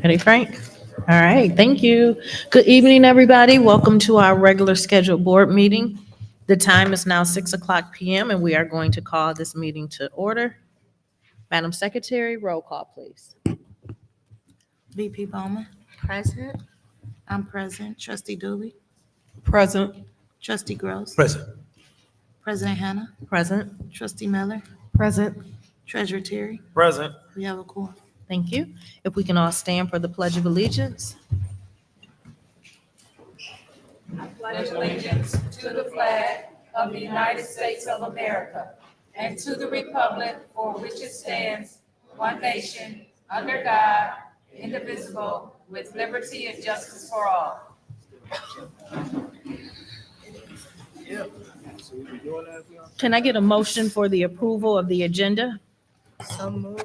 Ready, Frank? All right, thank you. Good evening, everybody. Welcome to our regular scheduled board meeting. The time is now 6:00 PM, and we are going to call this meeting to order. Madam Secretary, roll call, please. VP Bowman. Present. I'm present. Trustee Dooley. Present. Trustee Gross. Present. President Hannah. Present. Trustee Miller. Present. Treasurer Terry. Present. We have a quorum. Thank you. If we can all stand for the Pledge of Allegiance. Pledge allegiance to the flag of the United States of America and to the republic for which it stands, one nation, under God, indivisible, with liberty and justice for all. Can I get a motion for the approval of the agenda?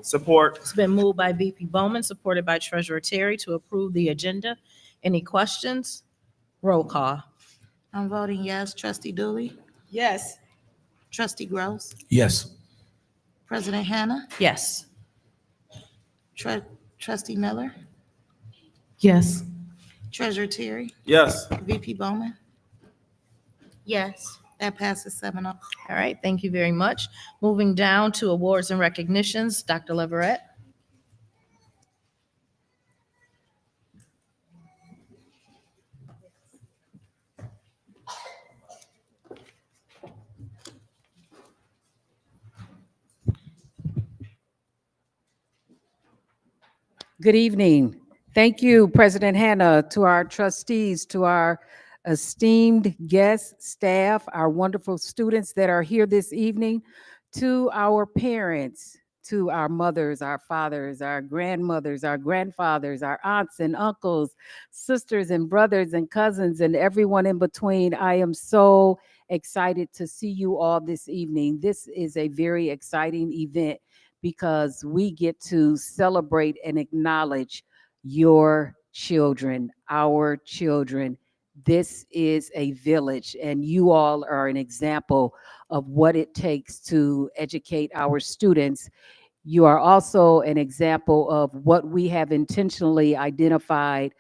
Support. It's been moved by VP Bowman, supported by Treasurer Terry to approve the agenda. Any questions? Roll call. I'm voting yes. Trustee Dooley. Yes. Trustee Gross. Yes. President Hannah. Yes. Trustee Miller. Yes. Treasurer Terry. Yes. VP Bowman. Yes. That passes 7-0. All right, thank you very much. Moving down to awards and recognitions, Dr. Leverett. Good evening. Thank you, President Hannah, to our trustees, to our esteemed guests, staff, our wonderful students that are here this evening, to our parents, to our mothers, our fathers, our grandmothers, our grandfathers, our aunts and uncles, sisters and brothers and cousins, and everyone in between. I am so excited to see you all this evening. This is a very exciting event because we get to celebrate and acknowledge your children, our children. This is a village, and you all are an example of what it takes to educate our students. You are also an example of what we have intentionally identified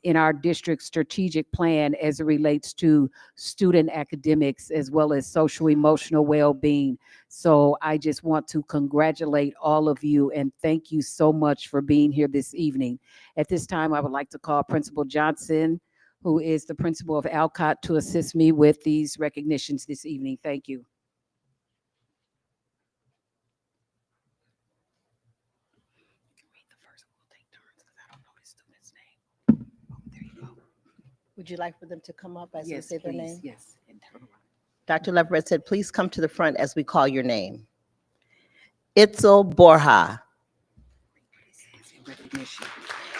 in our district strategic plan as it relates to student academics as well as social emotional well-being. So I just want to congratulate all of you and thank you so much for being here this evening. At this time, I would like to call Principal Johnson, who is the principal of Alcott, to assist me with these recognitions this evening. Thank you. Would you like for them to come up as we Yes, say their please. name? Yes. Dr. Leverett said, please come to the front as we call your name. Itzel Borja.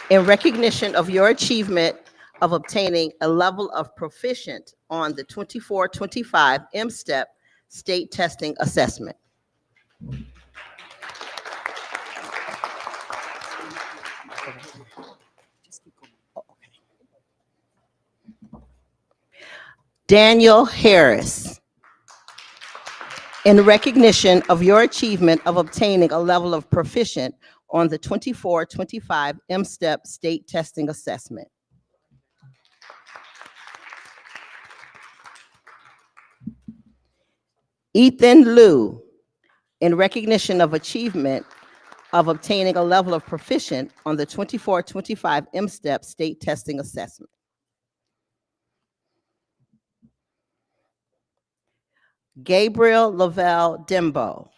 In recognition of your achievement of obtaining a level of proficient on the 24-25 M-STEP state testing assessment. Daniel Harris. In recognition of your achievement of obtaining a level of proficient on the 24-25 M-STEP state testing assessment. Ethan Liu. In recognition of achievement of obtaining a level of proficient on the 24-25 M-STEP state testing assessment. Gabriel Lavelle Dembo.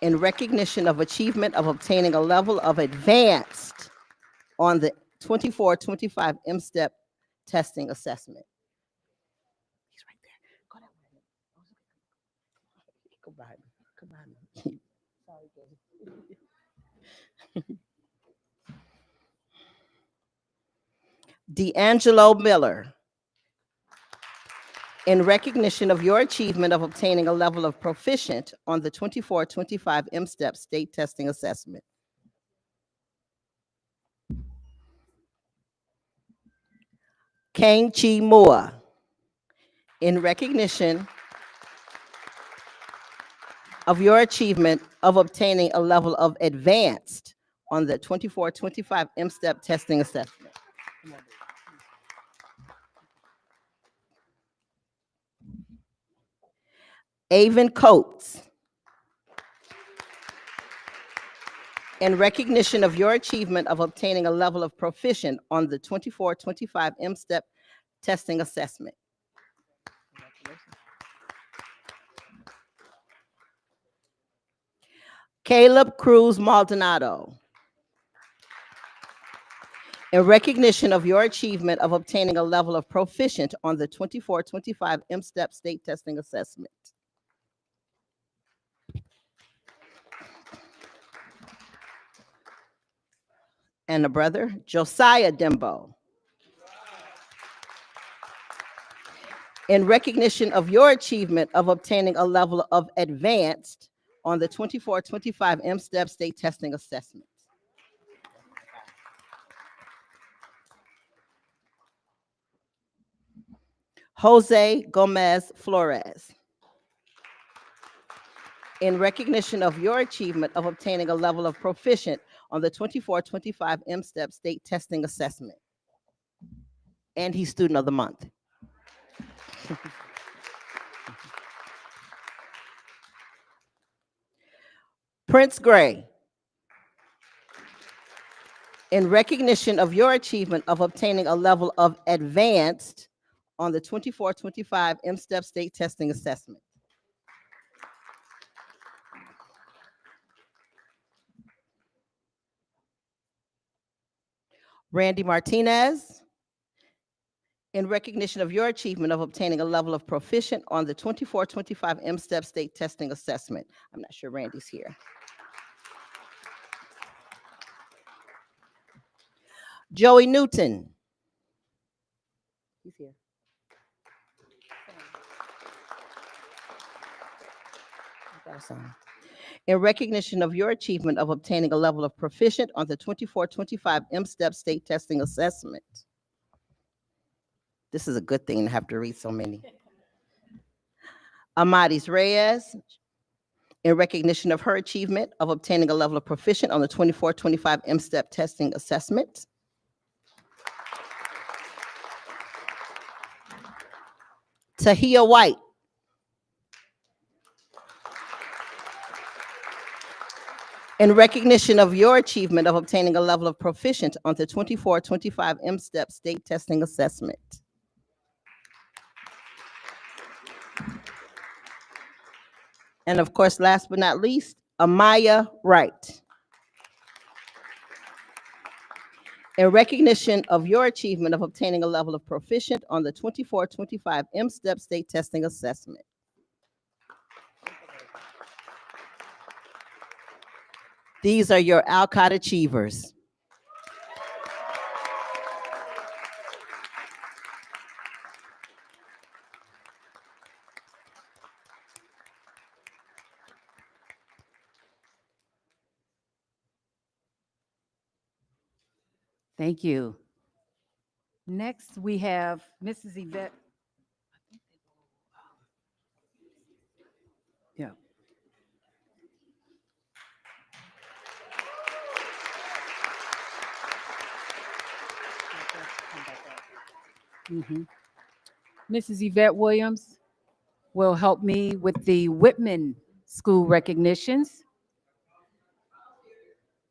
In recognition of achievement of obtaining a level of advanced on the 24-25 M-STEP testing assessment. He's right there. Go that way. Go behind me. Come behind me. Sorry, D'Angelo Miller. In recognition of your achievement of obtaining a level of proficient on the 24-25 M-STEP state testing assessment. Kang Chi Moore. In recognition of your achievement of obtaining a level of advanced on the 24-25 M-STEP testing assessment. Avon Coates. In recognition of your achievement of obtaining a level of proficient on the 24-25 M-STEP testing assessment. Caleb Cruz Maldonado. In recognition of your achievement of obtaining a level of proficient on the 24-25 M-STEP state testing assessment. And a brother, Josiah Dembo. In recognition of your achievement of obtaining a level of advanced on the 24-25 M-STEP state testing assessment. Jose Gomez Flores. In recognition of your achievement of obtaining a level of proficient on the 24-25 M-STEP state testing assessment. And he's Student of the Month. Prince Gray. In recognition of your achievement of obtaining a level of advanced on the 24-25 M-STEP state testing assessment. Randy Martinez. In recognition of your achievement of obtaining a level of proficient on the 24-25 M-STEP state testing assessment. I'm not sure Randy's here. Joey Newton. He's here. In recognition of your achievement of obtaining a level of proficient on the 24-25 M-STEP state testing assessment. This is a good thing to have to read so many. Amadis Reyes. In recognition of her achievement of obtaining a level of proficient on the 24-25 M-STEP testing assessment. Tahia White. In recognition of your achievement of obtaining a level of proficient on the 24-25 M-STEP state testing assessment. And of course, last but not least, Amaya Wright. In recognition of your achievement of obtaining a level of proficient on the 24-25 M-STEP state testing assessment. These are your Alcott achievers. Thank you. Next, we have Mrs. Yvette. Yeah. Mrs. Yvette Williams will help me with the Whitman School recognitions.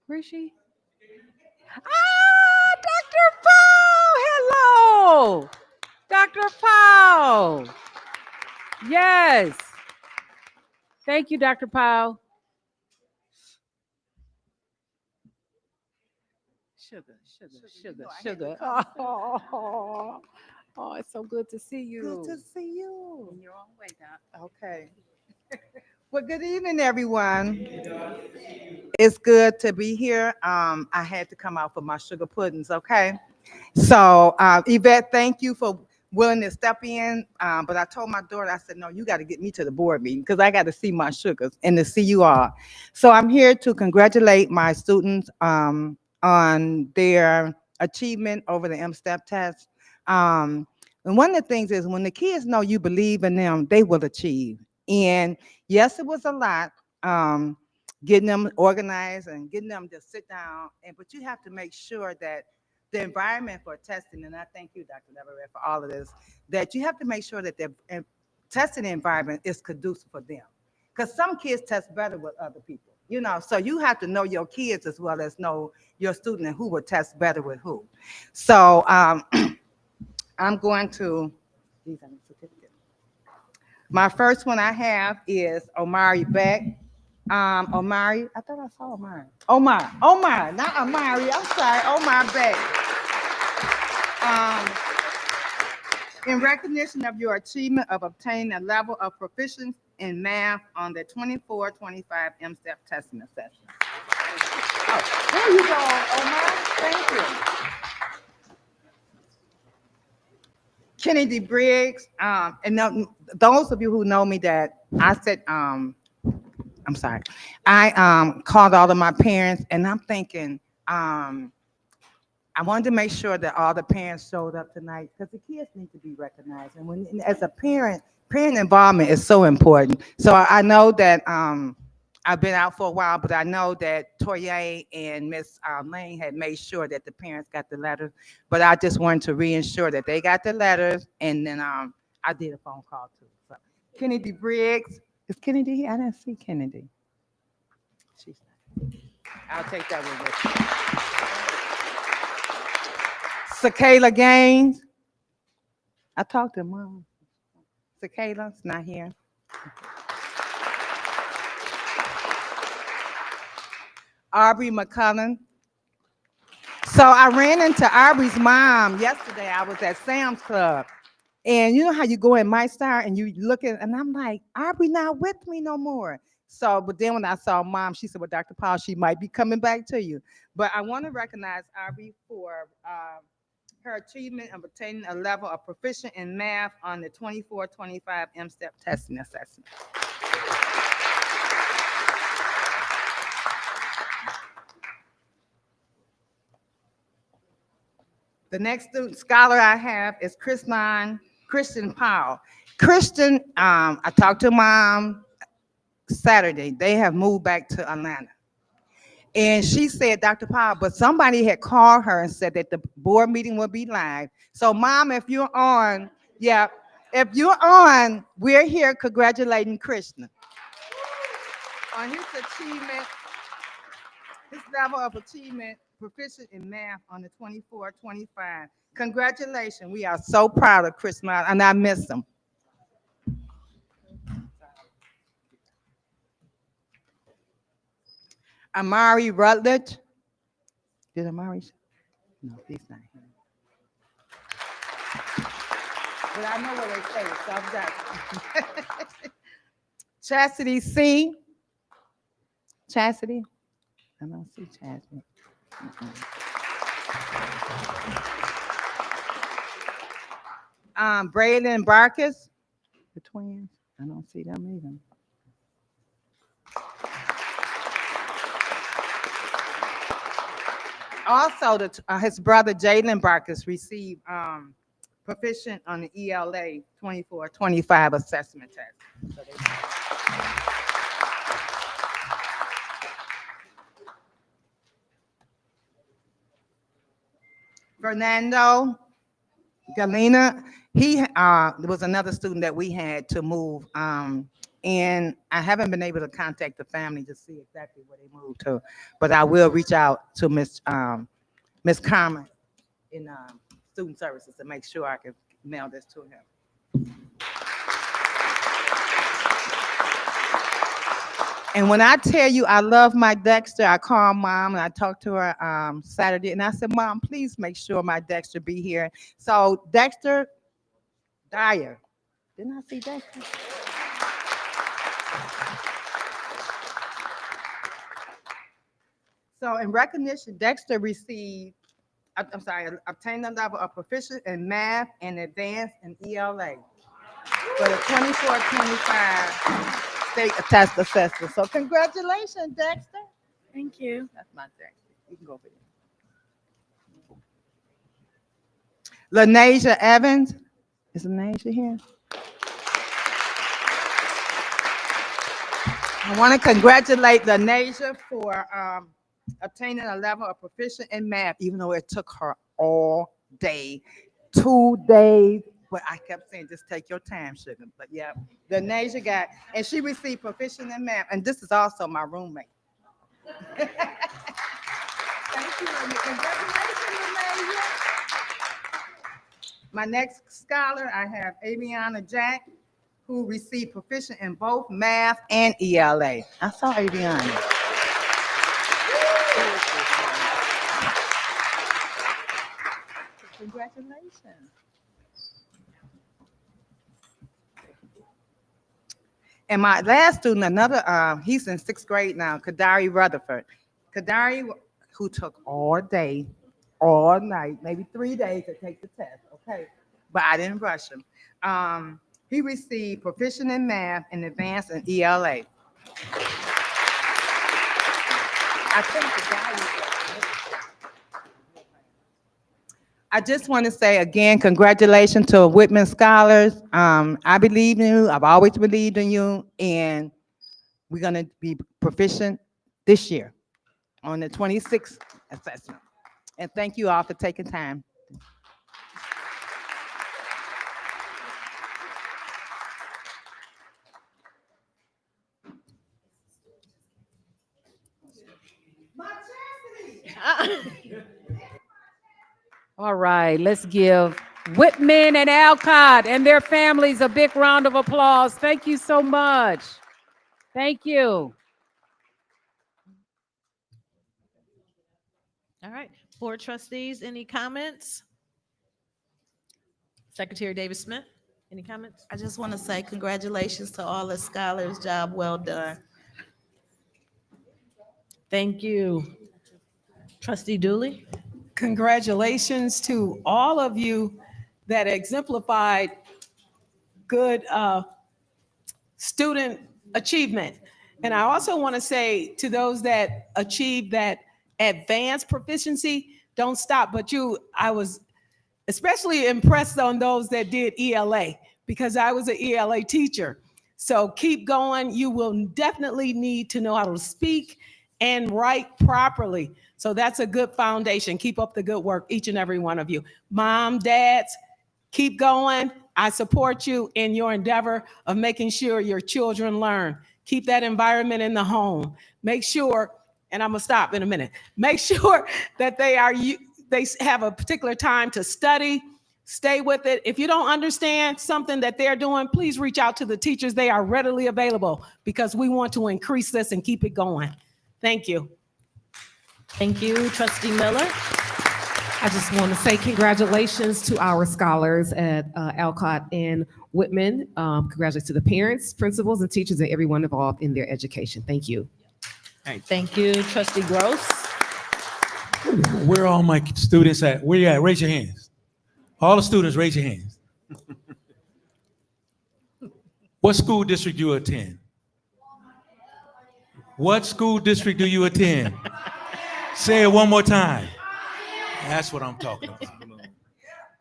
Where is she? Ah, Dr. Paul, hello. Dr. Paul. Yes. Thank you, Dr. Paul. Sugar. Oh, it's so good to see you. Good to see you. In your own way, Doc. Okay. Well, good evening, everyone. It's good to be here. I had to come out for my sugar puddings, okay? So, Yvette, thank you for willing to step in. But I told my daughter, I said, no, you got to get me to the board meeting because I got to see my sugars and to see you all. So I'm here to congratulate my students on their achievement over the M-STEP test. And one of the things is when the kids know you believe in them, they will achieve. And yes, it was a lot, getting them organized and getting them to sit down. But you have to make sure that the environment for testing, and I thank you, Dr. Leverett, for all of this, that you have to make sure that the testing environment is conducive for them. Because some kids test better with other people, so you have to know your kids as well as know your student and who will test better with who. So I'm going to, these are the certificates. My first one I have is Omari Beck. Omari, I thought I saw Omari. Omar, not Omari, I'm sorry, Omar Beck. In recognition of your achievement of obtaining a level of proficiency in math on the 24-25 MSTEP testing assessment. Oh, there you go, Omar, thank you. Kennedy Briggs, and those of you who know me that I said, I'm sorry, I called all of my parents and I'm thinking, I wanted to make sure that all the parents showed up tonight because the kids need to be recognized. And when, as a parent involvement is so important. So I know that I've been out for a while, but I know that Toye and Miss Lane had made sure that the parents got the letters. But I just wanted to reassure that they got the letters, and then I did a phone call too. So Kennedy Briggs, is Kennedy here? I didn't see Kennedy. She's not. I'll take that one with me. Sakayla Gaines. I talked to Mom. Sakayla's not here. Aubrey McCullen. So I ran into Aubrey's mom yesterday. I was at Sam's Club. And you know how you go in My Star and you look at, and I'm like, Aubrey not with me no more. So, but then when I saw Mom, she said, well, Dr. Powell, she might be coming back to you. But I want to recognize Aubrey for her achievement of obtaining a level of proficient in math on the 24-25 MSTEP testing assessment. The next student scholar I have is Christian Powell. Christian, I talked to Mom Saturday. They have moved back to Atlanta. And she said, Dr. Powell, but somebody had called her and said that the board meeting will be live. So Mom, if you're on, yeah, if you're on, we're here congratulating Krishna on his achievement, his level of achievement, proficient in math on the 24-25. Congratulations, we are so proud of Krishna, and I miss him. Amari Rutledge. Did Amari? No, he's not here. But I know what they say, so I've got Chastity C. Chastity? I don't see Chastity. Braden and Barkus, the twins. I don't see them either. Also, his brother Jalen Barkus received proficient on the ELA 24-25 assessment test. So Fernando Galena, he was another student that we had to move, and I haven't been able to contact the family to see exactly where they moved to, but I will reach out to Miss Carmen in student services to make sure I can mail this to him. And when I tell you I love my Dexter, I called Mom and I talked to her Saturday, and I said, Mom, please make sure my Dexter be here. So Dexter Dyer, didn't I see Dexter? So in recognition, Dexter received, obtained a level of proficient in math and advanced in ELA for the 24-25 state test assessment. So congratulations, Dexter. Thank you. That's my Dexter. You can go over there. LaNasia Evans. Is LaNasia here? I want to congratulate Lanasia for obtaining a level of proficient in math, even though it took her all day, 2 days. But I kept saying, just take your time, sugar. But yeah, Lanasia got, and she received proficient in math. And this is also my roommate. Thank you. Congratulations, Lanasia. My next scholar, I have Aviana Jack, who received proficient in both math and ELA. I saw Aviana. Congratulations. And my last student, he's in 6th grade now, Kadari Rutherford. Kadari, who took all day, all night, maybe 3 days to take the test, okay? But I didn't rush him. He received proficient in math and advanced in ELA. I think I just want to say again, congratulations to Whitman Scholars. I believe in you. I've always believed in you, and we're going to be proficient this year on the 26th assessment. And thank you all for taking time. All right, let's give Whitman and Alcott and their families a big round of applause. Thank you so much. Thank you. All right, board trustees, any comments? Secretary Davis Smith, any comments? I just want to say congratulations to all the scholars. Job well done. Thank you. Trustee Dooley? Congratulations to all of you that exemplified good student achievement. And I also want to say to those that achieve that advanced proficiency, don't stop. But I was especially impressed on those that did ELA, because I was an ELA teacher. So keep going. You will definitely need to know how to speak and write properly. So that's a good foundation. Keep up the good work, each and every one of you. Mom, dads, keep going. I support you in your endeavor of making sure your children learn. Keep that environment in the home. Make sure, and I'm gonna stop in a minute, make sure that they have a particular time to study. Stay with it. If you don't understand something that they're doing, please reach out to the teachers. They are readily available, because we want to increase this and keep it going. Thank you. Thank you. Trustee Miller? I just want to say congratulations to our scholars at Alcott and Whitman. Congratulations to the parents, principals, and teachers, and everyone involved in their education. Thank you. Thank you. Trustee Gross? Where are all my students at? Where you at? Raise your hands. All the students, raise your hands. What school district do you attend? What school district do you attend? Say it one more time. That's what I'm talking about.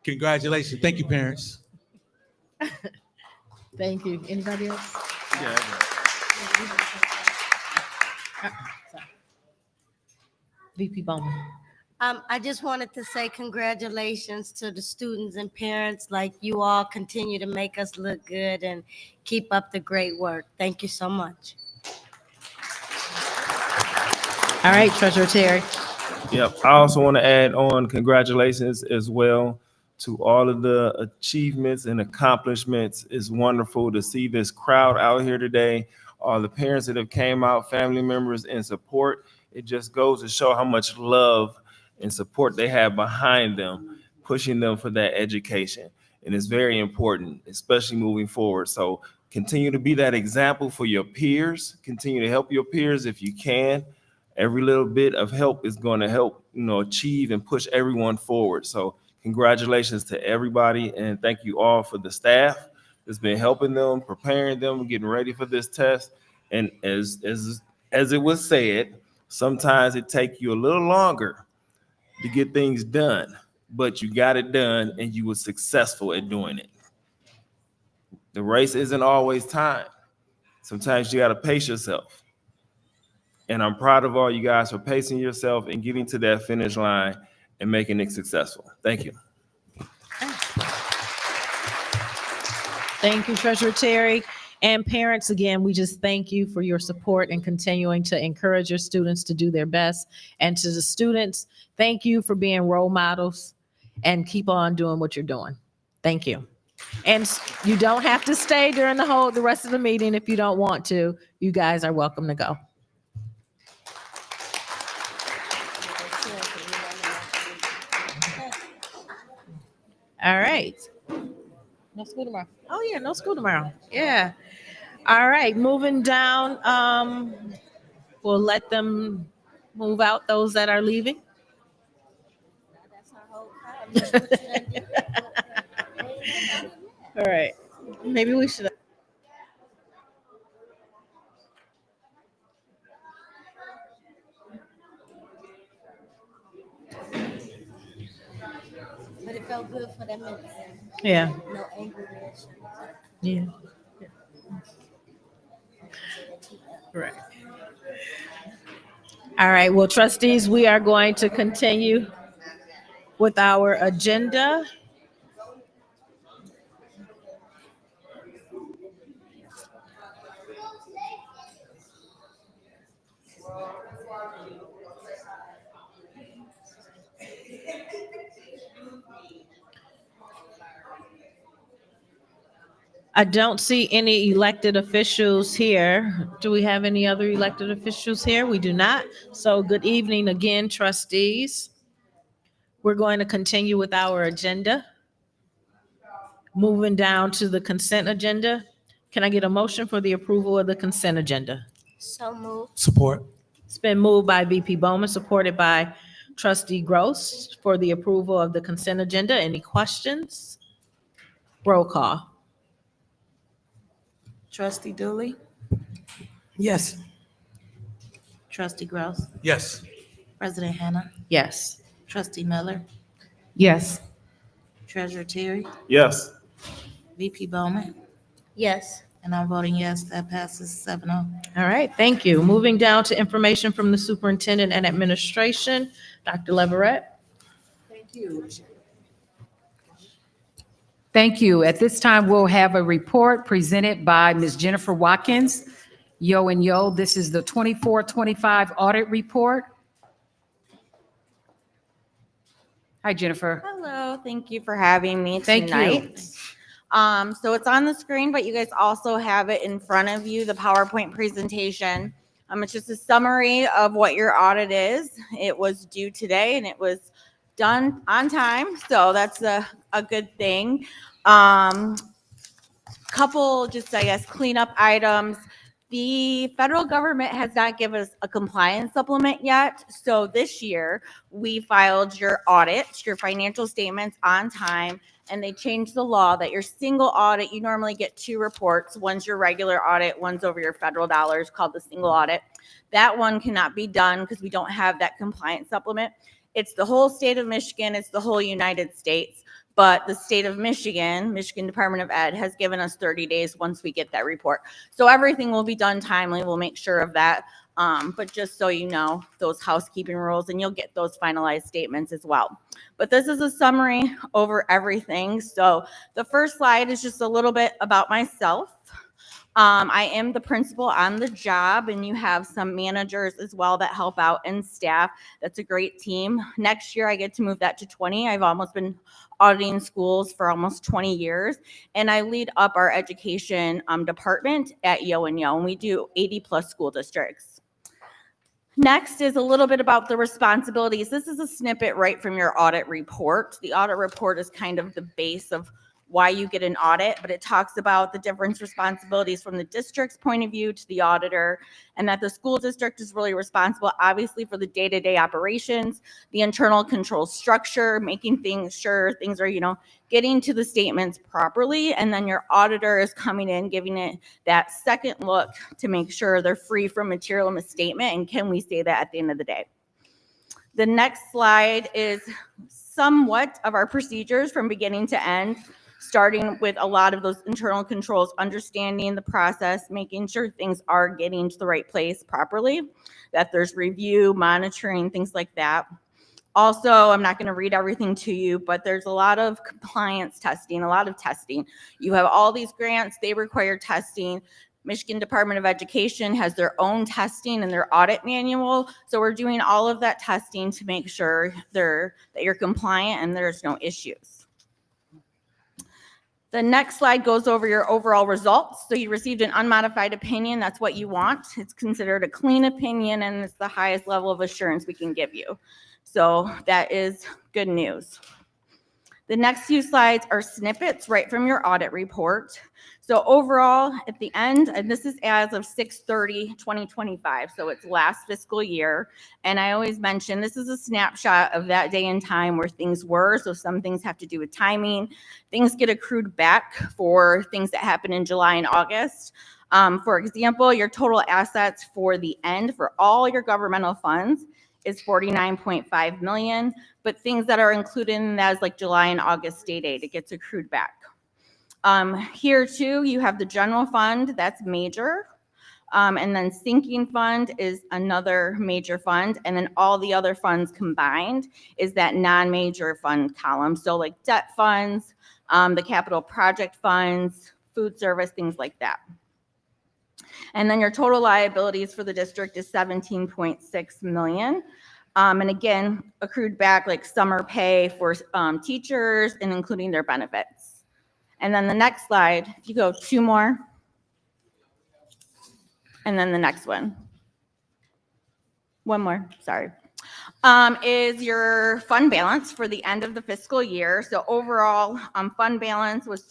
Congratulations. Thank you, parents. Thank you. Anybody else? VP Bowman. I just wanted to say congratulations to the students and parents. Like, you all continue to make us look good and keep up the great work. Thank you so much. All right, Treasurer Terry. Yep. I also want to add on congratulations as well to all of the achievements and accomplishments. It's wonderful to see this crowd out here today, all the parents that have came out, family members in support. It just goes to show how much love and support they have behind them, pushing them for that education. And it's very important, especially moving forward. So continue to be that example for your peers. Continue to help your peers if you can. Every little bit of help is going to help, achieve and push everyone forward. So congratulations to everybody, and thank you all for the staff that's been helping them, preparing them, getting ready for this test. And as it was said, sometimes it takes you a little longer to get things done, but you got it done and you were successful at doing it. The race isn't always time. Sometimes you got to pace yourself. And I'm proud of all you guys for pacing yourself and getting to that finish line and making it successful. Thank you. Thank you, Treasurer Terry. And parents, again, we just thank you for your support and continuing to encourage your students to do their best. And to the students, thank you for being role models and keep on doing what you're doing. Thank you. And you don't have to stay during the rest of the meeting if you don't want to. You guys are welcome to go. All right. No school tomorrow. Oh, yeah, no school tomorrow. Yeah. All right, moving down. We'll let them move out, those that are leaving. All right. Maybe we should. But it felt good for them minutes. Yeah. No angry reaction. Yeah. Right. All right. Well, trustees, we are going to continue with our agenda. I don't see any elected officials here. Do we have any other elected officials here? We do not. So good evening again, trustees. We're going to continue with our agenda. Moving down to the consent agenda. Can I get a motion for the approval of the consent agenda? So moved. Support. It's been moved by VP Bowman, supported by Trustee Gross for the approval of the consent agenda. Any questions? Roll call. Trustee Dooley, Yes. Trustee Gross, Yes. President Hannah, Yes. Trustee Miller, Yes. Treasurer Terry, Yes. VP Bowman, Yes. and I'm voting yes. That passes 7-0. All right, thank you. Moving down to information from the superintendent and administration, Dr. Leverett. Thank you. Thank you. At this time, we'll have a report presented by Ms. Jennifer Watkins. Yo and yo, this is the 24-25 audit report. Hi, Jennifer. Hello, thank you for having me Thank you. tonight. So it's on the screen, but you guys also have it in front of you, the PowerPoint presentation. It's just a summary of what your audit is. It was due today and it was done on time, so that's a good thing. Couple just, I guess, cleanup items. The federal government has not given us a compliance supplement yet. So this year we filed your audit, your financial statements on time, and they changed the law that your single audit, you normally get 2 reports. One's your regular audit, one's over your federal dollars called the single audit. That one cannot be done because we don't have that compliance supplement. It's the whole state of Michigan. It's the whole United States. But the state of Michigan Department of Ed has given us 30 days once we get that report. So everything will be done timely. We'll make sure of that. But just so you know, those housekeeping rules, and you'll get those finalized statements as well. But this is a summary over everything. So the first slide is just a little bit about myself. I am the principal on the job, and you have some managers as well that help out and staff. That's a great team. Next year, I get to move that to 20. I've almost been auditing schools for almost 20 years, and I lead up our education department at Yo and Yo, and we do 80 plus school districts. Next is a little bit about the responsibilities. This is a snippet right from your audit report. The audit report is kind of the base of why you get an audit, but it talks about the different responsibilities from the district's point of view to the auditor, and that the school district is really responsible, obviously, for the day-to-day operations, the internal control structure, making sure things are, getting to the statements properly, and then your auditor is coming in, giving it that second look to make sure they're free from material misstatement, and can we say that at the end of the day? The next slide is somewhat of our procedures from beginning to end. starting with a lot of those internal controls, understanding the process, making sure things are getting to the right place properly, that there's review, monitoring, things like that. Also, I'm not going to read everything to you, but there's a lot of compliance testing, a lot of testing. You have all these grants, they require testing. Michigan Department of Education has their own testing and their audit manual. So we're doing all of that testing to make sure that you're compliant and there's no issues. The next slide goes over your overall results. So you received an unmodified opinion. That's what you want. It's considered a clean opinion, and it's the highest level of assurance we can give you. So that is good news. The next few slides are snippets right from your audit report. So overall, at the end, and this is as of 6/30/2025, so it's last fiscal year. And I always mention this is a snapshot of that day and time where things were. So some things have to do with timing. Things get accrued back for things that happen in July and August. For example, your total assets for the end for all your governmental funds is 49.5 million, but things that are included in that is like July and August state aid, it gets accrued back. Here too, you have the general fund, that's major. And then sinking fund is another major fund. And then all the other funds combined is that non-major fund column. So like debt funds, the capital project funds, food service, things like that. And then your total liabilities for the district is 17.6 million. And again, accrued back like summer pay for teachers and including their benefits. And then the next slide, if you go 2 more, and then the next one. 1 more, sorry. Is your fund balance for the end of the fiscal year. So overall, fund balance was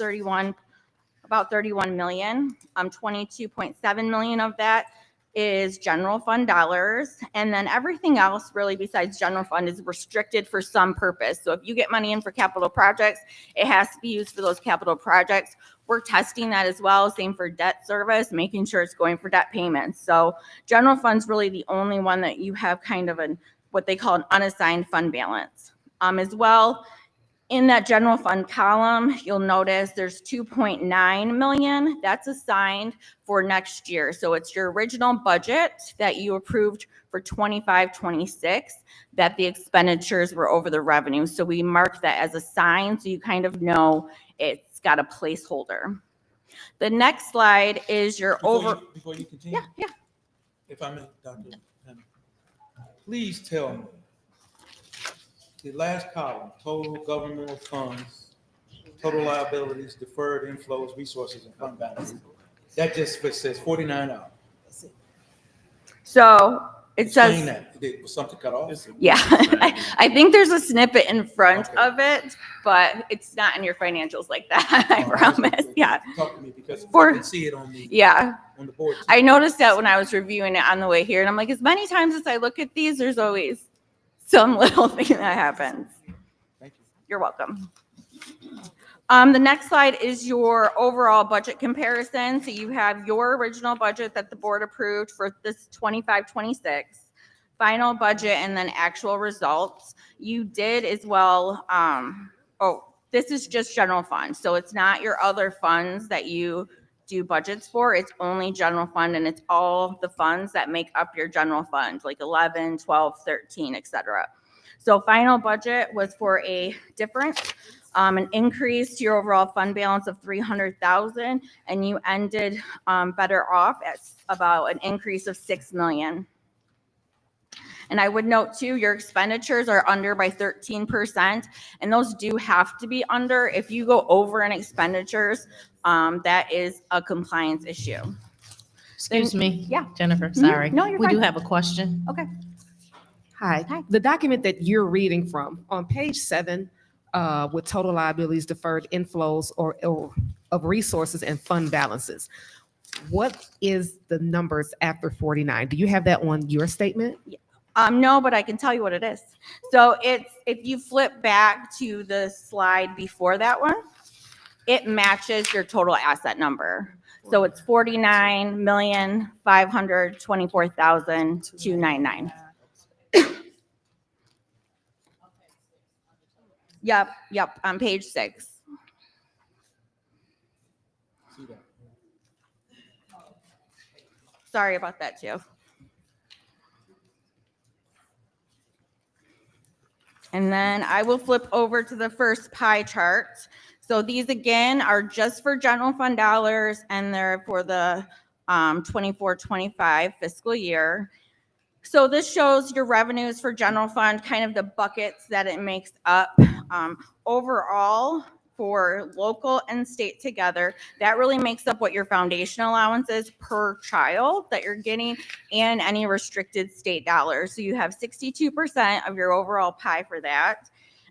about 31 million. 22.7 million of that is general fund dollars. And then everything else really besides general fund is restricted for some purpose. So if you get money in for capital projects, it has to be used for those capital projects. We're testing that as well. Same for debt service, making sure it's going for debt payments. So general fund's really the only one that you have kind of what they call an unassigned fund balance. As well, in that general fund column, you'll notice there's 2.9 million that's assigned for next year. So it's your original budget that you approved for 25-26 that the expenditures were over the revenue. So we marked that as assigned so you kind of know it's got a placeholder. The next slide is your Before you continue? Yeah. If I may, Dr. Hannah, please tell me, the last column, total governmental funds, total liabilities, deferred inflows, resources, and fund balance. That just says 49 out. So it Explain says that. Was something cut off? Yeah, I think there's a snippet in front of it, but it's not in your financials like that. I promise. Yeah. Talk to me because For- I can see it on the on the board. I noticed that when I was reviewing it on the way here, and I'm like, as many times as I look at these, there's always some little thing that happens. Thank you. You're welcome. The next slide is your overall budget comparison. So you have your original budget that the board approved for this 25-26, final budget, and then actual results. You did as well. This is just general fund. So it's not your other funds that you do budgets for. It's only general fund, and it's all the funds that make up your general fund, like 11, 12, 13, etc. So final budget was for a difference. An increase to your overall fund balance of 300,000, and you ended better off at about an increase of 6 million. And I would note too, your expenditures are under by 13%, and those do have to be under. If you go over in expenditures, that is a compliance issue. Excuse me. Yeah. Jennifer, sorry. No, you're We do fine. have a question. Okay. Hi. Hi. The document that you're reading from on page 7, with total liabilities, deferred inflows, or of resources and fund balances. What is the numbers after 49? Do you have that on your statement? No, but I can tell you what it is. So it's, if you flip back to the slide before that one, it matches your total asset number. So it's 49,524,299. Yep, on page 6. Sorry about that too. And then I will flip over to the first pie chart. So these again are just for general fund dollars, and they're for the 24-25 fiscal year. So this shows your revenues for general fund, kind of the buckets that it makes up. Overall, for local and state together, that really makes up what your foundation allowance is per child that you're getting, and any restricted state dollars. So you have 62% of your overall pie for that.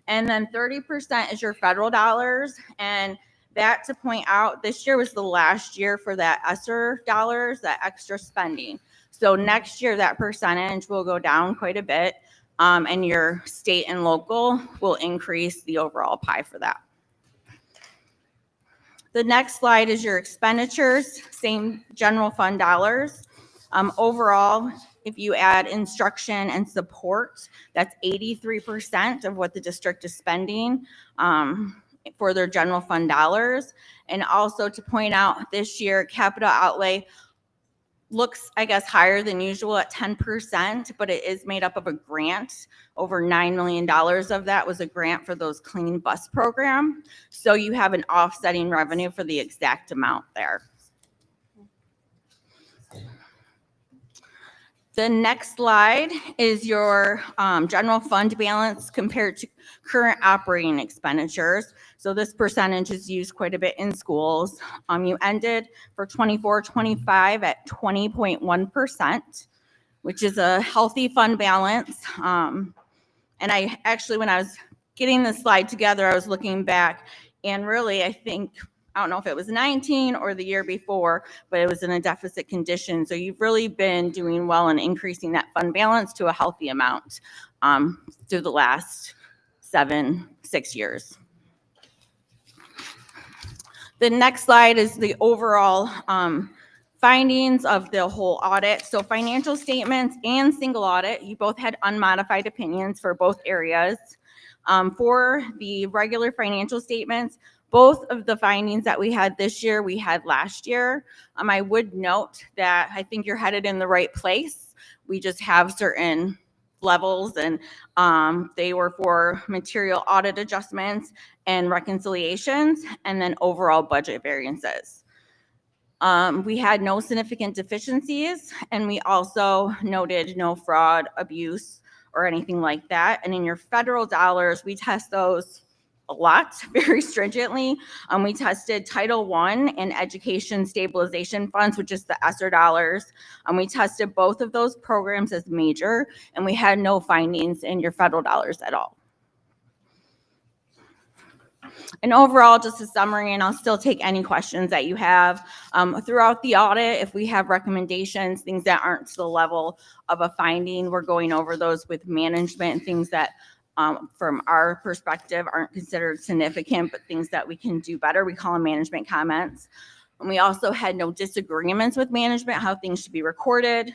And then 30% is your federal dollars. And that, to point out, this year was the last year for that ESSER dollars, that extra spending. So next year, that percentage will go down quite a bit, and your state and local will increase the overall pie for that. The next slide is your expenditures, same general fund dollars. Overall, if you add instruction and support, that's 83% of what the district is spending for their general fund dollars. And also to point out, this year, capital outlay looks, I guess, higher than usual at 10%, but it is made up of a grant. Over $9 million of that was a grant for those clean bus program. So you have an offsetting revenue for the exact amount there. The next slide is your general fund balance compared to current operating expenditures. So this percentage is used quite a bit in schools. You ended for 24-25 at 20.1%, which is a healthy fund balance. And I actually, when I was getting this slide together, I was looking back, and really, I think, I don't know if it was 19 or the year before, but it was in a deficit condition. So you've really been doing well in increasing that fund balance to a healthy amount through the last 6 years. The next slide is the overall findings of the whole audit. So financial statements and single audit, you both had unmodified opinions for both areas. For the regular financial statements, both of the findings that we had this year, we had last year. I would note that I think you're headed in the right place. We just have certain levels, and they were for material audit adjustments and reconciliations, and then overall budget variances. We had no significant deficiencies, and we also noted no fraud, abuse, or anything like that. And in your federal dollars, we test those a lot, very stringently. We tested Title I and Education Stabilization Funds, which is the ESSER dollars. We tested both of those programs as major, and we had no findings in your federal dollars at all. And overall, just a summary, and I'll still take any questions that you have. Throughout the audit, if we have recommendations, things that aren't to the level of a finding, we're going over those with management, and things that from our perspective aren't considered significant, but things that we can do better. We call them management comments. And we also had no disagreements with management, how things should be recorded.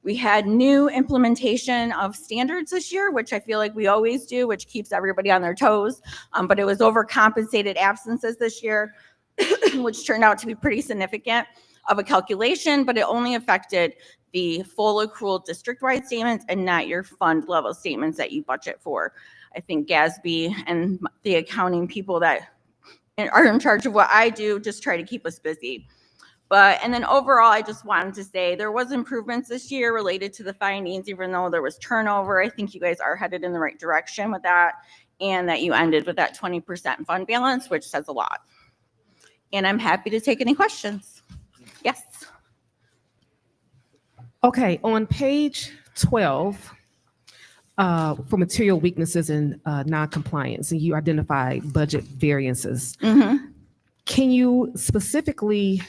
We had new implementation of standards this year, which I feel like we always do, which keeps everybody on their toes. But it was overcompensated absences this year, which turned out to be pretty significant of a calculation, but it only affected the full accrual district-wide statements and not your fund level statements that you budget for. I think GASB and the accounting people that are in charge of what I do just try to keep us busy. And then overall, I just wanted to say there was improvements this year related to the findings, even though there was turnover. I think you guys are headed in the right direction with that, and that you ended with that 20% fund balance, which says a lot. And I'm happy to take any questions. Yes. Okay, on page 12, for material weaknesses and non-compliance, and you identified budget variances. Mm-hmm. Can you specifically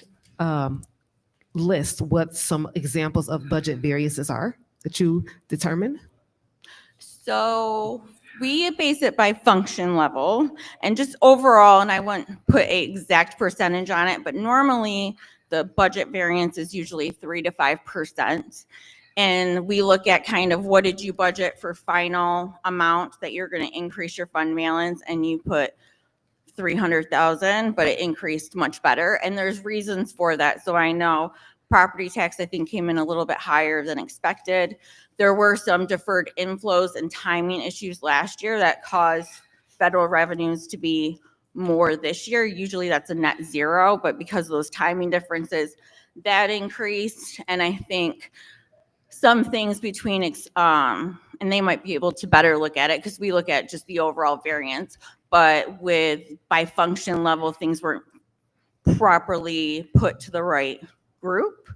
list what some examples of budget variances are that you determined? So we base it by function level and just overall, and I wouldn't put an exact percentage on it, but normally the budget variance is usually 3 to 5%. And we look at kind of what did you budget for final amount that you're going to increase your fund balance, and you put 300,000, but it increased much better. And there's reasons for that. So I know Property tax, I think, came in a little bit higher than expected. There were some deferred inflows and timing issues last year that caused federal revenues to be more this year. Usually that's a net zero, but because of those timing differences, that increased. And I think some things between, and they might be able to better look at it because we look at just the overall variance, but by function level, things weren't properly put to the right group.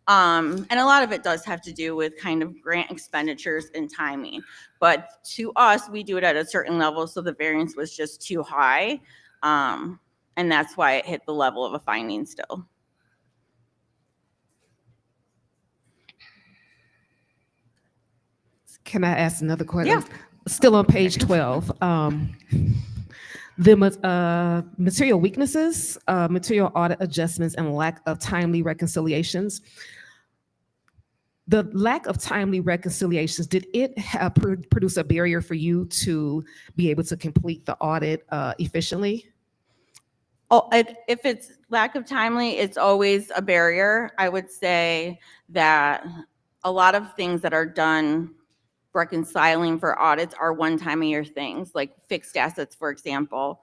And a lot of it does have to do with kind of grant expenditures and timing. But to us, we do it at a certain level, so the variance was just too high. And that's why it hit the level of a finding still. Can I ask another question? Yeah. Still on page 12. The material weaknesses, material audit adjustments, and lack of timely reconciliations. The lack of timely reconciliations, did it produce a barrier for you to be able to complete the audit efficiently? Oh, if it's lack of timely, it's always a barrier. I would say that a lot of things that are done reconciling for audits are one-time-a-year things, like fixed assets, for example.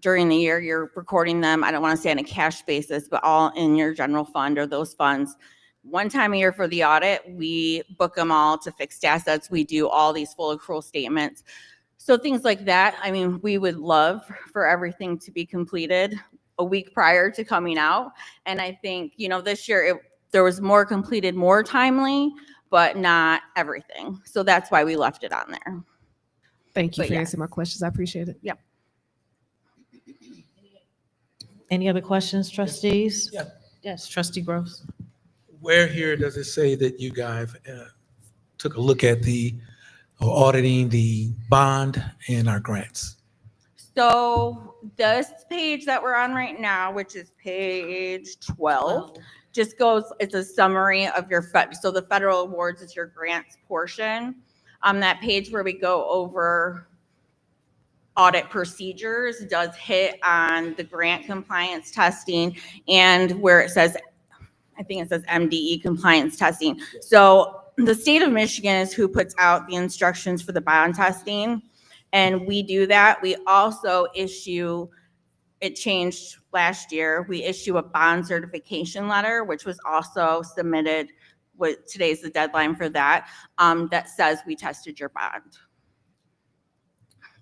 During the year, you're recording them, I don't want to say on a cash basis, but all in your general fund or those funds. One time a year for the audit, we book them all to fixed assets. We do all these full accrual statements. So things like that, I mean, we would love for everything to be completed a week prior to coming out. And I think, this year there was more completed more timely, but not everything. So that's why we left it on there. Thank you But for yes. answering my questions. I appreciate it. Yep. Any other questions, trustees? Yeah. Yes, trustee Gross. Where here does it say that you guys took a look at auditing the bond and our grants? So this page that we're on right now, which is page 12, just goes, it's a summary of your so the federal awards is your grants portion. On that page where we go over audit procedures does hit on the grant compliance testing and where it says, I think it says MDE compliance testing. So the state of Michigan is who puts out the instructions for the bond testing. And we do that. We also issue, it changed last year, we issue a bond certification letter, which was also submitted, today's the deadline for that, that says we tested your bond.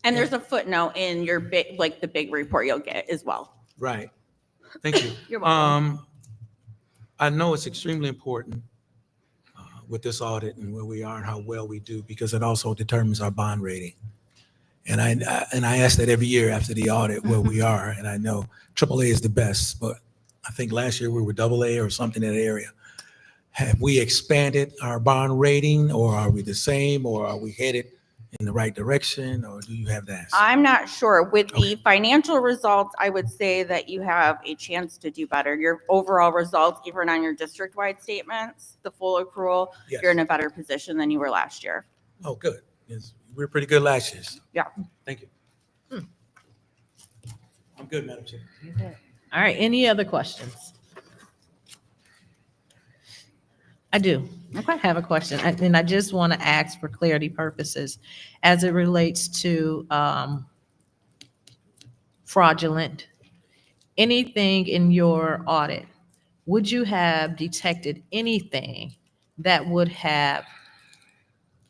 And there's a footnote in your the big report you'll get as well. Right. Thank you. You're welcome. I know it's extremely important with this audit and where we are and how well we do, because it also determines our bond rating. And I ask that every year after the audit where we are, and I know AAA is the best, but I think last year we were AA or something in that area. Have we expanded our bond rating, or are we the same, or are we headed in the right direction, or do you have that? I'm not sure. With the financial results, I would say that you have a chance to do better. Your overall results, even on your district-wide statements, the full accrual, Yes. you're in a better position than you were last year. Oh, good. Yes, we were pretty good last year. Yeah. Thank you. I'm good, Madam Chair. All right, any other questions? I do. Okay. Have a question, and I just want to ask for clarity purposes as it relates to fraudulent. Anything in your audit, would you have detected anything that would have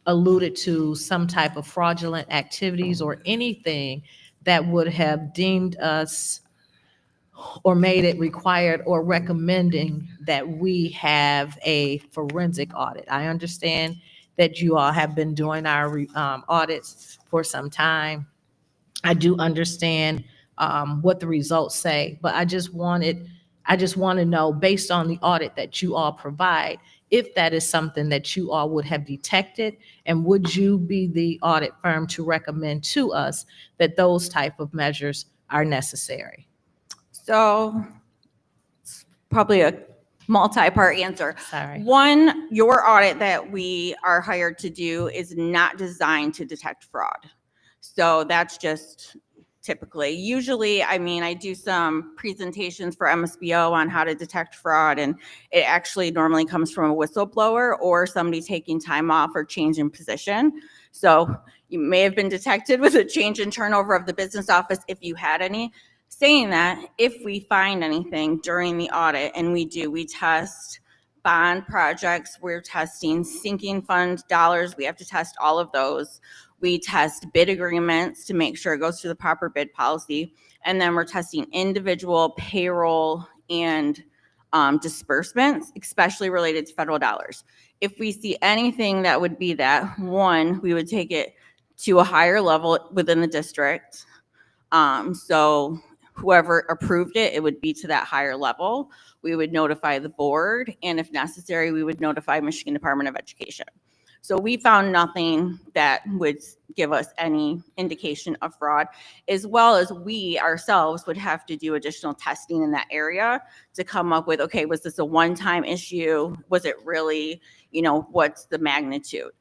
alluded to some type of fraudulent activities, or anything that would have deemed us or made it required or recommending that we have a forensic audit? I understand that you all have been doing our audits for some time. I do understand what the results say, but I just want to know, based on the audit that you all provide, if that is something that you all would have detected, and would you be the audit firm to recommend to us that those type of measures are necessary? So it's probably a multi-part answer. Sorry. One, your audit that we are hired to do is not designed to detect fraud. So that's just typically. Usually, I mean, I do some presentations for MSBO on how to detect fraud, and it actually normally comes from a whistleblower or somebody taking time off or change in position. So you may have been detected with a change in turnover of the business office if you had any. Saying that, if we find anything during the audit, and we test bond projects, we're testing sinking fund dollars, we have to test all of those. We test bid agreements to make sure it goes through the proper bid policy. And then we're testing individual payroll and disbursements, especially related to federal dollars. If we see anything that would be that, one, we would take it to a higher level within the district. So whoever approved it, it would be to that higher level. We would notify the board, and if necessary, we would notify Michigan Department of Education. So we found nothing that would give us any indication of fraud, as well as we ourselves would have to do additional testing in that area to come up with, okay, was this a one-time issue? Was it really, what's the magnitude?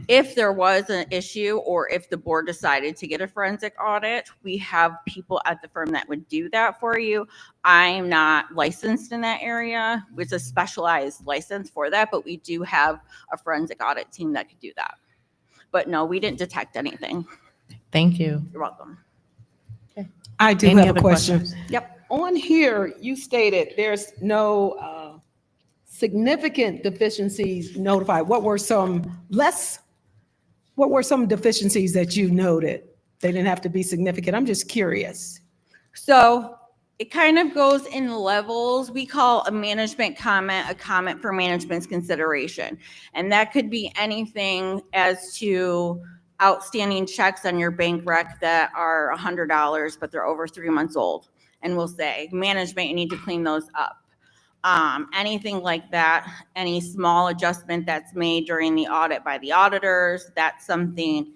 If there was an issue, or if the board decided to get a forensic audit, we have people at the firm that would do that for you. I'm not licensed in that area. It's a specialized license for that, but we do have a forensic audit team that could do that. But no, we didn't detect anything. Thank you. You're welcome. I do Any have a other question. questions? Yep. On here, you stated there's no significant deficiencies notified. What were some deficiencies that you noted? They didn't have to be significant. I'm just curious. So it kind of goes in levels. We call a management comment a comment for management's consideration. And that could be anything as to outstanding checks on your bank rec that are $100, but they're over 3 months old. And we'll say, management, you need to clean those up. Anything like that, any small adjustment that's made during the audit by the auditors, that's something.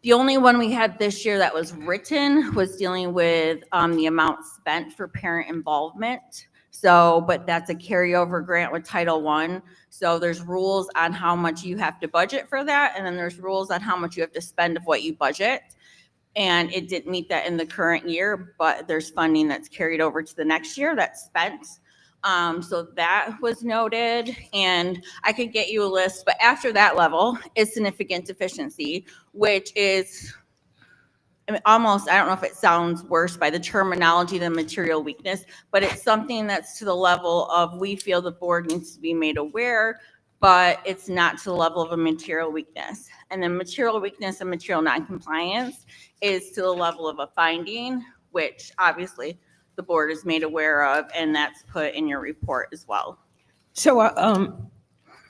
The only one we had this year that was written was dealing with the amount spent for parent involvement. So, but that's a carryover grant with Title I. So there's rules on how much you have to budget for that. And then there's rules on how much you have to spend of what you budget. And it didn't meet that in the current year, but there's funding that's carried over to the next year that's spent. So that was noted, and I could get you a list, but after that level is significant deficiency, which is almost, I don't know if it sounds worse by the terminology than material weakness, but it's something that's to the level of, we feel the board needs to be made aware, but it's not to the level of a material weakness. And then material weakness and material noncompliance is to the level of a finding, which obviously the board is made aware of, and that's put in your report as well. So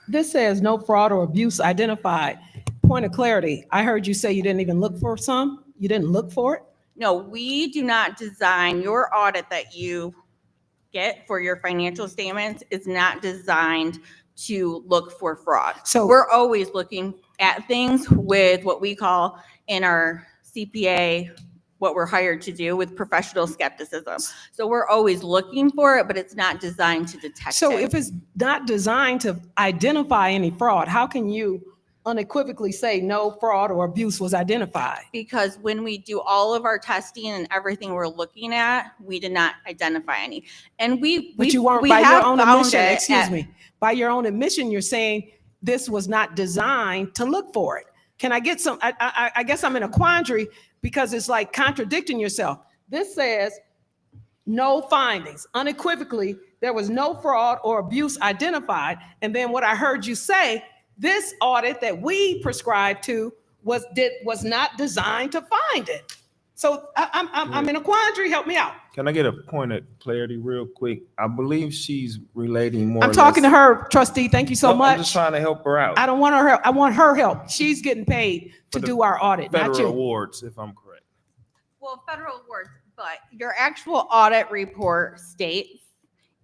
this says no fraud or abuse identified. Point of clarity, I heard you say you didn't even look for some? You didn't look for it? No, we do not design, your audit that you get for your financial statements is not designed to look for fraud. So we're always looking at things with what we call in our CPA, what we're hired to do, with professional skepticism. So we're always looking for it, but it's not designed to detect So it. if it's not designed to identify any fraud, how can you unequivocally say no fraud or abuse was identified? Because when we do all of our testing and everything we're looking at, we did not identify any. And But you weren't, by your own admission, by your own admission, you're saying this was not designed to look for it. Can I get some, I guess I'm in a quandary, because it's like contradicting yourself. This says no findings. Unequivocally, there was no fraud or abuse identified. And then what I heard you say, this audit that we prescribed to was not designed to find it. So I'm in a quandary. Help me out. Can I get a point of clarity real quick? I believe she's relating more. I'm talking to her, trustee. Thank you so much. I'm just trying to help her out. I don't want her help. I want her help. She's getting paid to do our audit, not Federal you. awards, if I'm correct. Well, federal awards, but your actual audit report states,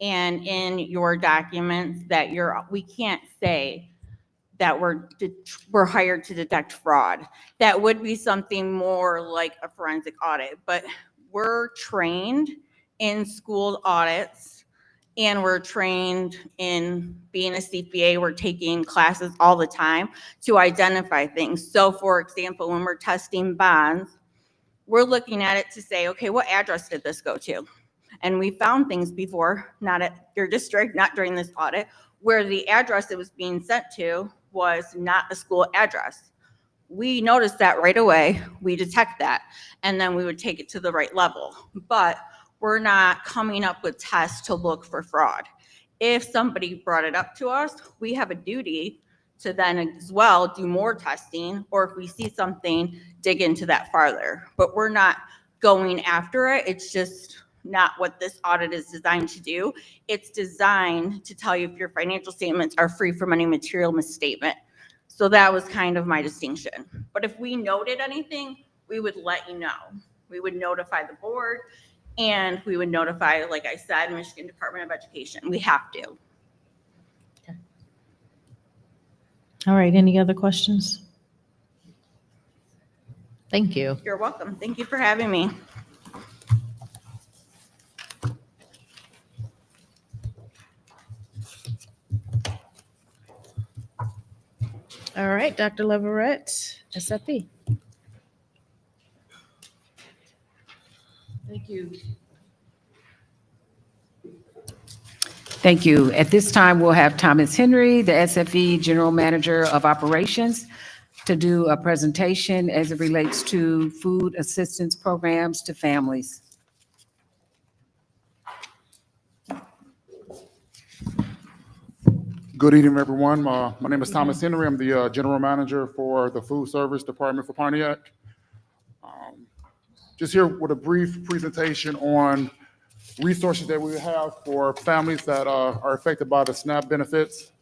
and in your documents, that we can't say that we're hired to detect fraud. That would be something more like a forensic audit, but we're trained in school audits, and we're trained in being a CPA. We're taking classes all the time to identify things. So for example, when we're testing bonds, we're looking at it to say, okay, what address did this go to? And we found things before, not at your district, not during this audit, where the address it was being sent to was not a school address. We noticed that right away. We detect that, and then we would take it to the right level. But we're not coming up with tests to look for fraud. If somebody brought it up to us, we have a duty to then as well do more testing, or if we see something, dig into that farther. But we're not going after it. It's just not what this audit is designed to do. It's designed to tell you if your financial statements are free from any material misstatement. So that was kind of my distinction. But if we noted anything, we would let you know. We would notify the board, and we would notify, like I said, Michigan Department of Education. We have to. All right, any other questions? Thank you. You're welcome. Thank you for having me. All right, Dr. Leverett, SFE. Thank you. Thank you. At this time, we'll have Thomas Henry, the SFE General Manager of Operations, to do a presentation as it relates to food assistance programs to families. Good evening, everyone. My name is Thomas Henry. I'm the General Manager for the Food Service Department for Pontiac. Just here with a brief presentation on resources that we have for families that are affected by the SNAP benefits.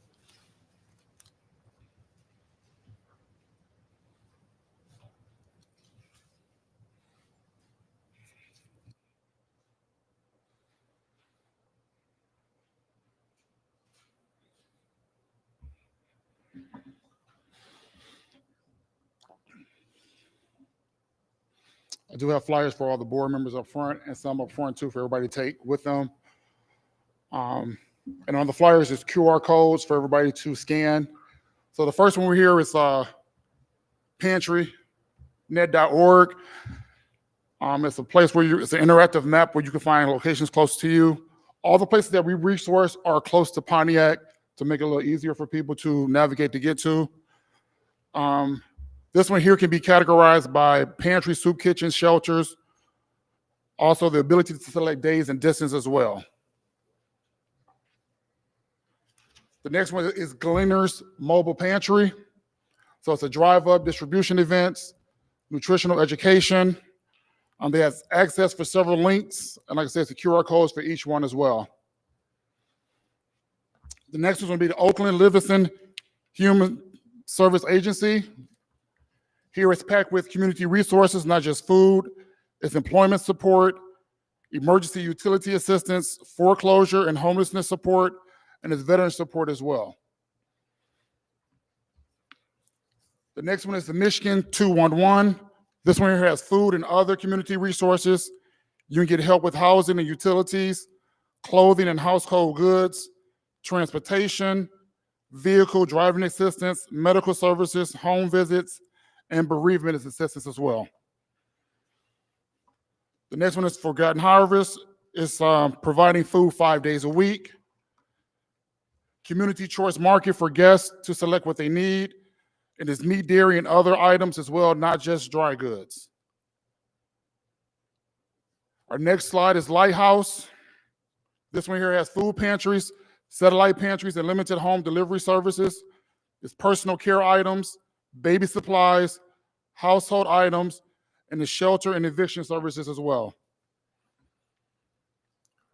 I do have flyers for all the board members up front and some up front too for everybody to take with them. And on the flyers is QR codes for everybody to scan. So the first one we're here is pantrynet.org. It's a place where it's an interactive map where you can find locations close to you. All the places that we resource are close to Pontiac to make it a little easier for people to navigate to get to. This one here can be categorized by pantry, soup kitchens, shelters. Also the ability to select days and distance as well. The next one is Gleaner's Mobile Pantry. So it's a drive-up distribution events, nutritional education. They have access for several links. And like I said, it's the QR codes for each one as well. The next one's gonna be the Oakland Livingston Human Service Agency. Here it's packed with community resources, not just food, it's employment support, emergency utility assistance, foreclosure and homelessness support, and it's veteran support as well. The next one is the Michigan 211. This one here has food and other community resources. You can get help with housing and utilities, clothing and household goods, transportation, vehicle driving assistance, medical services, home visits, and bereavement assistance as well. The next one is Forgotten Harvest. It's providing food 5 days a week. Community Choice Market for guests to select what they need. And it's meat, dairy, and other items as well, not just dry goods. Our next slide is Lighthouse. This one here has food pantries, satellite pantries, and limited home delivery services. It's personal care items, baby supplies, household items, and the shelter and eviction services as well.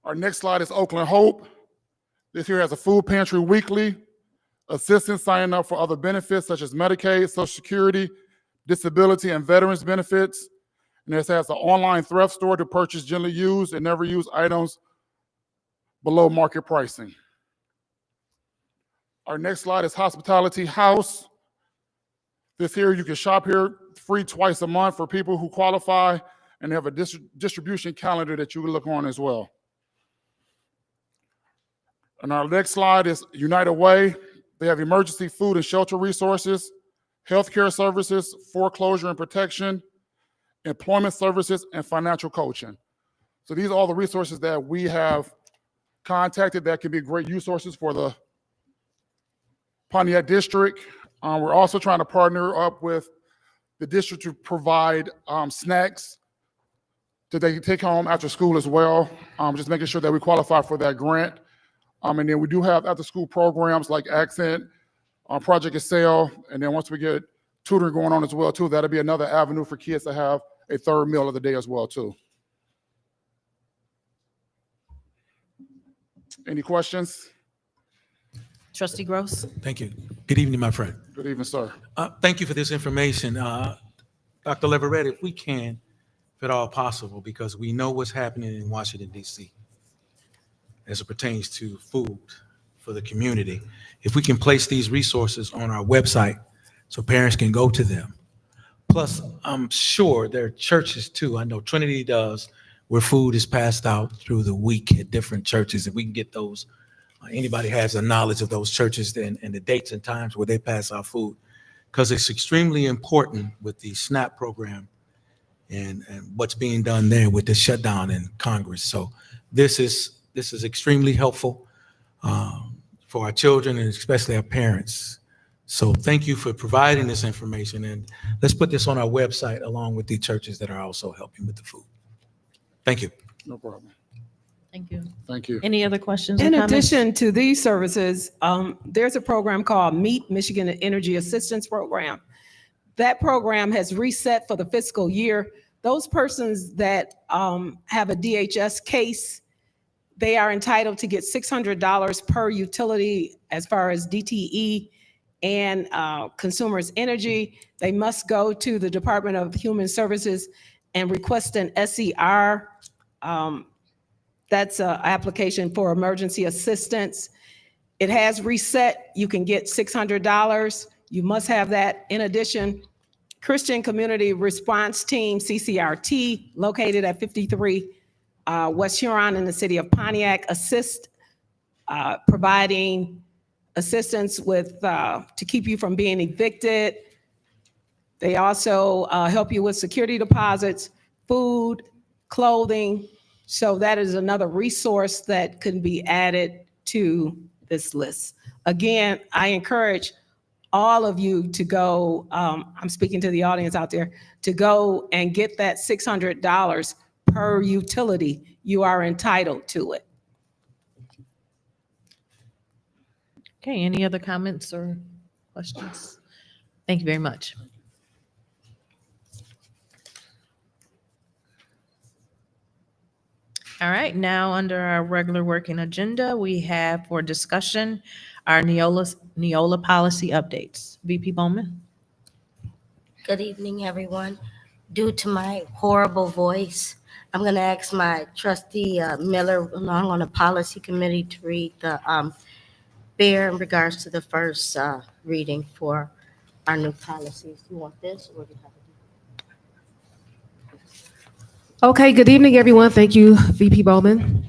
Our next slide is Oakland Hope. This here has a food pantry weekly, assistance signing up for other benefits such as Medicaid, Social Security, disability, and veterans benefits. And this has an online thrift store to purchase generally used and never used items below market pricing. Our next slide is Hospitality House. This here, you can shop here free twice a month for people who qualify, and they have a distribution calendar that you can look on as well. And our next slide is United Way. They have emergency food and shelter resources, healthcare services, foreclosure and protection, employment services, and financial coaching. So these are all the resources that we have contacted that can be great resources for the Pontiac district. We're also trying to partner up with the district to provide snacks that they can take home after school as well, just making sure that we qualify for that grant. And then we do have after-school programs like Accent, Project Excel, and then once we get tutoring going on as well too, that'll be another avenue for kids to have a third meal of the day as well too. Any questions? Trustee Gross? Thank you. Good evening, my friend. Good evening, sir. Thank you for this information. Dr. Leverett, if we can, if at all possible, because we know what's happening in Washington, D.C. as it pertains to food for the community. If we can place these resources on our website so parents can go to them. Plus, I'm sure there are churches too. I know Trinity does, where food is passed out through the week at different churches. If we can get those, anybody has a knowledge of those churches and the dates and times where they pass out food, because it's extremely important with the SNAP program and what's being done there with the shutdown in Congress. So this is extremely helpful for our children and especially our parents. So thank you for providing this information, and let's put this on our website along with the churches that are also helping with the food. Thank you. No problem. Thank you. Thank you. Any other questions or In comments? addition to these services, there's a program called Meet Michigan Energy Assistance Program. That program has reset for the fiscal year. Those persons that have a DHS case, they are entitled to get $600 per utility as far as DTE and consumers energy. They must go to the Department of Human Services and request an SER. That's an application for emergency assistance. It has reset. You can get $600. You must have that. In addition, Christian Community Response Team, CCRT, located at 53 West Huron in the city of Pontiac, assist providing assistance with to keep you from being evicted. They also help you with security deposits, food, clothing. So that is another resource that can be added to this list. Again, I encourage all of you to go, I'm speaking to the audience out there, to go and get that $600 per utility. You are entitled to it. Okay, any other comments or questions? Thank you very much. All right, now under our regular working agenda, we have for discussion our Neola policy updates. VP Bowman. Good evening, everyone. Due to my horrible voice, I'm going to ask my trustee Miller, along on the policy committee, to read the bear in regards to the first reading for our new policies. You want this, or do you have it? Okay, good evening, everyone. Thank you, VP Bowman.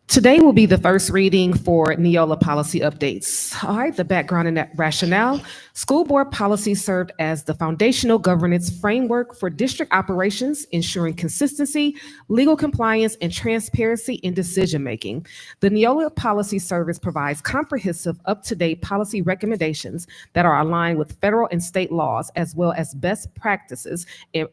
Today will be the first reading for Neola policy updates. All right, the background and rationale. School board policy served as the foundational governance framework for district operations, ensuring consistency, legal compliance, and transparency in decision-making. The Neola Policy Service provides comprehensive, up-to-date policy recommendations that are aligned with federal and state laws, as well as best practices in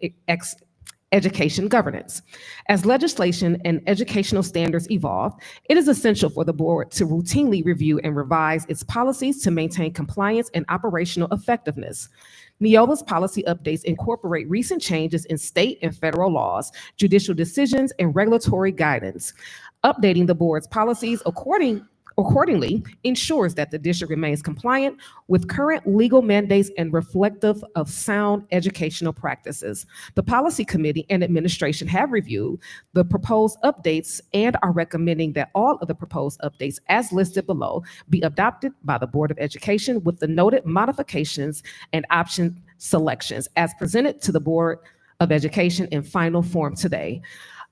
education governance. As legislation and educational standards evolve, it is essential for the board to routinely review and revise its policies to maintain compliance and operational effectiveness. Neola's policy updates incorporate recent changes in state and federal laws, judicial decisions, and regulatory guidance. Updating the board's policies accordingly ensures that the district remains compliant with current legal mandates and reflective of sound educational practices. The policy committee and administration have reviewed the proposed updates and are recommending that all of the proposed updates as listed below be adopted by the Board of Education with the noted modifications and option selections as presented to the Board of Education in final form today.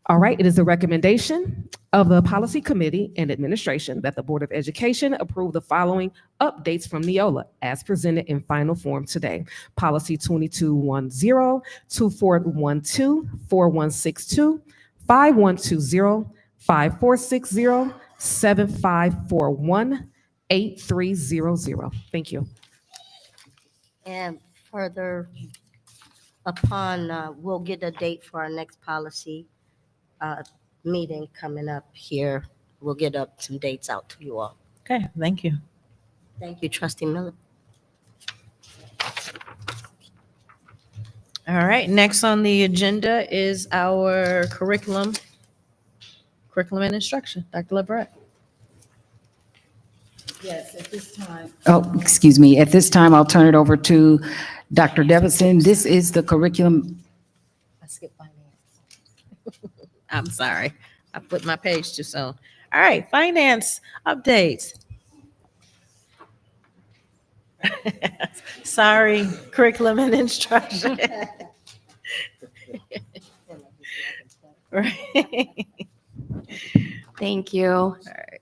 All right, it is a recommendation of the Policy Committee and Administration that the Board of Education approve the following updates from Neola as presented in final form today. Policy 2210, 2412, 4162, 5120, 5460, 7541, 8300. Thank you. And further upon, we'll get a date for our next policy meeting coming up here. We'll get up some dates out to you all. Okay, thank you. Thank you, Trustee Miller. All right, next on the agenda is our curriculum and instruction. Dr. LeBret. Yes, at this time. Oh, excuse me. At this time, I'll turn it over to Dr. Devison. This is the curriculum. I skipped finance. I'm sorry. I put my page too soon. All right, finance updates. Sorry, curriculum and instruction. Right. Thank you. All right.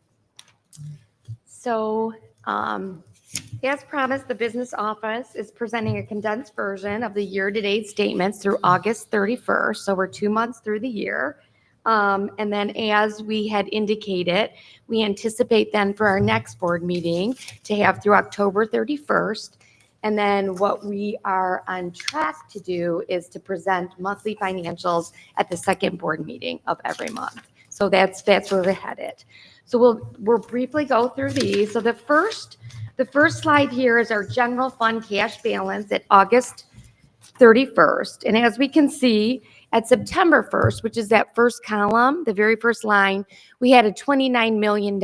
So, as promised, the business office is presenting a condensed version of the year-to-date statements through August 31st. So we're 2 months through the year. And then as we had indicated, we anticipate then for our next board meeting to have through October 31st. And then what we are on track to do is to present monthly financials at the second board meeting of every month. So that's where we're headed. So we'll briefly go through these. So the first slide here is our general fund cash balance at August 31st. And as we can see, at September 1st, which is that first column, the very first line, we had a $29 million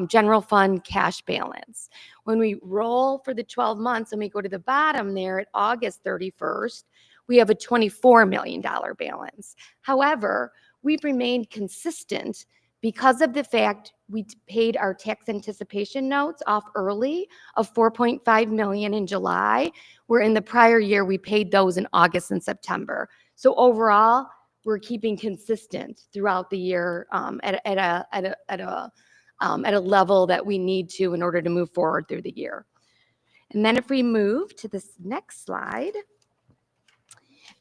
general fund cash balance. When we roll for the 12 months and we go to the bottom there at August 31st, we have a $24 million balance. However, we've remained consistent because of the fact we paid our tax anticipation notes off early of $4.5 million in July, where in the prior year we paid those in August and September. So overall, we're keeping consistent throughout the year at a level that we need to in order to move forward through the year. And then if we move to this next slide,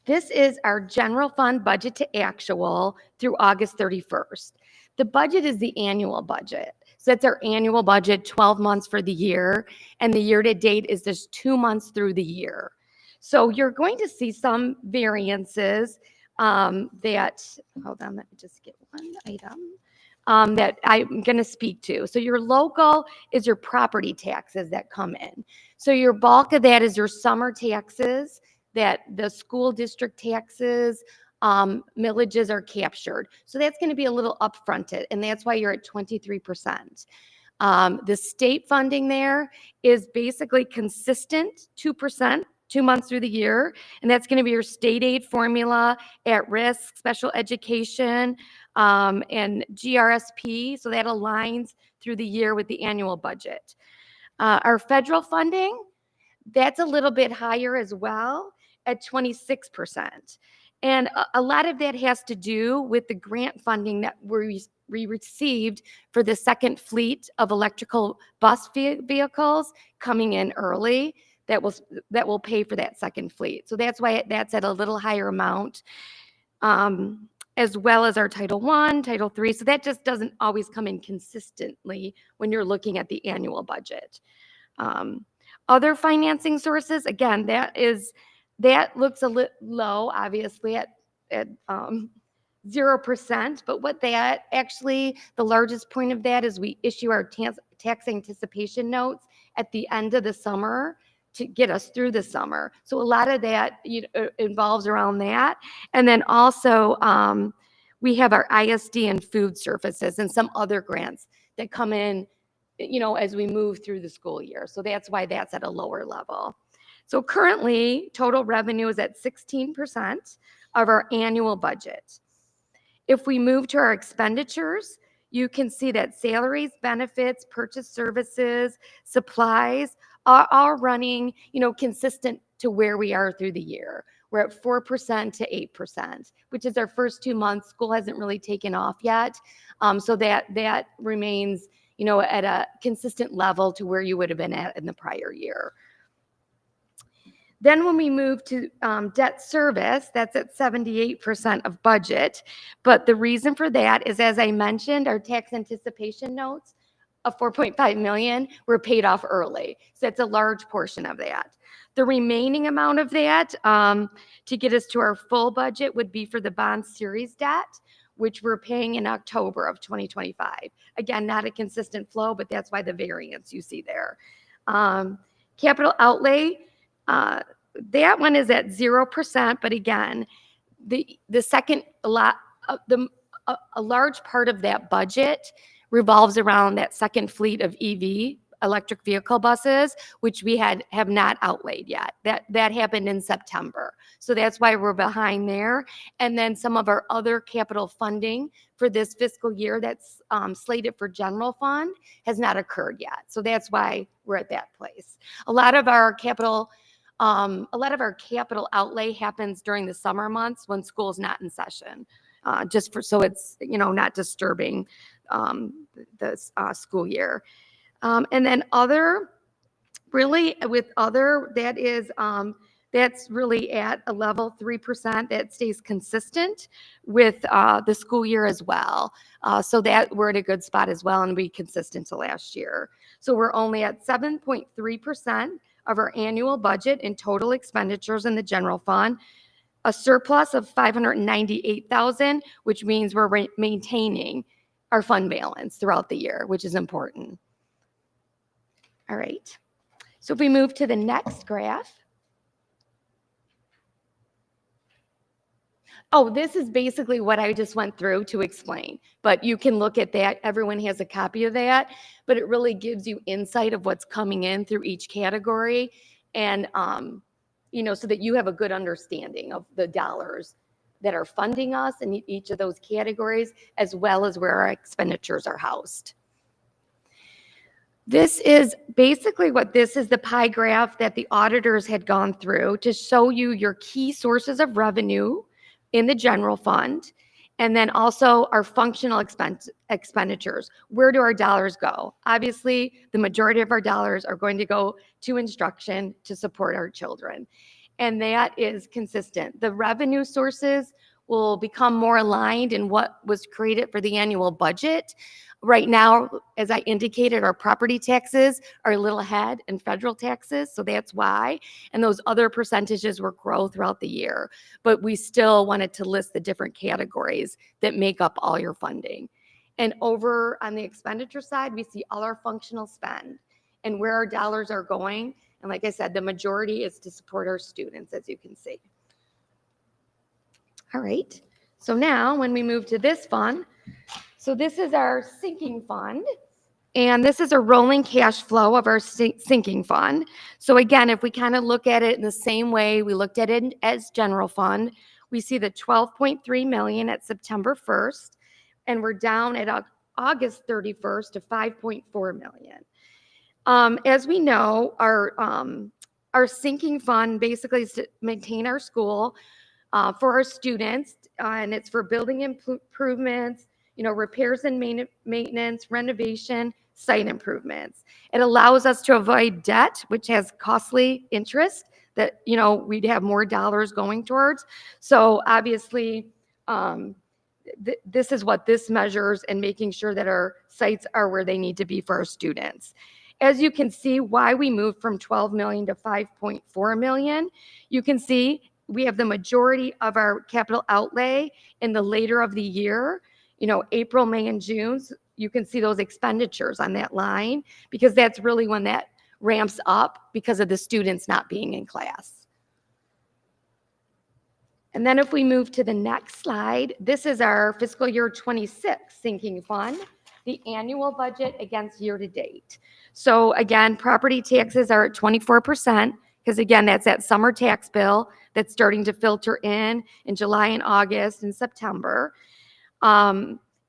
this is our general fund budget to actual through August 31st. The budget is the annual budget. So that's our annual budget, 12 months for the year. And the year to date is just 2 months through the year. So you're going to see some variances that, hold on, let me just get one item that I'm going to speak to. So your local is your property taxes that come in. So your bulk of that is your summer taxes, that the school district taxes, millages are captured. So that's going to be a little upfronted, and that's why you're at 23%. The state funding there is basically consistent, 2%, 2 months through the year, and that's going to be your state aid formula, at risk, special education, and GRSP. So that aligns through the year with the annual budget. Our federal funding, that's a little bit higher as well at 26%. And a lot of that has to do with the grant funding that we received for the second fleet of electrical bus vehicles coming in early that will pay for that second fleet. So that's why that's at a little higher amount, as well as our Title I, Title III. So that just doesn't always come in consistently when you're looking at the annual budget. Other financing sources, again, that looks a little low, obviously, at 0%. But what that actually, the largest point of that is we issue our tax anticipation notes at the end of the summer to get us through the summer. So a lot of that involves around that. And then also we have our ISD and food services and some other grants that come in, as we move through the school year. So that's why that's at a lower level. So currently, total revenue is at 16% of our annual budget. If we move to our expenditures, you can see that salaries, benefits, purchase services, supplies are all running, consistent to where we are through the year. we're at 4% to 8%, which is our first 2 months. School hasn't really taken off yet. So that remains, at a consistent level to where you would have been at in the prior year. Then when we move to debt service, that's at 78% of budget. But the reason for that is, as I mentioned, our tax anticipation notes of 4.5 million were paid off early. So that's a large portion of that. The remaining amount of that to get us to our full budget would be for the bond series debt, which we're paying in October of 2025. Again, not a consistent flow, but that's why the variance you see there. Capital outlay, that one is at 0%, but again, the second a large part of that budget revolves around that second fleet of EV, electric vehicle buses, which we have not outlaid yet. That happened in September. So that's why we're behind there. And then some of our other capital funding for this fiscal year that's slated for general fund has not occurred yet. So that's why we're at that place. A lot of our capital outlay happens during the summer months when school's not in session, so it's not disturbing the school year. And then other, really with other, that's really at a level 3% that stays consistent with the school year as well. So that we're at a good spot as well and be consistent to last year. So we're only at 7.3% of our annual budget in total expenditures in the general fund, a surplus of $598,000, which means we're maintaining our fund balance throughout the year, which is important. All right. So if we move to the next graph. Oh, this is basically what I just went through to explain, but you can look at that. Everyone has a copy of that, but it really gives you insight of what's coming in through each category and, so that you have a good understanding of the dollars that are funding us in each of those categories, as well as where our expenditures are housed. This is basically this is the pie graph that the auditors had gone through to show you your key sources of revenue in the general fund, and then also our functional expenditures. Where do our dollars go? Obviously, the majority of our dollars are going to go to instruction to support our children, and that is consistent. The revenue sources will become more aligned in what was created for the annual budget. Right now, as I indicated, our property taxes are a little ahead in federal taxes, so that's why. And those other percentages will grow throughout the year. But we still wanted to list the different categories that make up all your funding. And over on the expenditure side, we see all our functional spend and where our dollars are going. And like I said, the majority is to support our students, as you can see. All right. So now when we move to this fund, so this is our sinking fund, and this is a rolling cash flow of our sinking fund. So again, if we kind of look at it in the same way we looked at it as general fund, we see the 12.3 million at September 1st, and we're down at August 31st to 5.4 million. As we know, our sinking fund basically is to maintain our school for our students, and it's for building improvements, repairs and maintenance, renovation, site improvements. It allows us to avoid debt, which has costly interest that, we'd have more dollars going towards. So obviously, this is what this measures and making sure that our sites are where they need to be for our students. As you can see, why we moved from 12 million to 5.4 million, you can see we have the majority of our capital outlay in the later of the year, April, May, and June. You can see those expenditures on that line because that's really when that ramps up because of the students not being in class. And then if we move to the next slide, this is our fiscal year 26 sinking fund, the annual budget against year to date. So again, property taxes are at 24% because again, that's that summer tax bill that's starting to filter in July and August and September.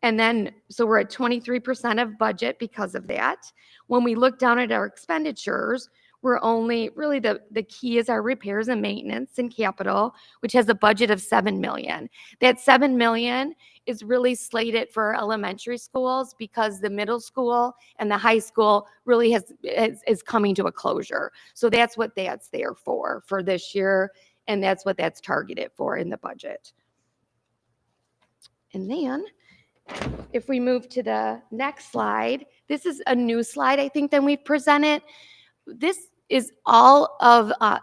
And then, so we're at 23% of budget because of that. When we look down at our expenditures, we're only, really the key is our repairs and maintenance and capital, which has a budget of 7 million. That 7 million is really slated for our elementary schools because the middle school and the high school really is coming to a closure. So that's what that's there for this year, and that's what that's targeted for in the budget. And then if we move to the next slide, this is a new slide I think that we've presented. This is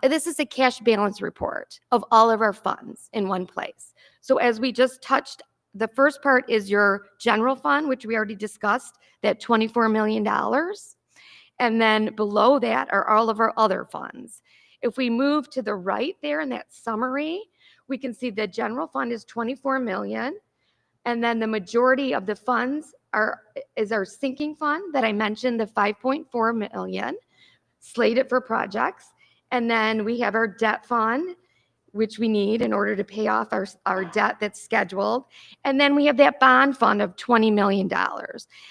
this is a cash balance report of all of our funds in one place. So as we just touched, the first part is your general fund, which we already discussed, that $24 million. And then below that are all of our other funds. If we move to the right there in that summary, we can see the general fund is 24 million. And then the majority of the funds is our sinking fund that I mentioned, the 5.4 million slated for projects. And then we have our debt fund, which we need in order to pay off our debt that's scheduled. And then we have that bond fund of $20 million.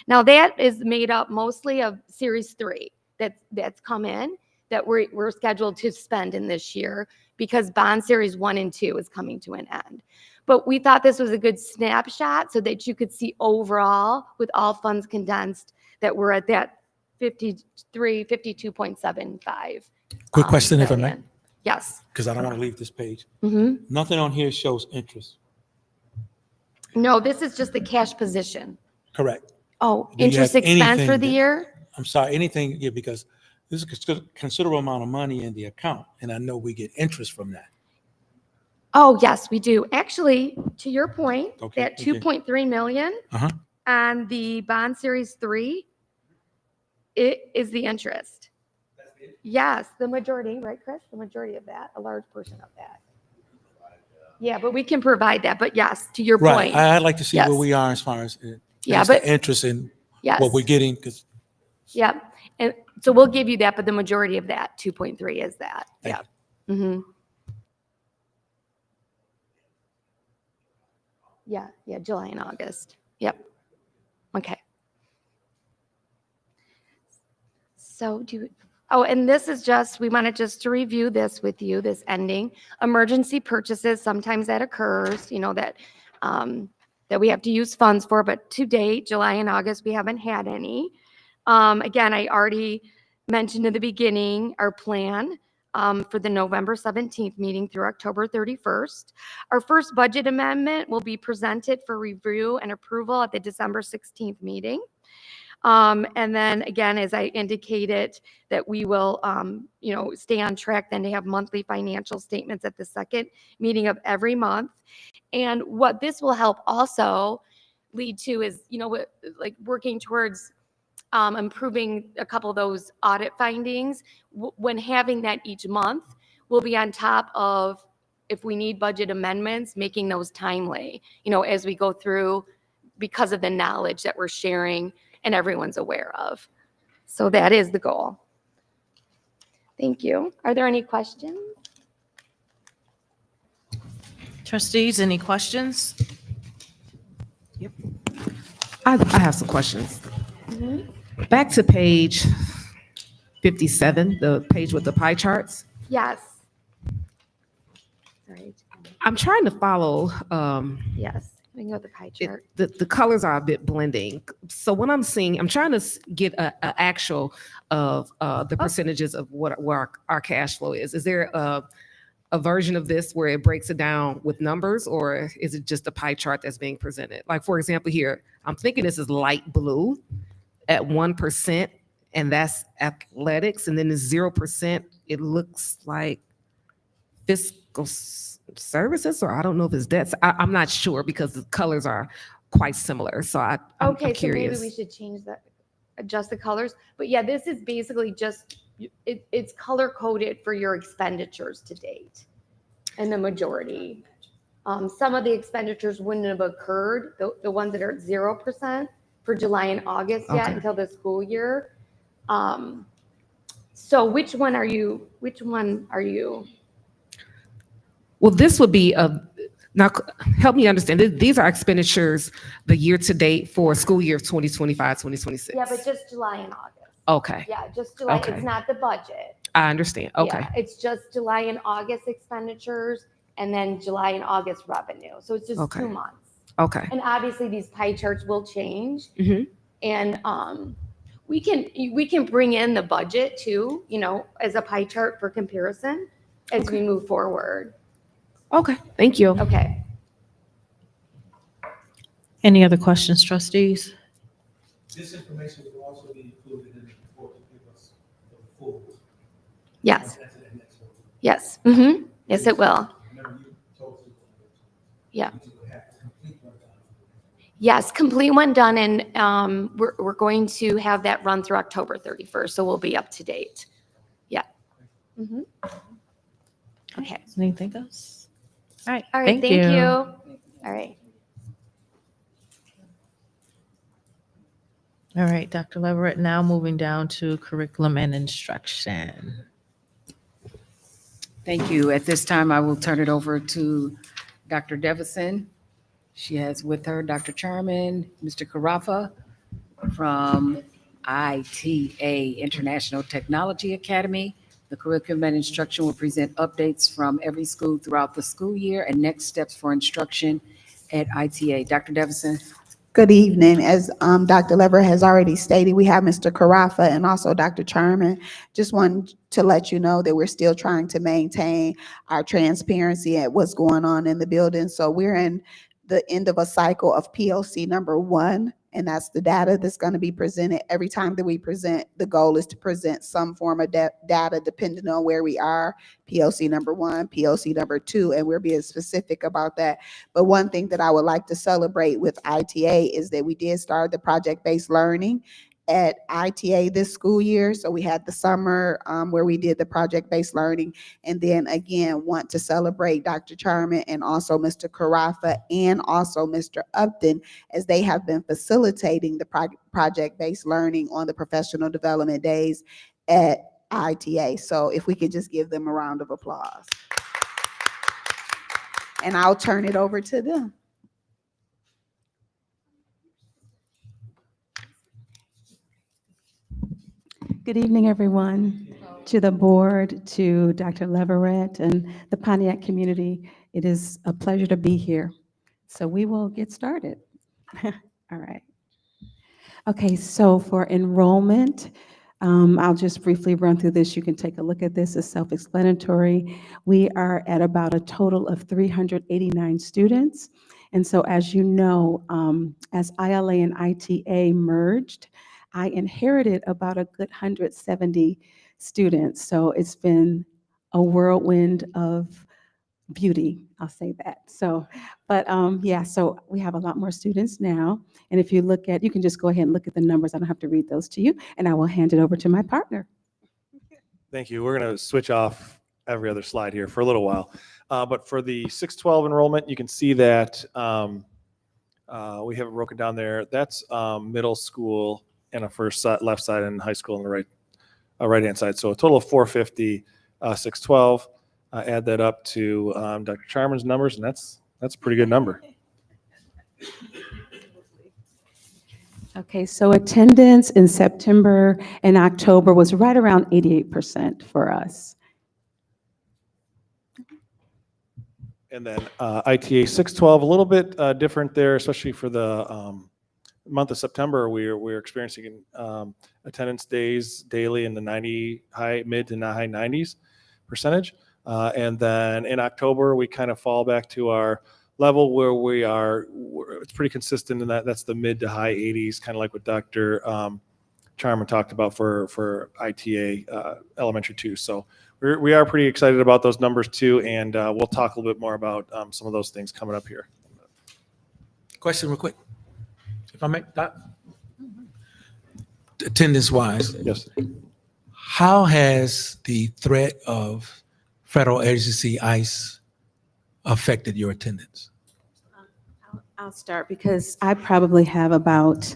Now that is made up mostly of Series 3 that's come in that we're scheduled to spend in this year because bond Series 1 and 2 is coming to an end. But we thought this was a good snapshot so that you could see overall, with all funds condensed, that we're at that 52.75. Quick question, if I may, million. Yes. because I don't want to leave this page. Mhm. Nothing on here shows interest. No, this is just the cash position. Correct. Oh, Do you interest have expense anything for the that- year? I'm sorry, anything, yeah, because this is a considerable amount of money in the account, and I know we get interest from that. Oh, yes, we do. Actually, to your point, Okay, that okay. 2.3 million Uh-huh. on the bond series 3, it is the interest. Yes, the majority, right, Chris? The majority of that, a large portion of that. Yeah, but we can provide that. But yes, to your Right, point. I'd like to see Yes. where we are as far as Yeah, the but interest in yes. what we're getting, because Yeah, and so we'll give you that, but the majority of that 2.3 is that. Thank Yeah. Mm-hmm. Yeah, July and August. Yep. Okay. So and this is just, we wanted just to review this with you, this ending. Emergency purchases, sometimes that occurs, that we have to use funds for, but to date, July and August, we haven't had any. Again, I already mentioned in the beginning our plan for the November 17th meeting through October 31st. Our first budget amendment will be presented for review and approval at the December 16th meeting. And then again, as I indicated, that we will, stay on track then to have monthly financial statements at the second meeting of every month. And what this will help also lead to is, like working towards improving a couple of those audit findings. When having that each month, we'll be on top of, if we need budget amendments, making those timely, as we go through, because of the knowledge that we're sharing and everyone's aware of. So that is the goal. Thank you. Are there any questions? Trustees, any questions? I have some questions. Mm-hmm. Back to page 57, the page with the pie charts. Yes. All right. I'm trying to follow. Yes. We can go with the pie chart. The colors are a bit blending. So what I'm seeing, I'm trying to get a actual of the percentages of where our cash flow is. Is there a version of this where it breaks it down with numbers, or is it just a pie chart that's being presented? Like, for example, here, I'm thinking this is light blue at 1%, and that's athletics, and then the 0%, it looks like fiscal services, or I don't know if it's debts. I'm not sure because the colors are quite similar. So I'm Okay, so curious. maybe we should change that, adjust the colors. But yeah, this is basically just, it's color coded for your expenditures to date. And the majority. Some of the expenditures wouldn't have occurred, the ones that are at 0% for July and August yet until the school year. So which one are you? Well, this would be now help me understand. These are expenditures the year to date for school year of 2025, 2026. Yeah, but just July and August. Okay. Yeah, just July. Okay. It's not the budget. I understand. Okay. Yeah, it's just July and August expenditures and then July and August revenue. So it's just Okay. 2 months. Okay. And obviously these pie charts will change. Mhm. And we can bring in the budget too, as a pie chart for comparison as we move forward. Okay. Thank you. Okay. Any other questions, trustees? This information will also be included in the report to give us the full. Yes. That's in the next one. Yes. Yes, it will. Remember you told us. Yeah. You would have to complete one time. Yes, complete one done, and we're going to have that run through October 31st, so we'll be up to date. Yeah. Okay. Anything else? All right. All right. Thank you. All right. All right, Dr. Leverett, now moving down to curriculum and instruction. Thank you. At this time, I will turn it over to Dr. Devison. She has with her Dr. Charman, Mr. Carafa from ITA, International Technology Academy. The curriculum and instruction will present updates from every school throughout the school year and next steps for instruction at ITA. Dr. Devison. Good evening. As Dr. Lever has already stated, we have Mr. Carafa and also Dr. Charman. Just wanted to let you know that we're still trying to maintain our transparency at what's going on in the building. So we're in the end of a cycle of POC number 1, and that's the data that's going to be presented. Every time that we present, the goal is to present some form of data depending on where we are. POC number 1, POC number 2, and we're being specific about that. But one thing that I would like to celebrate with ITA is that we did start the project-based learning at ITA this school year. So we had the summer where we did the project-based learning. And then again, want to celebrate Dr. Charman and also Mr. Carafa and also Mr. Upton, as they have been facilitating the project-based learning on the professional development days at ITA. So if we could just give them a round of applause. And I'll turn it over to them. Good evening, everyone, to the board, to Dr. Leverett and the Pontiac community. It is a pleasure to be here. So we will get started. All right. Okay, so for enrollment, I'll just briefly run through this. You can take a look at this. It's self-explanatory. We are at about a total of 389 students. And so as you know, as ILA and ITA merged, I inherited about a good 170 students. So it's been a whirlwind of beauty, I'll say that. So, but yeah, so we have a lot more students now. And if you look at, you can just go ahead and look at the numbers. I don't have to read those to you. And I will hand it over to my partner. Thank you. We're going to switch off every other slide here for a little while. But for the 612 enrollment, you can see that we have it broken down there. That's middle school and a first left side and high school on the right-hand side. So a total of 450, 612. Add that up to Dr. Charman's numbers, and that's a pretty good number. Okay, so attendance in September and October was right around 88% for us. And then ITA 612, a little bit different there, especially for the month of September. We're experiencing attendance days daily in the mid to high 90s percentage. And then in October, we kind of fall back to our level where it's pretty consistent in that's the mid to high 80s, kind of like what Dr. Charman talked about for ITA elementary 2. So we are pretty excited about those numbers too, and we'll talk a little bit more about some of those things coming up here. Question real quick, if I may, attendance-wise. Yes. How has the threat of federal agency ICE affected your attendance? I'll start because I probably have about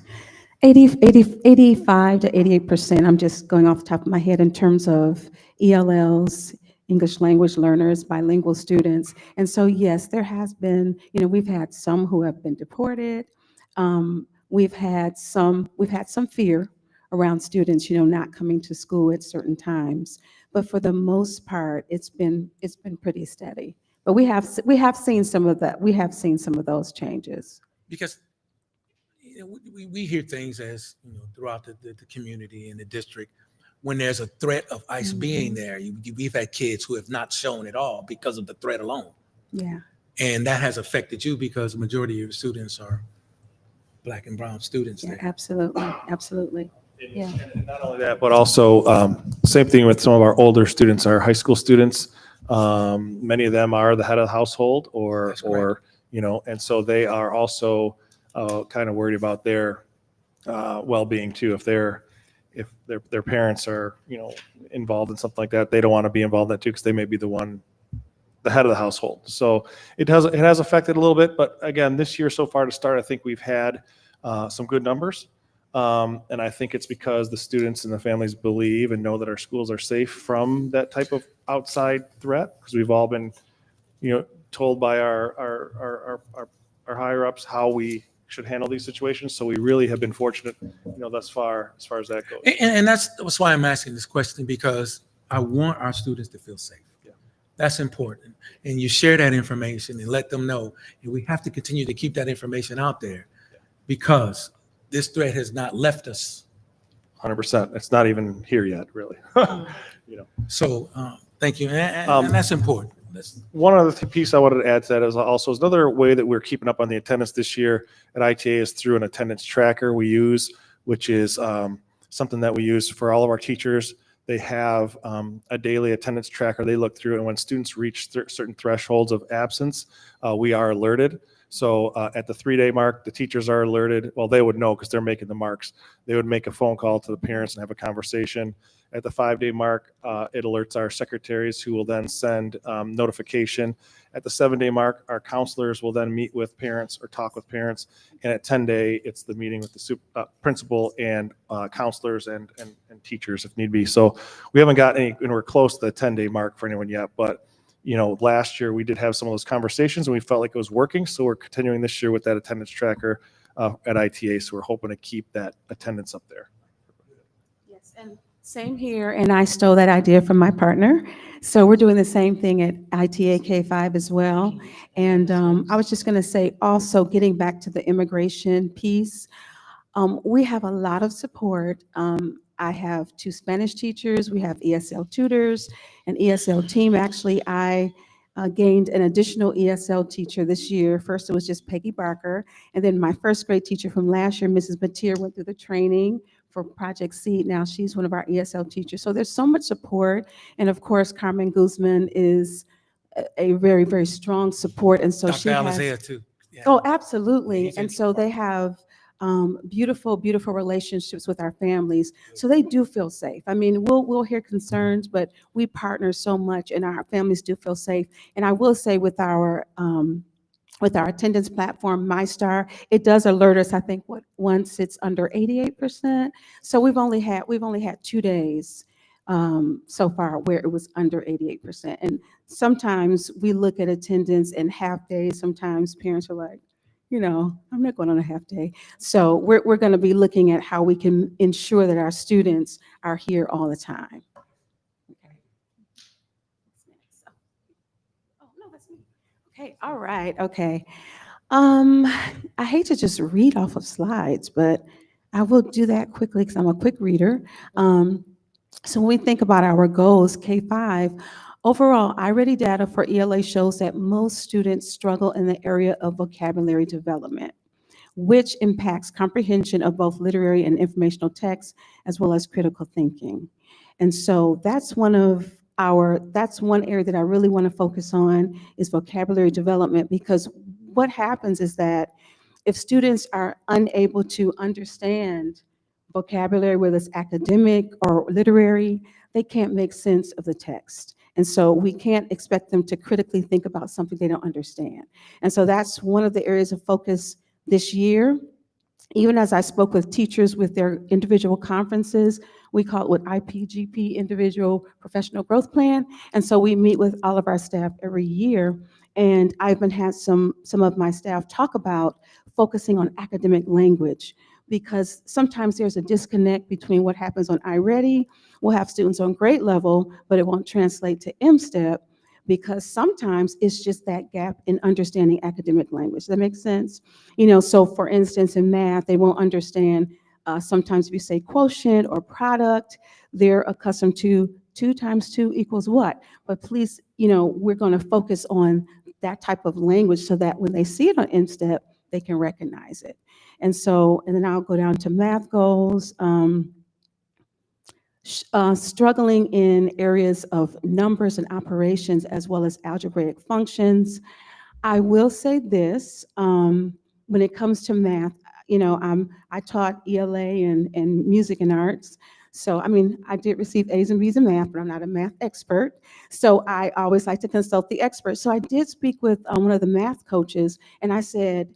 85 to 88%. I'm just going off the top of my head in terms of ELLs, English language learners, bilingual students. And so, yes, there has been, we've had some who have been deported. We've had some fear around students, not coming to school at certain times. But for the most part, it's been pretty steady. But we have seen some of that. We have seen some of those changes. Because we hear things as throughout the community and the district, when there's a threat of ICE being there, we've had kids who have not shown at all because of the threat alone. Yeah. And that has affected you because the majority of your students are Black and brown students Yeah, there. absolutely, absolutely. Yeah. And not only that, but also same thing with some of our older students, our high school students. Many of them are the head of the household, or and so they are also kind of worried about their well-being too. If their parents are involved in something like that, they don't want to be involved in that too, because they may be the head of the household. So it has affected a little bit, but again, this year so far to start, I think we've had some good numbers. And I think it's because the students and the families believe and know that our schools are safe from that type of outside threat, because we've all been, told by our higher ups how we should handle these situations. So we really have been fortunate, thus far as far as that goes. And that's why I'm asking this question, because I want our students to feel safe. Yeah. That's important. And you share that information and let them know. And we have to continue to keep that information out there, because this threat has not left us. 100%. It's not even here yet, really. So thank you. And that's important. One other piece I wanted to add to that is another way that we're keeping up on the attendance this year at ITA is through an attendance tracker we use, which is something that we use for all of our teachers. They have a daily attendance tracker they look through, and when students reach certain thresholds of absence, we are alerted. So at the 3-day mark, the teachers are alerted. Well, they would know because they're making the marks. They would make a phone call to the parents and have a conversation. At the 5-day mark, it alerts our secretaries, who will then send notification. At the 7-day mark, our counselors will then meet with parents or talk with parents. And at 10-day, it's the meeting with the principal and counselors and teachers if need be. So we haven't got any, and we're close to the 10-day mark for anyone yet, but last year we did have some of those conversations and we felt like it was working. So we're continuing this year with that attendance tracker at ITA. So we're hoping to keep that attendance up there. Yes, and same here. And I stole that idea from my partner. So we're doing the same thing at ITA K5 as well. And I was just going to say, also getting back to the immigration piece, we have a lot of support. I have 2 Spanish teachers. We have ESL tutors, an ESL team. Actually, I gained an additional ESL teacher this year. First, it was just Peggy Barker. And then my first grade teacher from last year, Mrs. Batir, went through the training for Project Seed. Now she's one of our ESL teachers. So there's so much support. And of course, Carmen Guzman is a very, very strong support. And so Dr. she has. Alizea too. Yeah. Oh, absolutely. And so they have beautiful, beautiful relationships with our families. So they do feel safe. I mean, we'll hear concerns, but we partner so much and our families do feel safe. And I will say with our attendance platform, MyStar, it does alert us, I think, once it's under 88%. So we've only had 2 days so far where it was under 88%. And sometimes we look at attendance and half days. Sometimes parents are like, I'm not going on a half day. So we're going to be looking at how we can ensure that our students are here all the time. Okay. Oh, no, that's me. Okay, all right, okay. I hate to just read off of slides, but I will do that quickly because I'm a quick reader. So when we think about our goals, K5, overall, iReady data for ELA shows that most students struggle in the area of vocabulary development, which impacts comprehension of both literary and informational text, as well as critical thinking. And so that's one area that I really want to focus on is vocabulary development, because what happens is that if students are unable to understand vocabulary, whether it's academic or literary, they can't make sense of the text. And so we can't expect them to critically think about something they don't understand. And so that's one of the areas of focus this year. Even as I spoke with teachers with their individual conferences, we call it what IPGP, Individual Professional Growth Plan. And so we meet with all of our staff every year. And I've been had some of my staff talk about focusing on academic language, because sometimes there's a disconnect between what happens on iReady. We'll have students on grade level, but it won't translate to MSTEP because sometimes it's just that gap in understanding academic language. Does that make sense? You know, so for instance, in math, they won't understand sometimes if you say quotient or product, they're accustomed to 2 times 2 equals what? But please, you know, we're going to focus on that type of language so that when they see it on MSTEP, they can recognize it. And so, and then I'll go down to math goals. Struggling in areas of numbers and operations as well as algebraic functions. I will say this, when it comes to math, you know, I taught ELA and music and arts. So, I mean, I did receive A's and B's in math, but I'm not a math expert. So I always like to consult the experts. So I did speak with one of the math coaches and I said,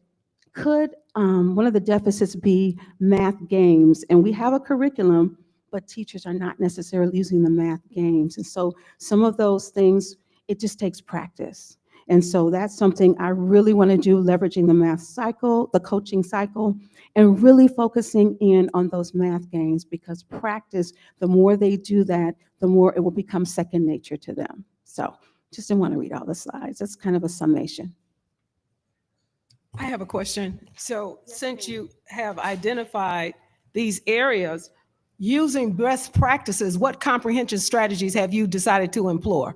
could one of the deficits be math games? And we have a curriculum, but teachers are not necessarily using the math games. And so some of those things, it just takes practice. And so that's something I really want to do, leveraging the math cycle, the coaching cycle, and really focusing in on those math games because practice, the more they do that, the more it will become second nature to them. So just didn't want to read all the slides. That's kind of a summation. I have a question. So since you have identified these areas, using best practices, what comprehension strategies have you decided to employ?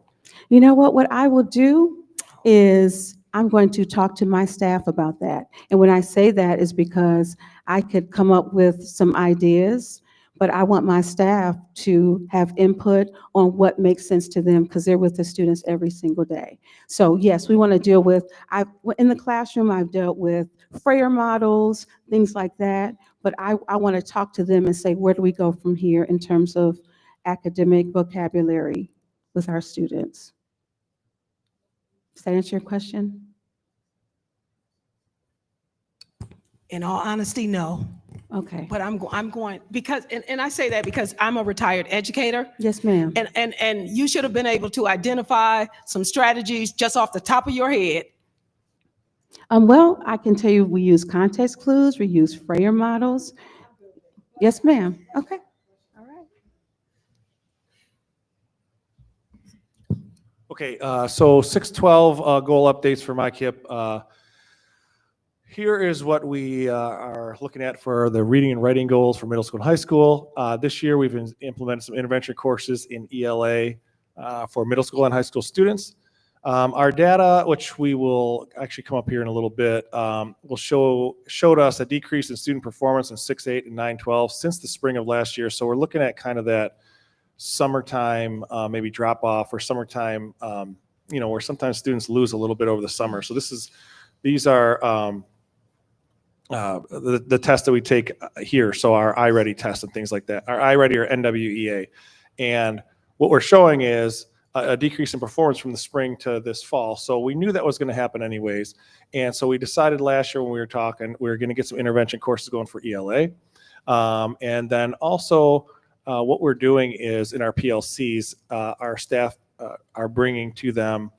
You know what I will do is I'm going to talk to my staff about that. And when I say that is because I could come up with some ideas, but I want my staff to have input on what makes sense to them because they're with the students every single day. So yes, we want to deal with, in the classroom, I've dealt with Freyer models, things like that, but I want to talk to them and say, where do we go from here in terms of academic vocabulary with our students? Does that answer your question? In all honesty, no. Okay. But I'm going because, and I say that because I'm a retired educator. Yes, ma'am. And you should have been able to identify some strategies just off the top of your head. Well, I can tell you we use context clues, we use Freyer models. Yes, ma'am. Okay. All right. Okay, so 612 goal updates for MyKIP. Here is what we are looking at for the reading and writing goals for middle school and high school. This year, we've implemented some intervention courses in ELA for middle school and high school students. Our data, which we will actually come up here in a little bit, showed us a decrease in student performance in 6-8 and 9-12 since the spring of last year. So we're looking at kind of that summertime maybe drop off or summertime, where sometimes students lose a little bit over the summer. So these are the tests that we take here. So our iReady test and things like that, our iReady or NWEA. And what we're showing is a decrease in performance from the spring to this fall. So we knew that was going to happen anyways. And so we decided last year when we were talking, we were going to get some intervention courses going for ELA. And then also what we're doing is in our PLCs, our staff are bringing to them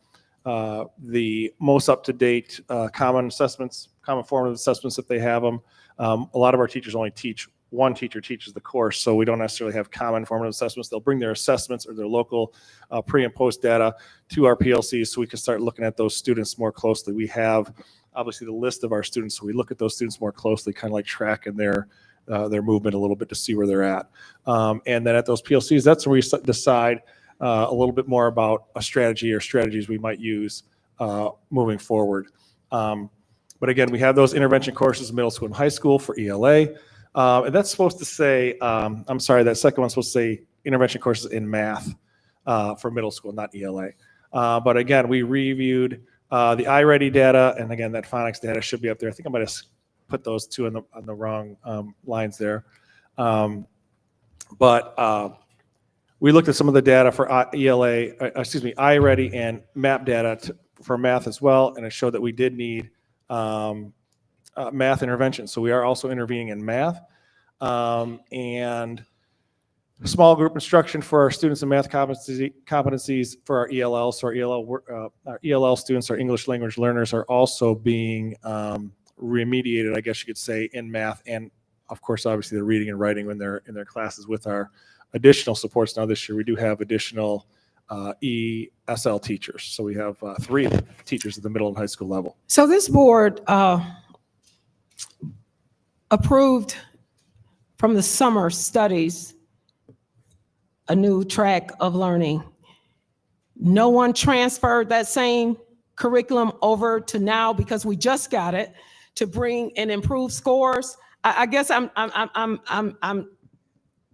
the most up-to-date common formative assessments if they have them. A lot of our teachers only teach, one teacher teaches the course, so we don't necessarily have common formative assessments. They'll bring their assessments or their local pre and post data to our PLCs so we can start looking at those students more closely. We have obviously the list of our students, so we look at those students more closely, kind of like tracking their movement a little bit to see where they're at. And then at those PLCs, that's where we decide a little bit more about a strategy or strategies we might use moving forward. But again, we have those intervention courses in middle school and high school for ELA. And that's supposed to say, I'm sorry, that second one's supposed to say intervention courses in math for middle school, not ELA. But again, we reviewed the iReady data, and again, that phonics data should be up there. I think I might have put those two on the wrong lines there. But we looked at some of the data for iReady and MAP data for math as well, and it showed that we did need math intervention. So we are also intervening in math and small group instruction for our students in math competencies for our ELL. So our ELL students, our English language learners, are also being remediated, I guess you could say, in math and of course, obviously the reading and writing when they're in their classes with our additional supports. Now this year we do have additional ESL teachers. So we have 3 teachers at the middle and high school level. So this board approved from the summer studies a new track of learning. No one transferred that same curriculum over to now because we just got it to bring and improve scores. I guess I'm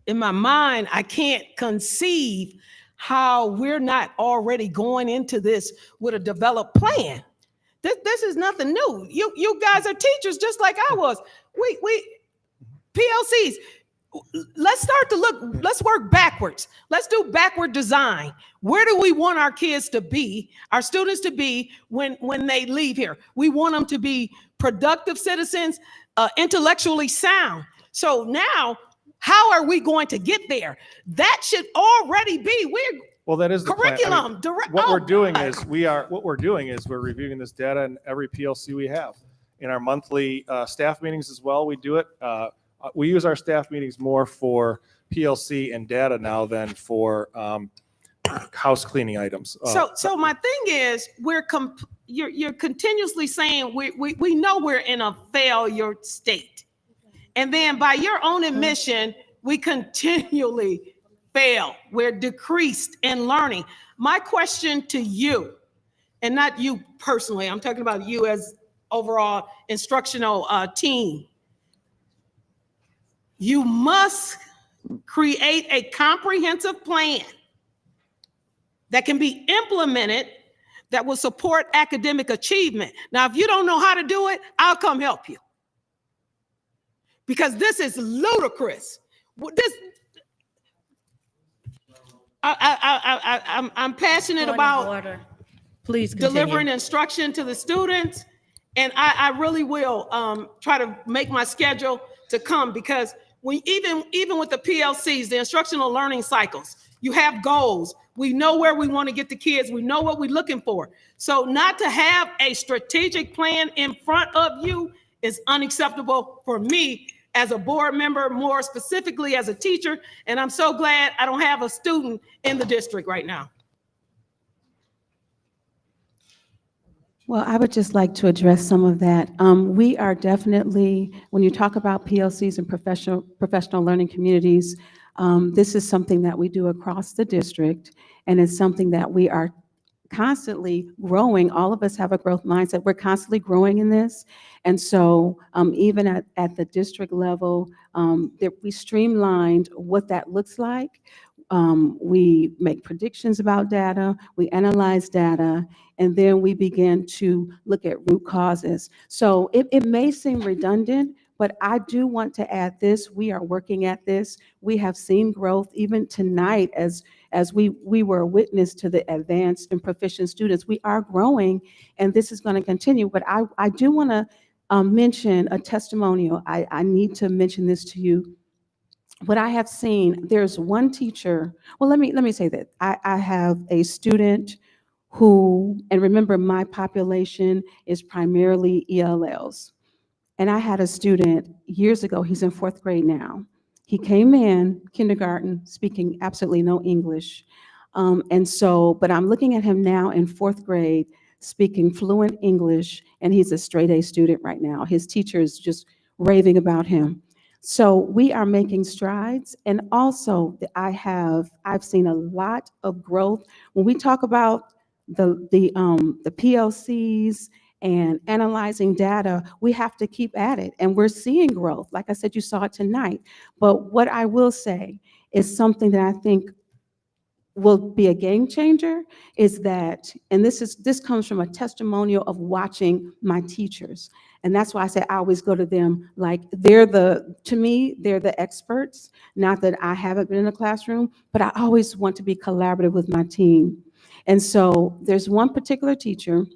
in my mind, I can't conceive how we're not already going into this with a developed plan. This is nothing new. You guys are teachers just like I was. We PLCs. Let's start to look, let's work backwards. Let's do backward design. Where do we want our kids to be, our students to be when they leave here? We want them to be productive citizens, intellectually sound. So now, how are we going to get there? That should already be, well, that is the curriculum. plan. I mean, what we're doing is we're reviewing this data in every PLC we have. In our monthly staff meetings as well, we do it. We use our staff meetings more for PLC and data now than for house cleaning items. So my thing is, you're continuously saying we know we're in a failure state, and then by your own admission, we continually fail. We're decreased in learning. My question to you, and not you personally, I'm talking about you as overall instructional team. You must create a comprehensive plan that can be implemented that will support academic achievement. Now, if you don't know how to do it, I'll come help you. Because this is ludicrous. I'm passionate about please continue. Delivering instruction to the students, and I really will try to make my schedule to come, because even with the PLCs, the instructional learning cycles, you have goals. We know where we want to get the kids. We know what we're looking for. So not to have a strategic plan in front of you is unacceptable for me as a board member, more specifically as a teacher. And I'm so glad I don't have a student in the district right now. Well, I would just like to address some of that. We are definitely, when you talk about PLCs and professional learning communities, this is something that we do across the district, and it's something that we are constantly growing. All of us have a growth mindset. We're constantly growing in this. And so even at the district level, we streamlined what that looks like. We make predictions about data, we analyze data, and then we begin to look at root causes. So it may seem redundant, but I do want to add this. We are working at this. We have seen growth even tonight as we were a witness to the advanced and proficient students. We are growing, and this is going to continue. But I do want to mention a testimonial. I need to mention this to you. What I have seen, there's one teacher. Well, let me say that I have a student who, and remember, my population is primarily ELLs. And I had a student years ago, he's in 4th grade now. He came in kindergarten speaking absolutely no English. But I'm looking at him now in 4th grade speaking fluent English, and he's a straight A student right now. His teacher is just raving about him. So we are making strides, and also I've seen a lot of growth. When we talk about the PLCs and analyzing data, we have to keep at it, and we're seeing growth. Like I said, you saw it tonight. But what I will say is something that I think will be a game changer is that, and this comes from a testimonial of watching my teachers. And that's why I say I always go to them like to me, they're the experts. Not that I haven't been in a classroom, but I always want to be collaborative with my team. And so there's one particular teacher.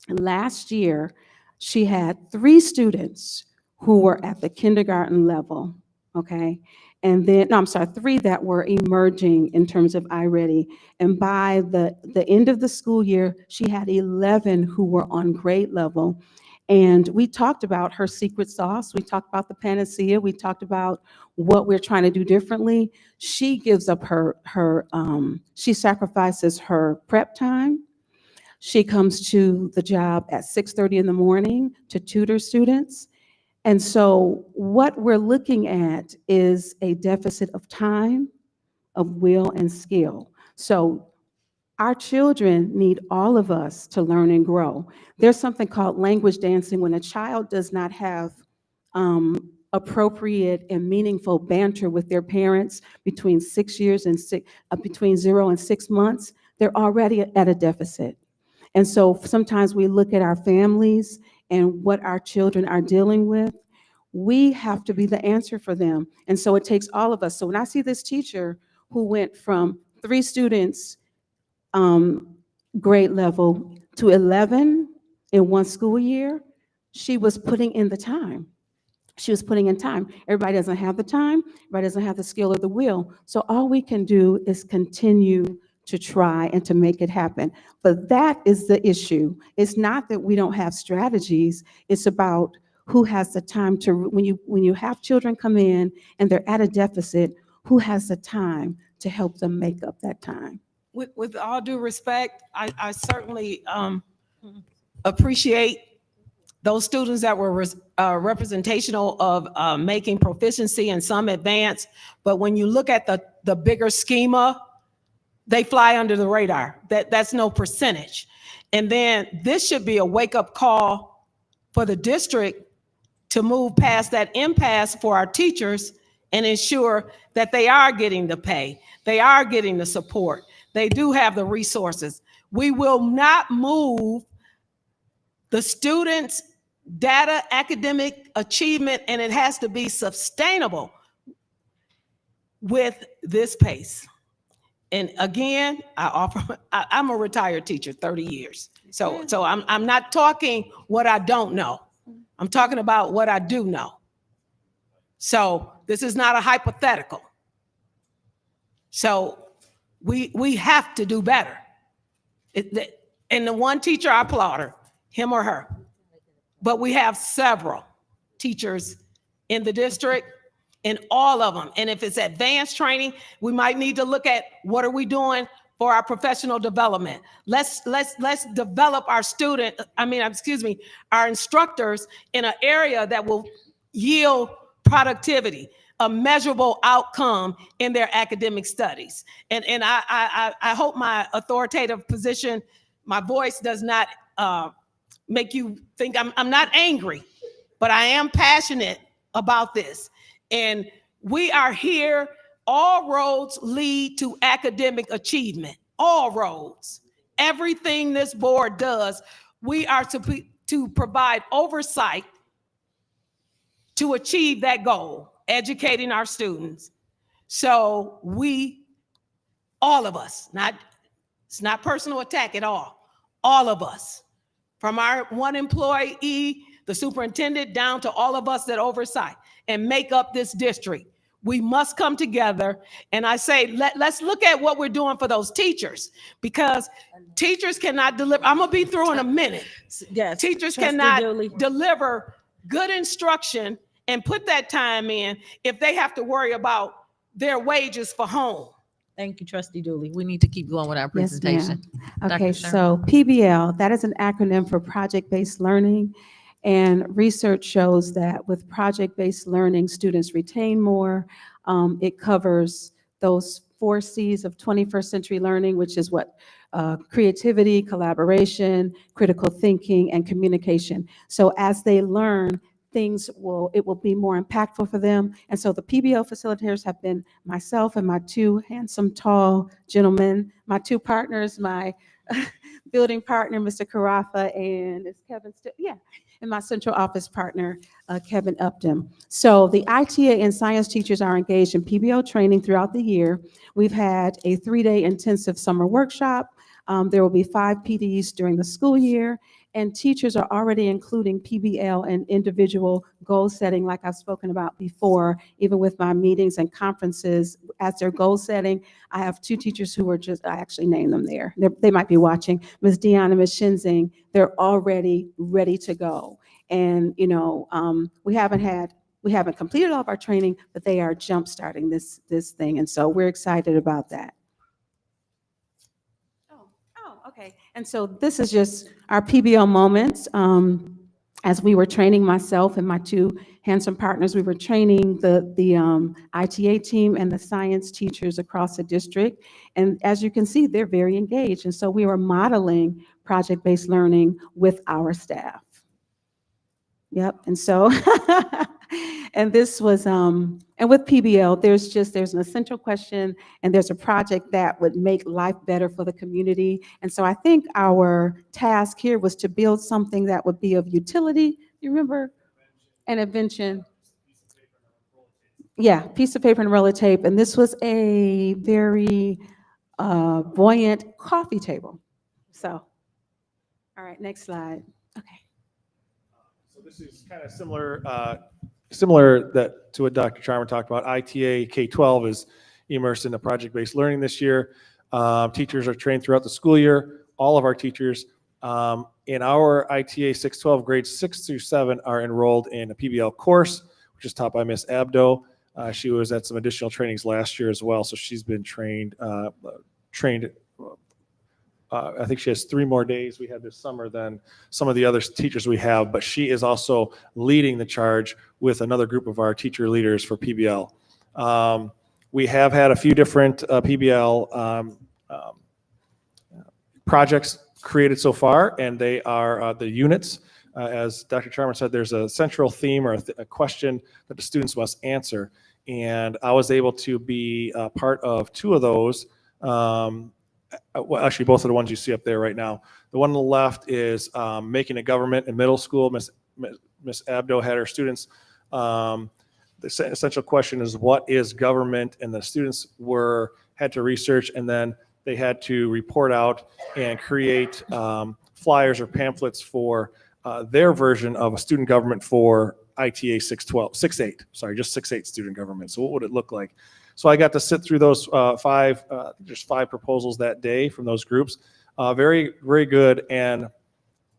Last year, she had 3 students who were at the kindergarten level, okay? And then, no, I'm sorry, 3 that were emerging in terms of iReady. And by the end of the school year, she had 11 who were on grade level. And we talked about her secret sauce. We talked about the panacea. We talked about what we're trying to do differently. She gives up she sacrifices her prep time. She comes to the job at 6:30 in the morning to tutor students. And so what we're looking at is a deficit of time, of will, and skill. So our children need all of us to learn and grow. There's something called language dancing when a child does not have appropriate and meaningful banter with their parents between 6 years and between 0 and 6 months. They're already at a deficit. And so sometimes we look at our families and what our children are dealing with. We have to be the answer for them. And so it takes all of us. So when I see this teacher who went from 3 students grade level to 11 in one school year, she was putting in the time. She was putting in time. Everybody doesn't have the time. Everybody doesn't have the skill or the will. So all we can do is continue to try and to make it happen. But that is the issue. It's not that we don't have strategies. It's about who has the time to, when you have children come in and they're at a deficit, who has the time to help them make up that time? With all due respect, I certainly appreciate those students that were representational of making proficiency and some advance. But when you look at the bigger schema, they fly under the radar. That's no percentage. And then this should be a wake-up call for the district to move past that impasse for our teachers and ensure that they are getting the pay, they are getting the support, they do have the resources. We will not move the students' data, academic achievement, and it has to be sustainable with this pace. And again, I'm a retired teacher, 30 years. So I'm not talking what I don't know. I'm talking about what I do know. So this is not a hypothetical. So we have to do better. And the one teacher, I applaud her, him or her. But we have several teachers in the district, in all of them. And if it's advanced training, we might need to look at what are we doing for our professional development. Let's develop our our instructors in an area that will yield productivity, a measurable outcome in their academic studies. And I hope my authoritative position, my voice does not make you think I'm not angry, but I am passionate about this. And we are here. All roads lead to academic achievement. All roads. Everything this board does, we are to provide oversight to achieve that goal, educating our students. So all of us, it's not personal attack at all of us, from our one employee, the superintendent, down to all of us that oversight and make up this district. We must come together. And I say, let's look at what we're doing for those teachers, because teachers cannot deliver. I'm gonna be through in a minute. Yes, Teachers Trustee cannot Dooley. deliver good instruction and put that time in if they have to worry about their wages for home. Thank you, Trustee Dooley. We need to keep going with our Yes, presentation. ma'am. Okay, Dr. so PBL, that is an acronym for project-based learning. And research shows that with project-based learning, students retain more. It covers those 4 C's of 21st century learning, which is what? Creativity, collaboration, critical thinking, and communication. So as they learn, it will be more impactful for them. And so the PBL facilitators have been myself and my 2 handsome, tall gentlemen, my 2 partners, my building partner, Mr. Carafa, and is Kevin still? Yeah. And my central office partner, Kevin Upton. So the ITA and science teachers are engaged in PBL training throughout the year. We've had a 3-day intensive summer workshop. There will be 5 PDs during the school year, and teachers are already including PBL and individual goal setting, like I've spoken about before, even with my meetings and conferences. As their goal setting, I have 2 teachers who are I actually named them there. They might be watching, Ms. Deanna, Ms. Shinzing. They're already ready to go. And, we haven't completed all of our training, but they are jumpstarting this thing. And so we're excited about that. Okay. And so this is just our PBL moments. As we were training myself and my two handsome partners, we were training the ITA team and the science teachers across the district. And as you can see, they're very engaged. And so we were modeling project-based learning with our staff. Yep. And so, and this was, and with PBL, there's an essential question and there's a project that would make life better for the community. And so I think our task here was to build something that would be of utility. You remember? An invention. Yeah, piece of paper and roller tape. And this was a very buoyant coffee table. So, all right, next slide. Okay. So this is kind of similar to what Dr. Charmer talked about. ITA K-12 is immersed in the project-based learning this year. Teachers are trained throughout the school year. All of our teachers in our ITA 612 grades 6 through 7 are enrolled in a PBL course, which is taught by Miss Abdo. She was at some additional trainings last year as well, so she's been trained. I think she has 3 more days we had this summer than some of the other teachers we have, but she is also leading the charge with another group of our teacher leaders for PBL. We have had a few different PBL projects created so far, and they are the units. As Dr. Charmer said, there's a central theme or a question that the students must answer, and I was able to be part of 2 of those. Well, actually, both of the ones you see up there right now. The one on the left is making a government in middle school. Miss Abdo had her students. The essential question is, what is government? And the students had to research, and then they had to report out and create flyers or pamphlets for their version of a student government for ITA 6-8. Sorry, just 6-8 student government. So what would it look like? So I got to sit through those 5 proposals that day from those groups. Very, very good. And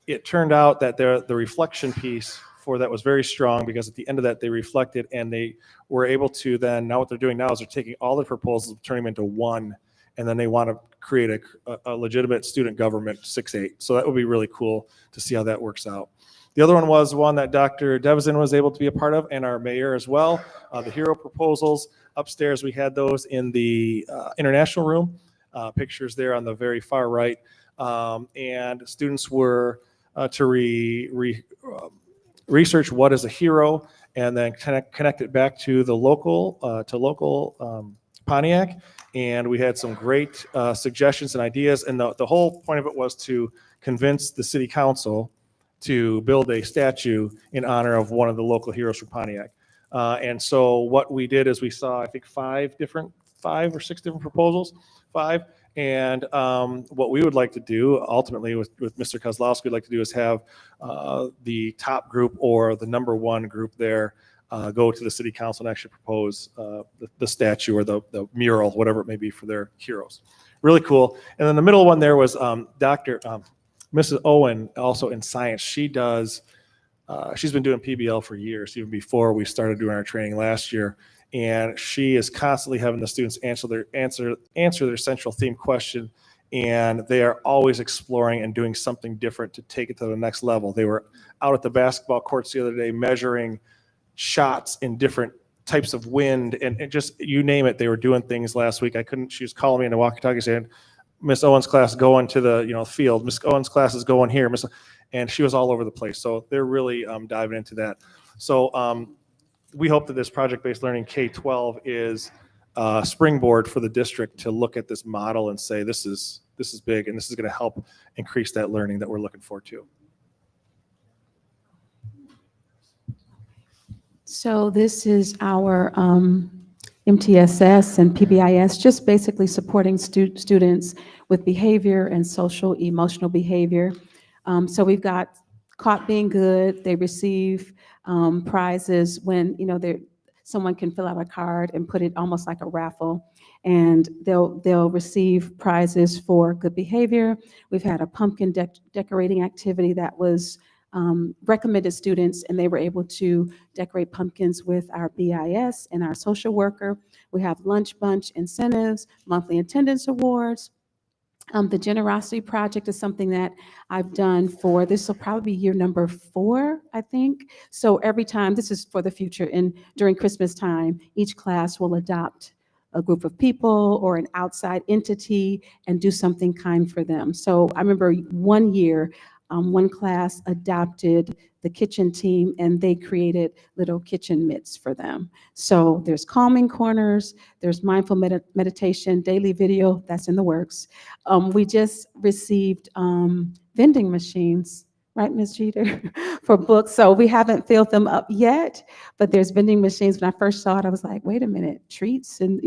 it turned out that the reflection piece for that was very strong, because at the end of that, they reflected and they were able to then, now what they're doing now is they're taking all the proposals, turning them into one, and then they want to create a legitimate student government 6-8. So that would be really cool to see how that works out. The other one was one that Dr. Devison was able to be a part of, and our mayor as well. The hero proposals upstairs, we had those in the international room. Pictures there on the very far right. And students were to research what is a hero, and then connect it back to the local Pontiac. And we had some great suggestions and ideas. And the whole point of it was to convince the city council to build a statue in honor of one of the local heroes from Pontiac. And so what we did is we saw, I think, 5 or 6 different proposals, 5. And what we would like to do ultimately with Mr. Kozlowski, we'd like to do is have the top group or the number 1 group there go to the city council and actually propose the statue or the mural, whatever it may be, for their heroes. Really cool. And then the middle one there was Mrs. Owen, also in science. She's been doing PBL for years, even before we started doing our training last year. And she is constantly having the students answer their central theme question. And they are always exploring and doing something different to take it to the next level. They were out at the basketball courts the other day measuring shots in different types of wind, and just, you name it, they were doing things last week. She was calling me in a walkie-talkie saying, Miss Owen's class going to the field. Miss Owen's class is going here. And she was all over the place. So they're really diving into that. So we hope that this project-based learning K-12 is a springboard for the district to look at this model and say, this is big, and this is going to help increase that learning that we're looking for too. So this is our MTSS and PBIS, just basically supporting students with behavior and social emotional behavior. So we've got Caught Being Good. They receive prizes when someone can fill out a card and put it almost like a raffle, and they'll receive prizes for good behavior. We've had a pumpkin decorating activity that was recommended students, and they were able to decorate pumpkins with our BIS and our social worker. We have lunch bunch incentives, monthly attendance awards. The Generosity Project is something that I've done for, this will probably be year number 4, I think. So every time, this is for the future, and during Christmas time, each class will adopt a group of people or an outside entity and do something kind for them. So I remember one year, one class adopted the kitchen team, and they created little kitchen mitts for them. So there's calming corners, there's mindful meditation, daily video, that's in the works. We just received vending machines, right, Ms. Jeter, for books. So we haven't filled them up yet, but there's vending machines. When I first saw it, I was like, wait a minute, treats and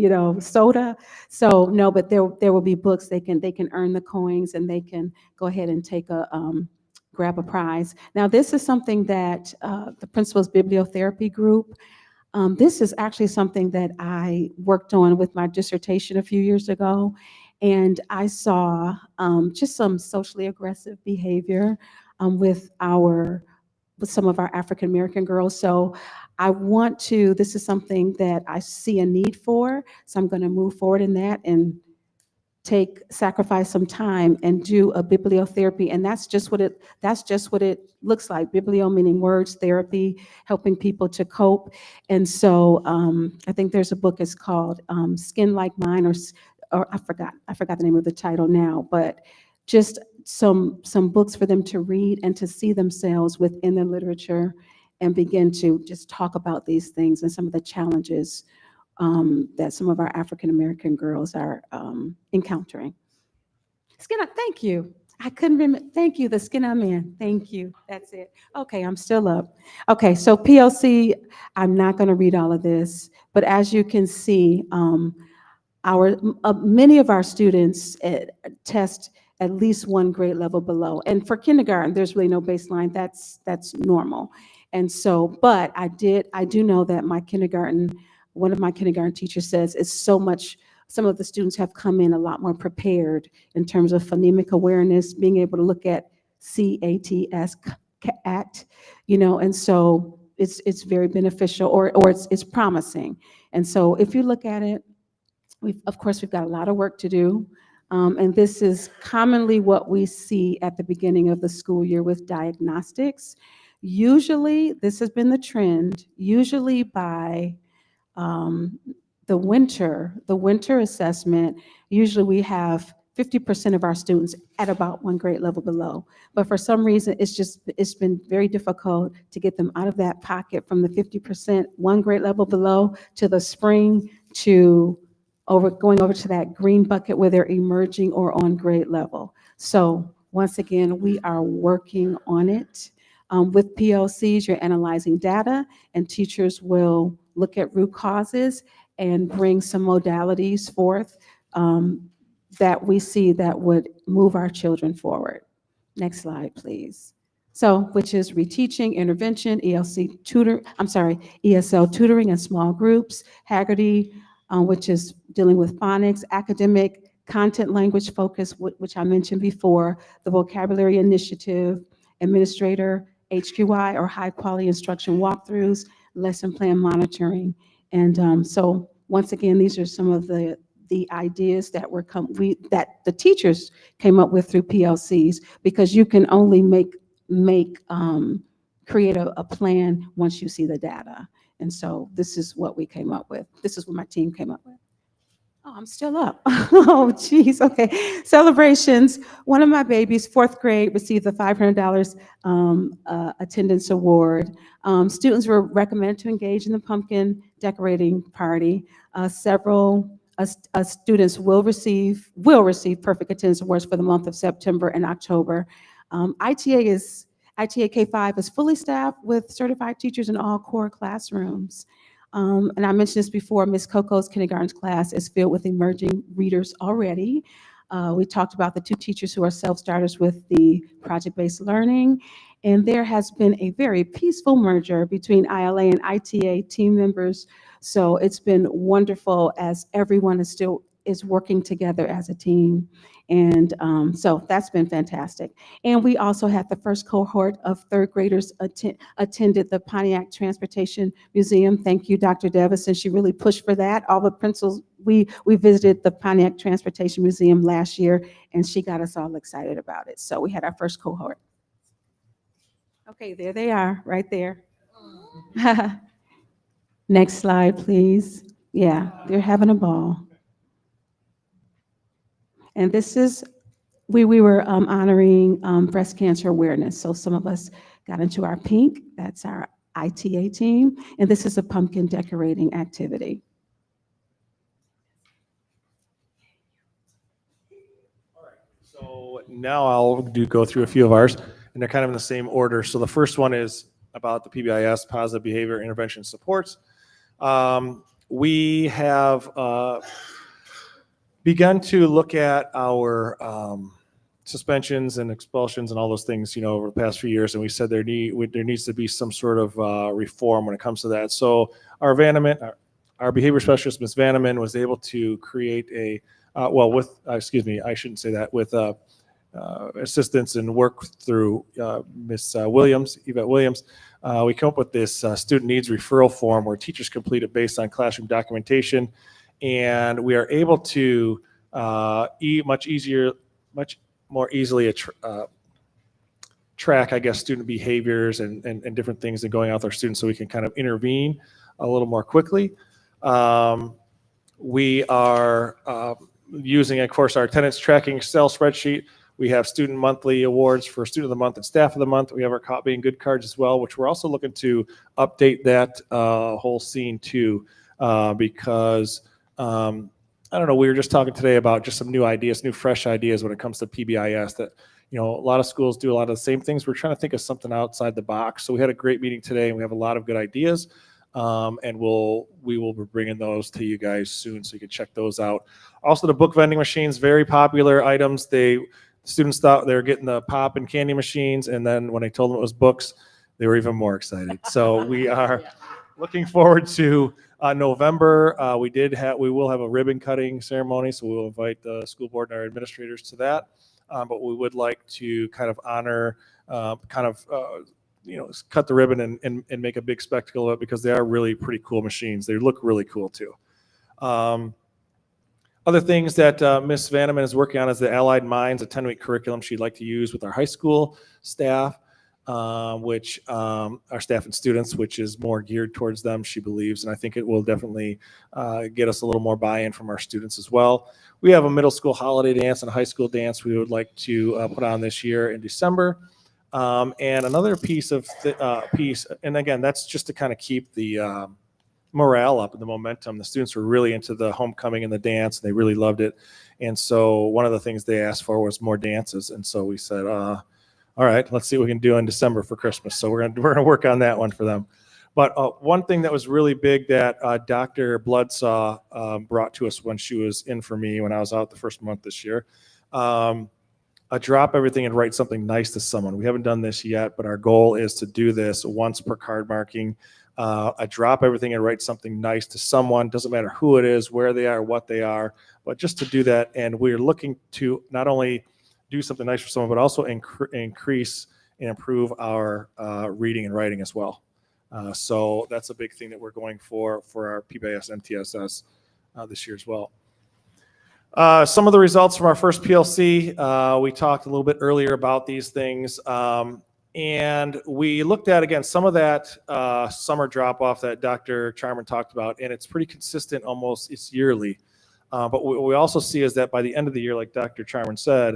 soda. So no, but there will be books. They can earn the coins, and they can go ahead and take a grab a prize. Now, this is something that the Principal's Bibliotherapy Group. This is actually something that I worked on with my dissertation a few years ago, and I saw just some socially aggressive behavior with some of our African American girls. So this is something that I see a need for, so I'm going to move forward in that and sacrifice some time and do a bibliotherapy. And that's just what it looks like. Biblio meaning words, therapy, helping people to cope. And so I think there's a book, it's called Skin Like Mine, or I forgot the name of the title now, but just some books for them to read and to see themselves within the literature and begin to just talk about these things and some of the challenges that some of our African American girls are encountering. Thank you. I couldn't remember. Thank you. The skin I'm in. Thank you. That's it. Okay, I'm still up. Okay, so PLC, I'm not going to read all of this, but as you can see, many of our students test at least one grade level below. And for kindergarten, there's really no baseline. That's normal. And so, but I do know that one of my kindergarten teachers says it's so much. Some of the students have come in a lot more prepared in terms of phonemic awareness, being able to look at CATS, cat, and so it's very beneficial, or it's promising. And so if you look at it, we've got a lot of work to do. And this is commonly what we see at the beginning of the school year with diagnostics. Usually, this has been the trend, usually by the winter assessment, usually we have 50% of our students at about one grade level below. But for some reason, it's been very difficult to get them out of that pocket from the 50% one grade level below to the spring to going over to that green bucket where they're emerging or on grade level. So once again, we are working on it. With PLCs, you're analyzing data, and teachers will look at root causes and bring some modalities forth that we see that would move our children forward. Next slide, please. So, which is reteaching, intervention, ESL tutoring in small groups, Haggerty, which is dealing with phonics, academic, content language focus, which I mentioned before, the vocabulary initiative, administrator, HQI, or high quality instruction walkthroughs, lesson plan monitoring. And so once again, these are some of the ideas that that the teachers came up with through PLCs, because you can only create a plan once you see the data. And so this is what we came up with. This is what my team came up with. Oh, I'm still up. Oh, geez. Okay. Celebrations. One of my babies, 4th grade, received the $500 attendance award. Students were recommended to engage in the pumpkin decorating party. Several students will receive perfect attendance awards for the month of September and October. ITA K-5 is fully staffed with certified teachers in all core classrooms. And I mentioned this before, Ms. Coco's kindergarten class is filled with emerging readers already. We talked about the 2 teachers who are self-starters with the project-based learning. And there has been a very peaceful merger between ILA and ITA team members. So it's been wonderful as everyone is still is working together as a team. And so that's been fantastic. And we also had the first cohort of third graders attended the Pontiac Transportation Museum. Thank you, Dr. Devison. She really pushed for that. All the principals, we visited the Pontiac Transportation Museum last year, and she got us all excited about it. So we had our first cohort. Okay, there they are, right there. Next slide, please. Yeah, they're having a ball. And this is, we were honoring breast cancer awareness. So some of us got into our pink, that's our ITA team, and this is a pumpkin decorating activity. So now I'll go through a few of ours, and they're kind of in the same order. So the first one is about the PBIS, Positive Behavior Intervention Supports. We have begun to look at our suspensions and expulsions and all those things, over the past few years, and we said there needs to be some sort of reform when it comes to that. So our behavior specialist, Ms. Vanneman, was able to create with assistance and work through Ms. Williams, Yvette Williams, we come up with this student needs referral form where teachers complete it based on classroom documentation, and we are able to much more easily track, I guess, student behaviors and different things that are going on with our students, so we can kind of intervene a little more quickly. We are using, of course, our attendance tracking Excel spreadsheet. We have student monthly awards for Student of the Month and Staff of the Month. We have our copy and good cards as well, which we're also looking to update that whole scene too, because I don't know, we were just talking today about just some new ideas, new fresh ideas when it comes to PBIS that, a lot of schools do a lot of the same things. We're trying to think of something outside the box. So we had a great meeting today, and we have a lot of good ideas. And we will be bringing those to you guys soon, so you can check those out. Also, the book vending machines, very popular items. Students thought they were getting the pop and candy machines, and then when I told them it was books, they were even more excited. So we are looking forward to November. We will have a ribbon cutting ceremony, so we will invite the school board and our administrators to that. But we would like to kind of honor, cut the ribbon and make a big spectacle of it, because they are really pretty cool machines. They look really cool too. Other things that Ms. Vanneman is working on is the Allied Minds, a 10-week curriculum she'd like to use with our high school staff, which our staff and students, which is more geared towards them, she believes. And I think it will definitely get us a little more buy-in from our students as well. We have a middle school holiday dance and a high school dance we would like to put on this year in December. And another piece, and again, that's just to kind of keep the morale up and the momentum. The students were really into the homecoming and the dance, and they really loved it. And so one of the things they asked for was more dances. And so we said, all right, let's see what we can do in December for Christmas. So we're gonna work on that one for them. But one thing that was really big that Dr. Bloodsaw brought to us when she was in for me when I was out the first month this year, drop everything and write something nice to someone. We haven't done this yet, but our goal is to do this once per card marking. Drop everything and write something nice to someone. Doesn't matter who it is, where they are, what they are, but just to do that. And we're looking to not only do something nice for someone, but also increase and improve our reading and writing as well. So that's a big thing that we're going for our PBIS MTSS this year as well. Some of the results from our first PLC, we talked a little bit earlier about these things. And we looked at, again, some of that summer drop-off that Dr. Charman talked about, and it's pretty consistent, almost it's yearly. But what we also see is that by the end of the year, like Dr. Charman said,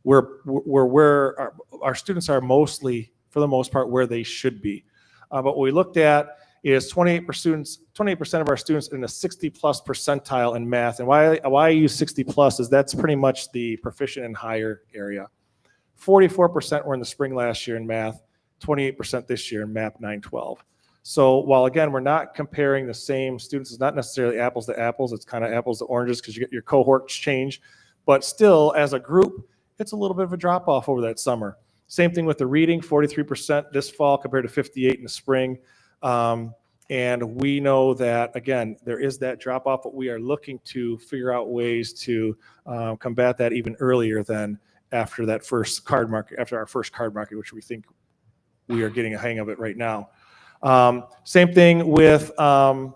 our students are mostly, for the most part, where they should be. But what we looked at is 28% of our students in a 60-plus percentile in math. And why I use 60-plus is that's pretty much the proficient and higher area. 44% were in the spring last year in math, 28% this year in MAP 912. So while, again, we're not comparing the same students, it's not necessarily apples to apples, it's kind of apples to oranges because your cohorts change. But still, as a group, it's a little bit of a drop-off over that summer. Same thing with the reading, 43% this fall compared to 58% in the spring. And we know that, again, there is that drop off, but we are looking to figure out ways to combat that even earlier than after that first card market, after our first card market, which we think we are getting a hang of it right now. Same thing with 6th,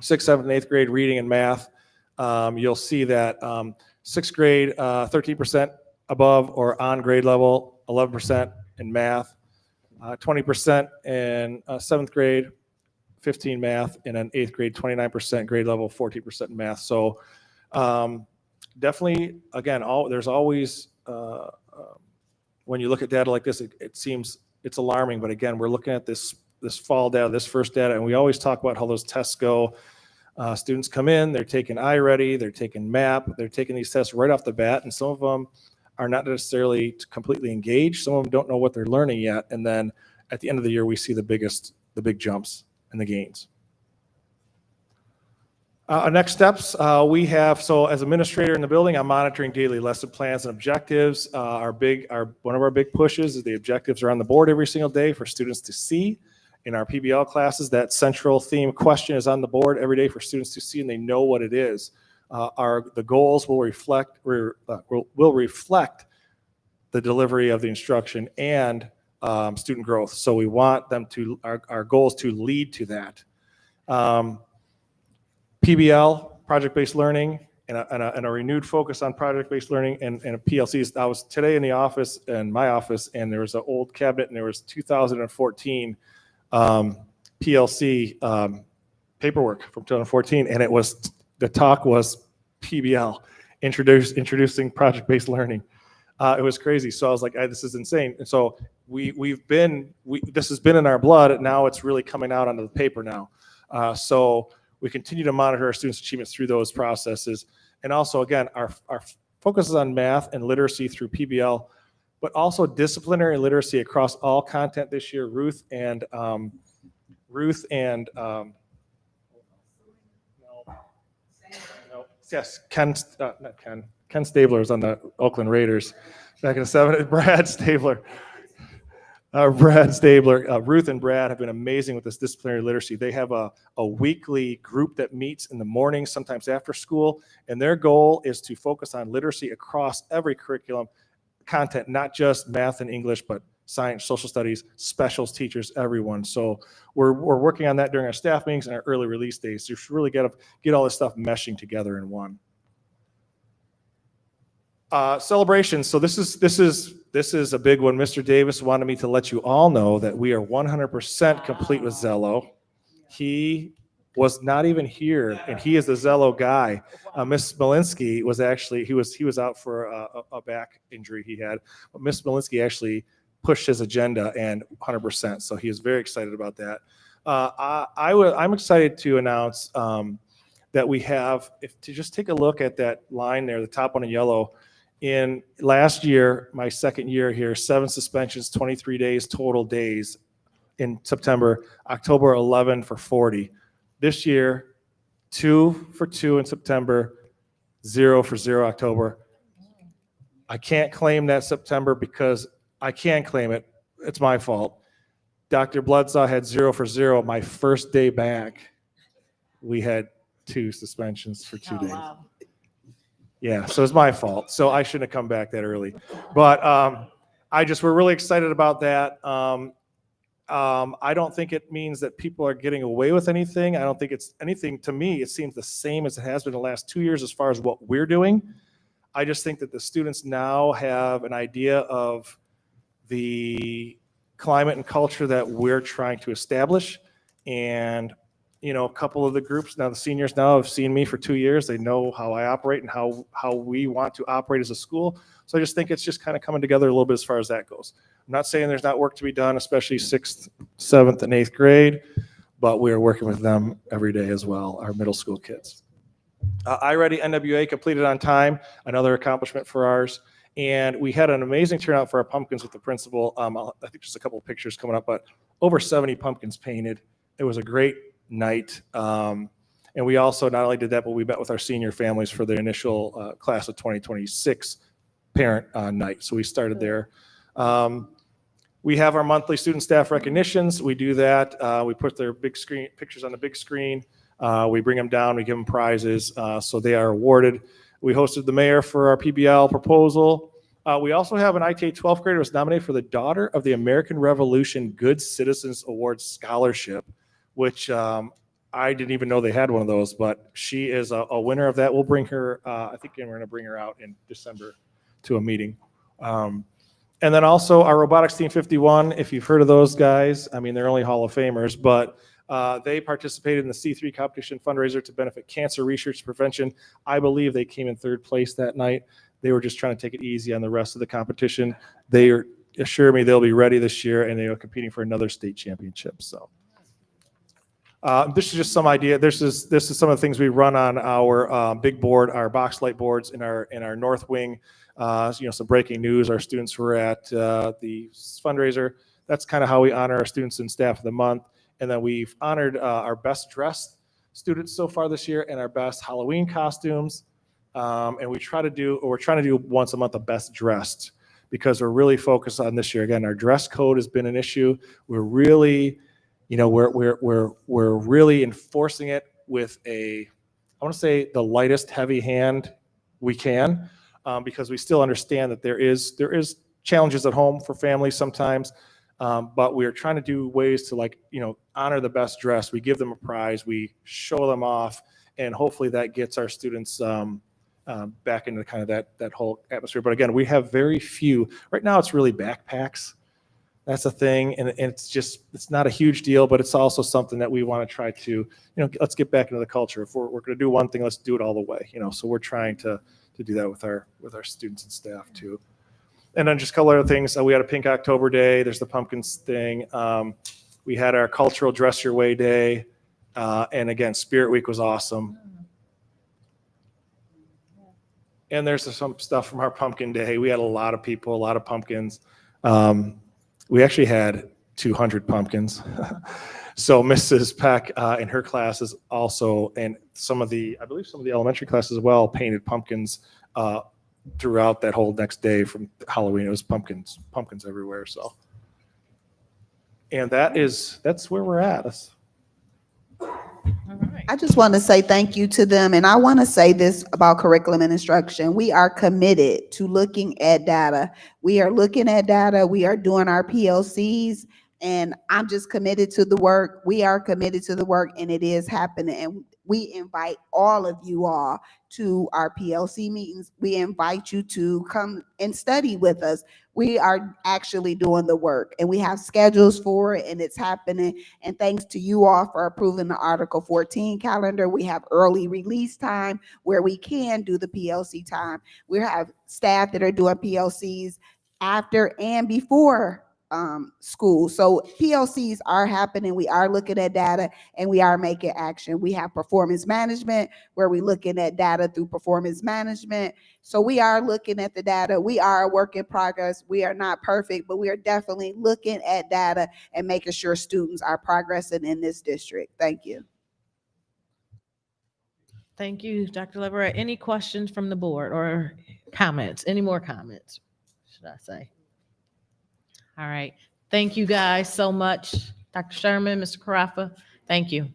7th, and 8th grade reading and math. You'll see that 6th grade, 13% above or on grade level, 11% in math, 20% in 7th grade, 15 math, and then 8th grade, 29% grade level, 14% in math. So definitely, again, there's always, when you look at data like this, it seems it's alarming, but again, we're looking at this fall data, this first data, and we always talk about how those tests go. Students come in, they're taking iReady, they're taking MAP, they're taking these tests right off the bat, and some of them are not necessarily completely engaged. Some of them don't know what they're learning yet, and then at the end of the year, we see the big jumps and the gains. Next steps, we have, so as administrator in the building, I'm monitoring daily lesson plans and objectives. One of our big pushes is the objectives are on the board every single day for students to see. In our PBL classes, that central theme question is on the board every day for students to see, and they know what it is. The goals will reflect the delivery of the instruction and student growth. So we want them to, our goals to lead to that. PBL, project-based learning, and a renewed focus on project-based learning and PLCs. I was today in the office, in my office, and there was an old cabinet, and there was 2014 PLC paperwork from 2014, and the talk was PBL, introducing project-based learning. It was crazy. So I was like, this is insane. And so this has been in our blood, and now it's really coming out onto the paper now. So we continue to monitor our students' achievements through those processes. And also, again, our focus is on math and literacy through PBL, but also disciplinary literacy across all content this year. Ken Stabler is on the Oakland Raiders back in the 70s. Ruth and Brad have been amazing with this disciplinary literacy. They have a weekly group that meets in the morning, sometimes after school, and their goal is to focus on literacy across every curriculum content, not just math and English, but science, social studies, specials teachers, everyone. So we're working on that during our staff meetings and our early release days. So you should really get all this stuff meshing together in one. Celebrations. So this is a big one. Mr. Davis wanted me to let you all know that we are 100% complete with Zello. He was not even here, and he is the Zello guy. Miss Smolinski was actually, he was out for a back injury he had, but Miss Smolinski actually pushed his agenda and 100%. So he is very excited about that. I'm excited to announce that we have, to just take a look at that line there, the top one in yellow. In last year, my second year here, 7 suspensions, 23 days, total days in September, October 11 for 40. This year, 2 for 2 in September, 0 for 0 October. I can't claim that September because I can claim it. It's my fault. Dr. Bloodsaw had 0 for 0. My first day back, we had 2 suspensions for 2 days. Wow. Yeah, so it's my fault. So I shouldn't have come back that early. But we're really excited about that. I don't think it means that people are getting away with anything. I don't think it's anything. To me, it seems the same as it has been the last 2 years as far as what we're doing. I just think that the students now have an idea of the climate and culture that we're trying to establish. And a couple of the groups now, the seniors now have seen me for 2 years. They know how I operate and how we want to operate as a school. So I just think it's just kind of coming together a little bit as far as that goes. I'm not saying there's not work to be done, especially 6th, 7th, and 8th grade, but we are working with them every day as well, our middle school kids. iReady NWA completed on time, another accomplishment for ours. And we had an amazing turnout for our pumpkins with the principal. I think just a couple of pictures coming up, but over 70 pumpkins painted. It was a great night. And we also not only did that, but we met with our senior families for the initial class of 2026 parent night. So we started there. We have our monthly student staff recognitions. We do that. We put their big screen pictures on the big screen. We bring them down. We give them prizes, so they are awarded. We hosted the mayor for our PBL proposal. We also have an ITA 12th grader was nominated for the Daughter of the American Revolution Good Citizens Award Scholarship, which I didn't even know they had one of those, but she is a winner of that. We'll bring her, I think we're going to bring her out in December to a meeting. And then also our Robotics Team 51, if you've heard of those guys, I mean, they're only Hall of Famers, but they participated in the C3 competition fundraiser to benefit cancer research prevention. I believe they came in 3rd place that night. They were just trying to take it easy on the rest of the competition. They assure me they'll be ready this year, and they are competing for another state championship. So this is just some idea. This is some of the things we run on our big board, our box light boards in our north wing. Some breaking news. Our students were at the fundraiser. That's kind of how we honor our students and staff of the month. And then we've honored our best dressed students so far this year and our best Halloween costumes. And we're trying to do once a month a best dressed, because we're really focused on this year. Again, our dress code has been an issue. We're really, we're really enforcing it with I want to say the lightest heavy hand we can. Because we still understand that there is challenges at home for families sometimes, but we are trying to do ways to honor the best dress. We give them a prize, we show them off, and hopefully that gets our students back into kind of that whole atmosphere. But again, we have very few right now. It's really backpacks. That's a thing, and it's not a huge deal, but it's also something that we want to try to let's get back into the culture. If we're going to do one thing, let's do it all the way. So we're trying to do that with our students and staff too. And then just a couple other things. We had a Pink October Day. There's the pumpkins thing. We had our cultural dress your way day. And again, Spirit Week was awesome. And there's some stuff from our pumpkin day. We had a lot of people, a lot of pumpkins. We actually had 200 pumpkins. So Mrs. Peck in her classes also, and I believe some of the elementary classes as well, painted pumpkins throughout that whole next day from Halloween. It was pumpkins everywhere. So, and that's where we're at. I just want to say thank you to them. And I want to say this about curriculum and instruction. We are committed to looking at data. We are looking at data. We are doing our PLCs. And I'm just committed to the work. We are committed to the work, and it is happening. And we invite all of you all to our PLC meetings. We invite you to come and study with us. We are actually doing the work, and we have schedules for it, and it's happening. And thanks to you all for approving the Article 14 calendar. We have early release time where we can do the PLC time. We have staff that are doing PLCs after and before school. So PLCs are happening. We are looking at data, and we are making action. We have performance management where we're looking at data through performance management. So we are looking at the data. We are a work in progress. We are not perfect, but we are definitely looking at data and making sure students are progressing in this district. Thank you. Thank you, Dr. Leverett. Any questions from the board or comments? Any more comments, should I say? All right. Thank you guys so much. Dr. Sherman, Mr. Carafa, thank you.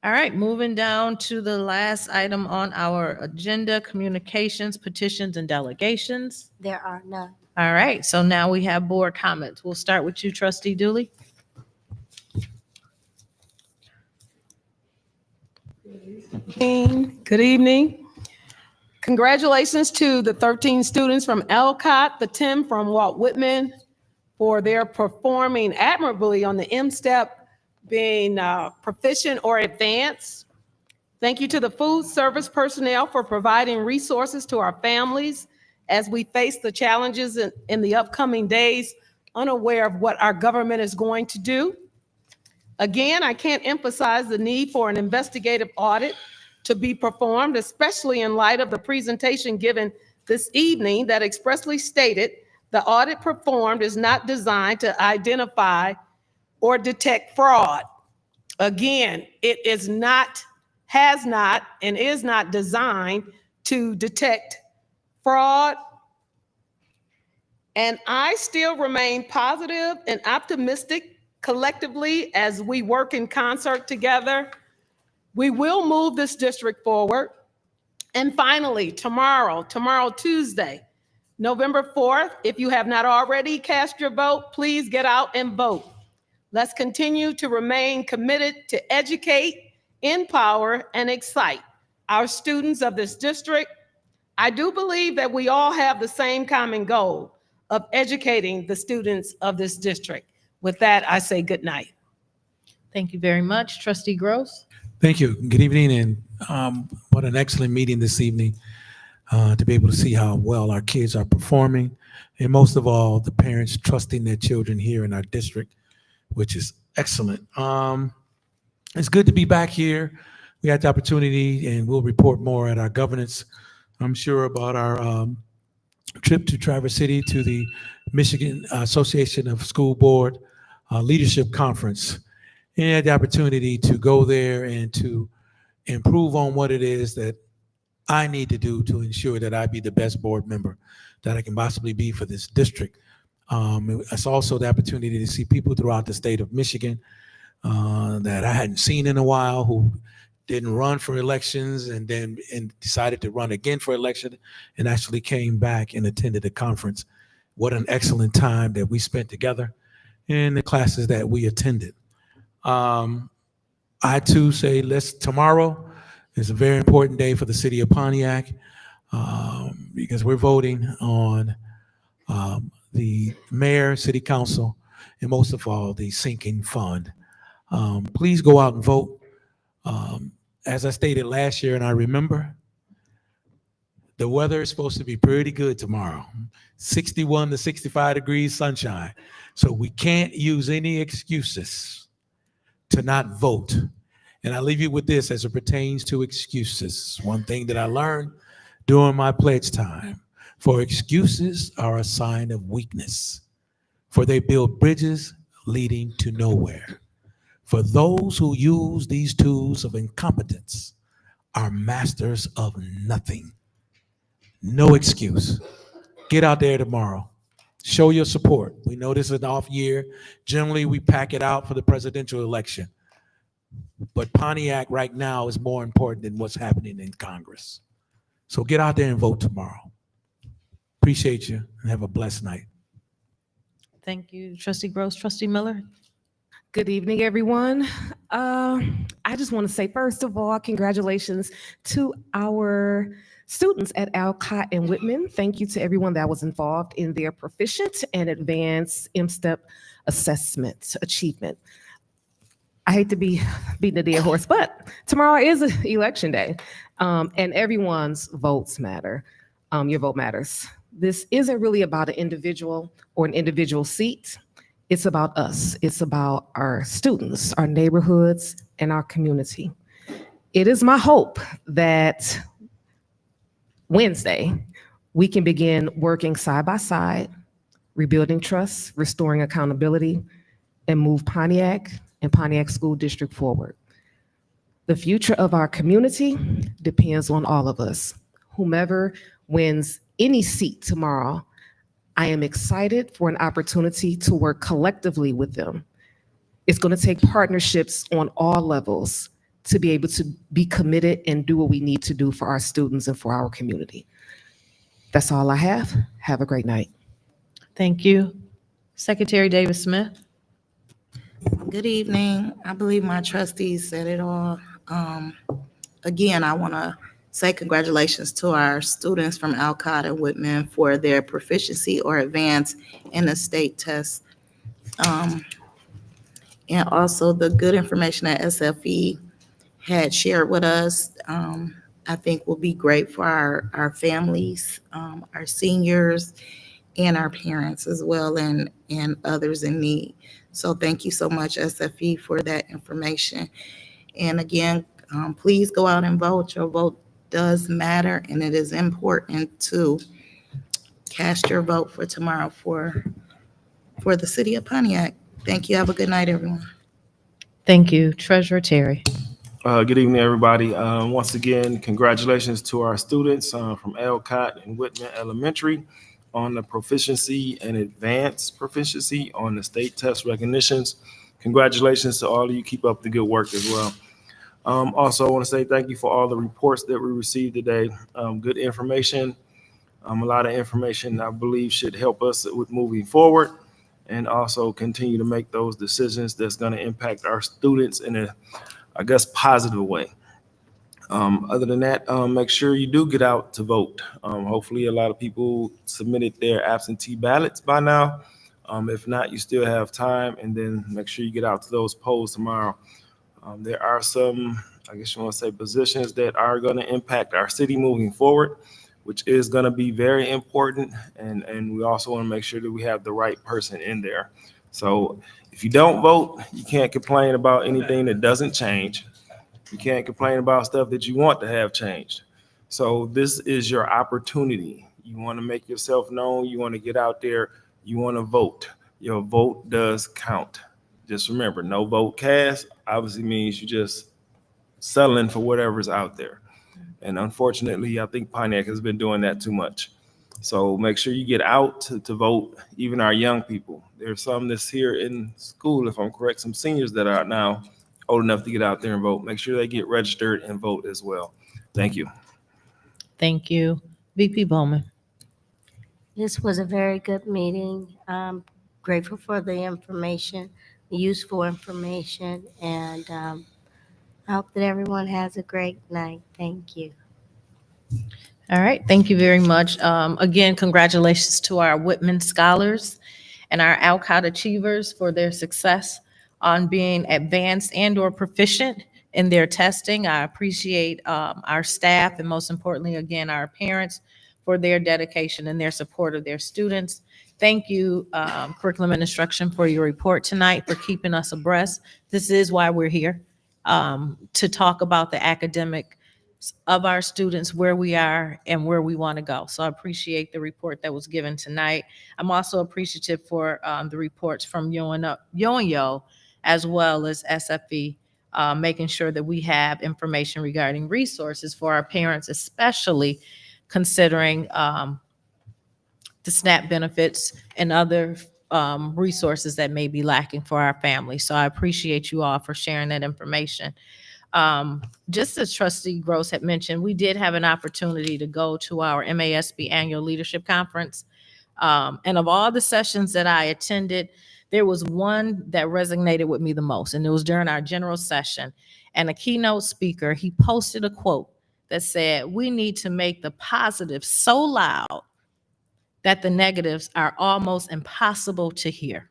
All right, moving down to the last item on our agenda, communications, petitions, and delegations. There are none. All right, so now we have board comments. We'll start with you, Trustee Dooley. Good evening. Congratulations to the 13 students from Elcott, the 10 from Walt Whitman for their performing admirably on the M-STEP, being proficient or advanced. Thank you to the food service personnel for providing resources to our families as we face the challenges in the upcoming days, unaware of what our government is going to do. Again, I can't emphasize the need for an investigative audit to be performed, especially in light of the presentation given this evening that expressly stated the audit performed is not designed to identify or detect fraud. Again, it is not, has not, and is not designed to detect fraud, And I still remain positive and optimistic collectively as we work in concert together. We will move this district forward. And finally, tomorrow, Tuesday, November 4th, if you have not already cast your vote, please get out and vote. Let's continue to remain committed to educate, empower, and excite our students of this district. I do believe that we all have the same common goal of educating the students of this district. With that, I say good night. Thank you very much. Trustee Gross? Thank you. Good evening, and what an excellent meeting this evening to be able to see how well our kids are performing, and most of all, the parents trusting their children here in our district, which is excellent. It's good to be back here. We had the opportunity, and we'll report more at our governance, I'm sure, about our trip to Traverse City to the Michigan Association of School Board Leadership Conference. And had the opportunity to go there and to improve on what it is that I need to do to ensure that I be the best board member that I can possibly be for this district. It's also the opportunity to see people throughout the state of Michigan that I hadn't seen in a while, who didn't run for elections and then decided to run again for election and actually came back and attended the conference. What an excellent time that we spent together and the classes that we attended. I too say tomorrow is a very important day for the city of Pontiac because we're voting on the mayor, city council, and most of all, the sinking fund. Please go out and vote. As I stated last year, and I remember, the weather is supposed to be pretty good tomorrow, 61 to 65 degrees sunshine. So we can't use any excuses to not vote. And I leave you with this as it pertains to excuses. One thing that I learned during my pledge time: for excuses are a sign of weakness, for they build bridges leading to nowhere. For those who use these tools of incompetence are masters of nothing. No excuse. Get out there tomorrow. Show your support. We know this is an off year. Generally, we pack it out for the presidential election. But Pontiac right now is more important than what's happening in Congress. So get out there and vote tomorrow. Appreciate you and have a blessed night. Thank you, Trustee Gross. Trustee Miller? Good evening, everyone. I just want to say, first of all, congratulations to our students at Alcott and Whitman. Thank you to everyone that was involved in their proficient and advanced M-STEP assessment achievement. I hate to be beating a dead horse, but tomorrow is election day, and everyone's votes matter. Your vote matters. This isn't really about an individual or an individual seat. It's about us. It's about our students, our neighborhoods, and our community. It is my hope that Wednesday, we can begin working side by side, rebuilding trust, restoring accountability, and move Pontiac and Pontiac School District forward. The future of our community depends on all of us. Whomever wins any seat tomorrow, I am excited for an opportunity to work collectively with them. It's going to take partnerships on all levels to be able to be committed and do what we need to do for our students and for our community. That's all I have. Have a great night. Thank you. Secretary Davis Smith? Good evening. I believe my trustees said it all. Again, I want to say congratulations to our students from Alcott and Whitman for their proficiency or advance in the state test. And also the good information that SFE had shared with us, I think will be great for our families, our seniors, and our parents as well, and others in need. So thank you so much, SFE, for that information. And again, please go out and vote. Your vote does matter, and it is important to cast your vote for tomorrow for the city of Pontiac. Thank you. Have a good night, everyone. Thank you. Treasurer Terry? Good evening, everybody. Once again, congratulations to our students from Alcott and Whitman Elementary on the proficiency and advanced proficiency on the state test recognitions. Congratulations to all of you. Keep up the good work as well. Also, I want to say thank you for all the reports that we received today. Good information. A lot of information I believe should help us with moving forward and also continue to make those decisions that's going to impact our students in a, I guess, positive way. Other than that, make sure you do get out to vote. Hopefully a lot of people submitted their absentee ballots by now. If not, you still have time, and then make sure you get out to those polls tomorrow. There are some, I guess you want to say, positions that are going to impact our city moving forward, which is going to be very important. And we also want to make sure that we have the right person in there. So if you don't vote, you can't complain about anything that doesn't change. You can't complain about stuff that you want to have changed. So this is your opportunity. You want to make yourself known. You want to get out there. You want to vote. Your vote does count. Just remember, no vote cast obviously means you just settling for whatever's out there. And unfortunately, I think Pontiac has been doing that too much. So make sure you get out to vote, even our young people. There's some that's here in school, if I'm correct, some seniors that are now old enough to get out there and vote. Make sure they get registered and vote as well. Thank you. Thank you. VP Bowman. This was a very good meeting. Grateful for the information, useful information, and I hope that everyone has a great night. Thank you. All right, thank you very much. Again, congratulations to our Whitman scholars and our Alcott achievers for their success on being advanced and or proficient in their testing. I appreciate our staff and most importantly, again, our parents for their dedication and their support of their students. Thank you, Curriculum and Instruction, for your report tonight, for keeping us abreast. This is why we're here, to talk about the academic of our students, where we are and where we want to go. So I appreciate the report that was given tonight. I'm also appreciative for the reports from Yo as well as SFE, making sure that we have information regarding resources for our parents, especially considering the SNAP benefits and other resources that may be lacking for our families. So I appreciate you all for sharing that information. Just as Trustee Gross had mentioned, we did have an opportunity to go to our MASB Annual Leadership Conference. And of all the sessions that I attended, there was one that resonated with me the most, and it was during our general session. And a keynote speaker, he posted a quote that said, "We need to make the positives so loud that the negatives are almost impossible to hear."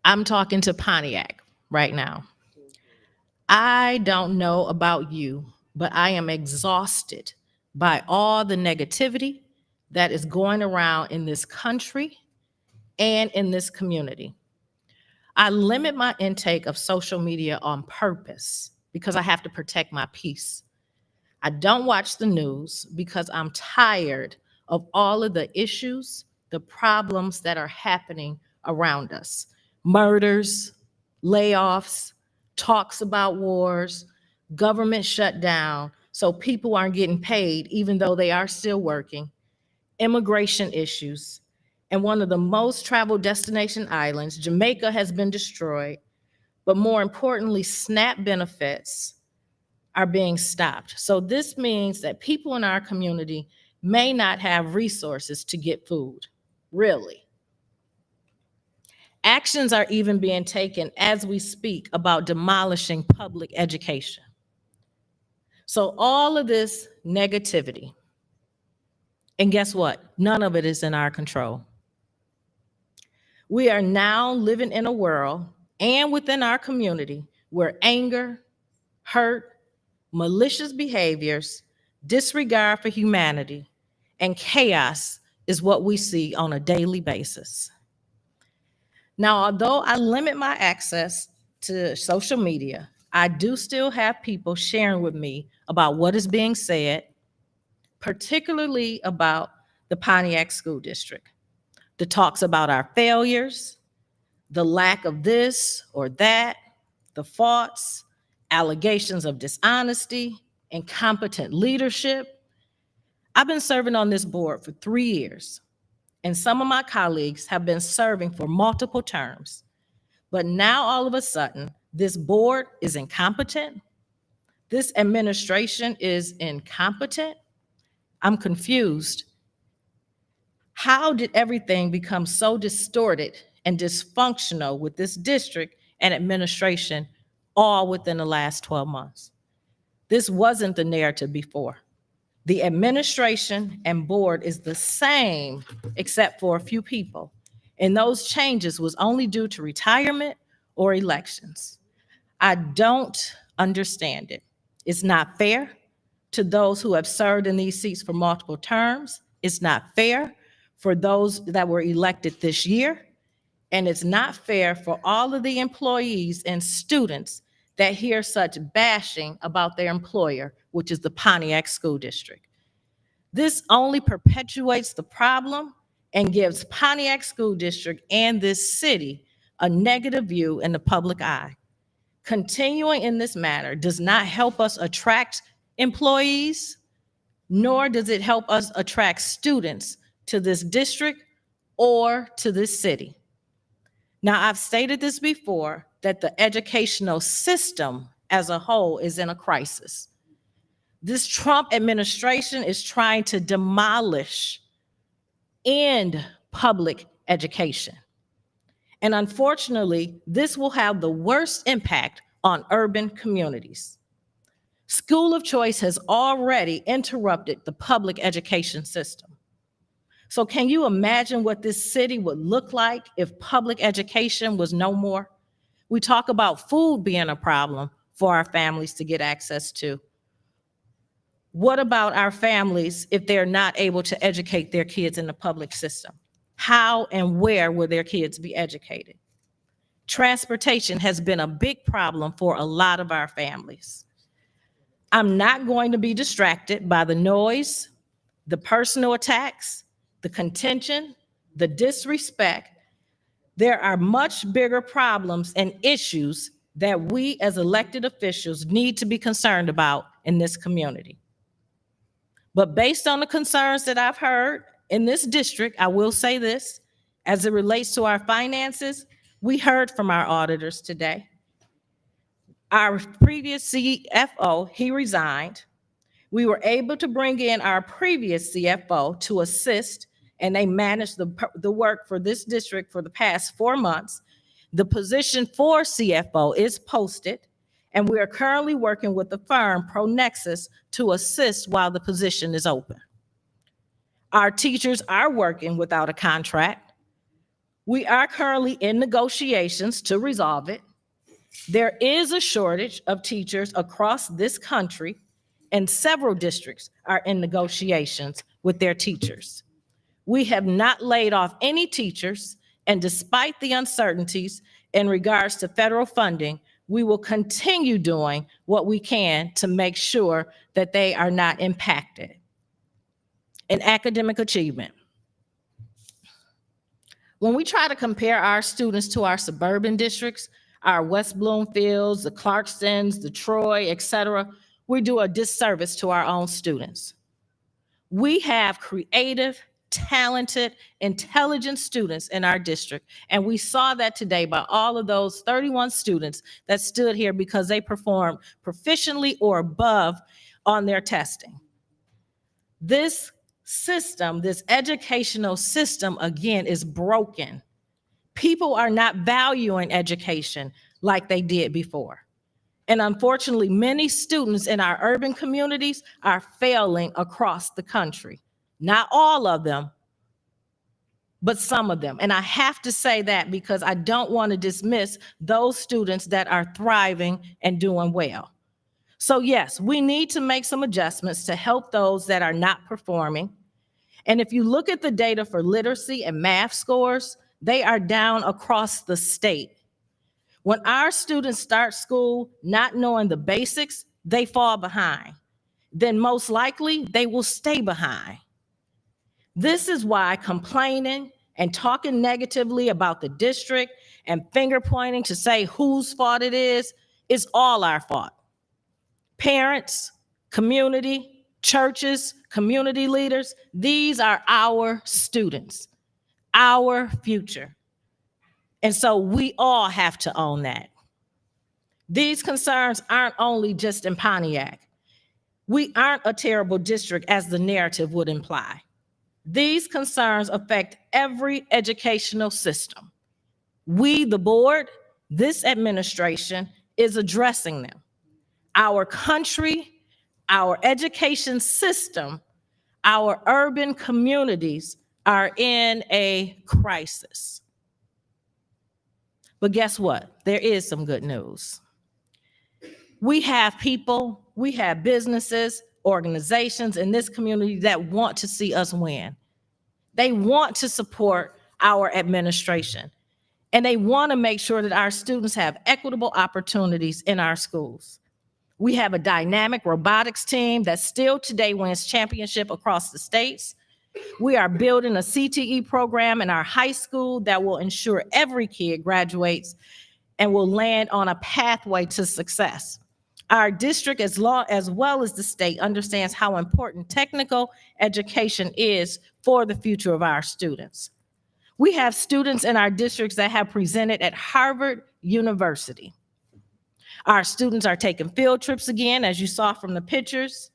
I'm talking to Pontiac right now. I don't know about you, but I am exhausted by all the negativity that is going around in this country and in this community. I limit my intake of social media on purpose because I have to protect my peace. I don't watch the news because I'm tired of all of the issues, the problems that are happening around us. Murders, layoffs, talks about wars, government shutdown, so people aren't getting paid even though they are still working, immigration issues, and one of the most traveled destination islands, Jamaica, has been destroyed, but more importantly, SNAP benefits are being stopped. So this means that people in our community may not have resources to get food, really. Actions are even being taken as we speak about demolishing public education. So all of this negativity, and guess what? None of it is in our control. We are now living in a world and within our community where anger, hurt, malicious behaviors, disregard for humanity, and chaos is what we see on a daily basis. Now, although I limit my access to social media, I do still have people sharing with me about what is being said, particularly about the Pontiac School District. The talks about our failures, the lack of this or that, the faults, allegations of dishonesty, incompetent leadership. I've been serving on this board for 3 years, and some of my colleagues have been serving for multiple terms. But now all of a sudden, this board is incompetent. This administration is incompetent. I'm confused. How did everything become so distorted and dysfunctional with this district and administration all within the last 12 months? This wasn't the narrative before. The administration and board is the same except for a few people. And those changes was only due to retirement or elections. I don't understand it. It's not fair to those who have served in these seats for multiple terms. It's not fair for those that were elected this year. And it's not fair for all of the employees and students that hear such bashing about their employer, which is the Pontiac School District. This only perpetuates the problem and gives Pontiac School District and this city a negative view in the public eye. Continuing in this manner does not help us attract employees, nor does it help us attract students to this district or to this city. Now, I've stated this before, that the educational system as a whole is in a crisis. This Trump administration is trying to demolish end public education. And unfortunately, this will have the worst impact on urban communities. School of choice has already interrupted the public education system. So can you imagine what this city would look like if public education was no more? We talk about food being a problem for our families to get access to. What about our families if they're not able to educate their kids in the public system? How and where will their kids be educated? Transportation has been a big problem for a lot of our families. I'm not going to be distracted by the noise, the personal attacks, the contention, the disrespect. There are much bigger problems and issues that we as elected officials need to be concerned about in this community. But based on the concerns that I've heard in this district, I will say this, as it relates to our finances, we heard from our auditors today. Our previous CFO, he resigned. We were able to bring in our previous CFO to assist, and they managed the work for this district for the past 4 months. The position for CFO is posted, and we are currently working with the firm ProNexus to assist while the position is open. Our teachers are working without a contract. We are currently in negotiations to resolve it. There is a shortage of teachers across this country, and several districts are in negotiations with their teachers. We have not laid off any teachers, and despite the uncertainties in regards to federal funding, we will continue doing what we can to make sure that they are not impacted. In academic achievement, when we try to compare our students to our suburban districts, our West Bloomfields, the Clarksons, the Troy, et cetera, we do a disservice to our own students. We have creative, talented, intelligent students in our district, and we saw that today by all of those 31 students that stood here because they performed proficiently or above on their testing. This system, this educational system, again, is broken. People are not valuing education like they did before. And unfortunately, many students in our urban communities are failing across the country. Not all of them, but some of them. And I have to say that because I don't want to dismiss those students that are thriving and doing well. So yes, we need to make some adjustments to help those that are not performing. And if you look at the data for literacy and math scores, they are down across the state. When our students start school not knowing the basics, they fall behind. Then most likely they will stay behind. This is why complaining and talking negatively about the district and finger pointing to say whose fault it is all our fault. Parents, community, churches, community leaders, these are our students, our future. And so we all have to own that. These concerns aren't only just in Pontiac. We aren't a terrible district as the narrative would imply. These concerns affect every educational system. We, the board, this administration is addressing them. Our country, our education system, our urban communities are in a crisis. But guess what? There is some good news. We have people, we have businesses, organizations in this community that want to see us win. They want to support our administration, and they want to make sure that our students have equitable opportunities in our schools. We have a dynamic robotics team that still today wins championship across the states. We are building a CTE program in our high school that will ensure every kid graduates and will land on a pathway to success. Our district, as well as the state, understands how important technical education is for the future of our students. We have students in our districts that have presented at Harvard University. Our students are taking field trips again, as you saw from the pictures.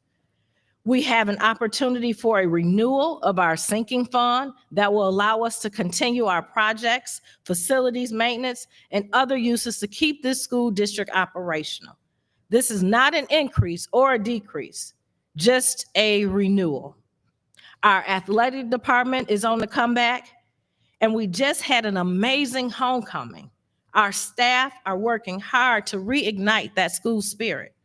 We have an opportunity for a renewal of our sinking fund that will allow us to continue our projects, facilities maintenance, and other uses to keep this school district operational. This is not an increase or a decrease, just a renewal. Our athletic department is on the comeback, and we just had an amazing homecoming. Our staff are working hard to reignite that school spirit.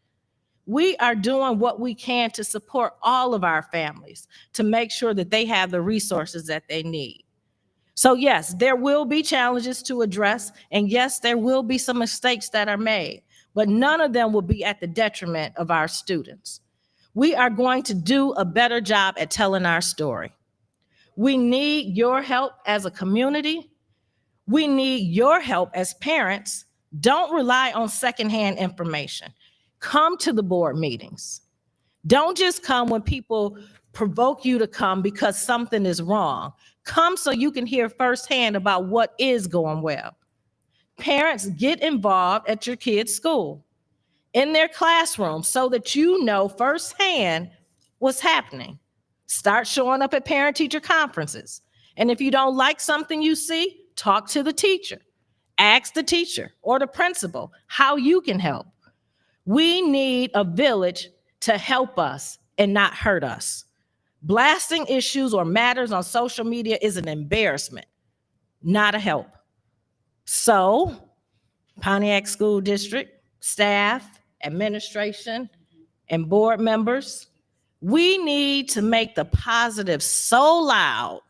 We are doing what we can to support all of our families to make sure that they have the resources that they need. So yes, there will be challenges to address, and yes, there will be some mistakes that are made, but none of them will be at the detriment of our students. We are going to do a better job at telling our story. We need your help as a community. We need your help as parents. Don't rely on secondhand information. Come to the board meetings. Don't just come when people provoke you to come because something is wrong. Come so you can hear firsthand about what is going well. Parents, get involved at your kids' school, in their classroom, so that you know firsthand what's happening. Start showing up at parent-teacher conferences. And if you don't like something you see, talk to the teacher. Ask the teacher or the principal how you can help. We need a village to help us and not hurt us. Blasting issues or matters on social media is an embarrassment, not a help. So, Pontiac School District, staff, administration, and board members, we need to make the positive so loud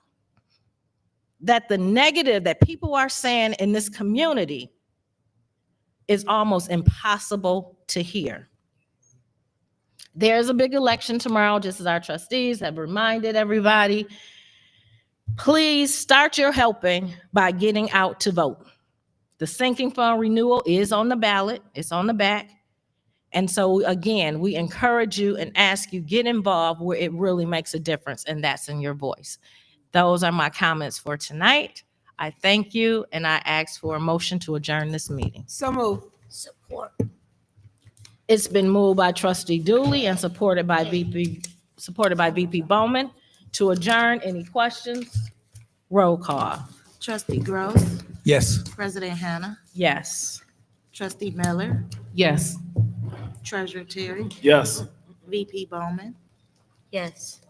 that the negative that people are saying in this community is almost impossible to hear. There's a big election tomorrow, just as our trustees have reminded everybody. Please start your helping by getting out to vote. The sinking fund renewal is on the ballot. It's on the back. And so again, we encourage you and ask you, get involved where it really makes a difference, and that's in your voice. Those are my comments for tonight. I thank you, and I ask for a motion to adjourn this meeting. So move. Support. It's been moved by Trustee Dooley and supported by VP Bowman to adjourn. Any questions? Roll call. Trustee Gross, Yes. President Hannah, Yes. Trustee Miller, Yes. Treasurer Terry, Yes. VP Bowman. Yes.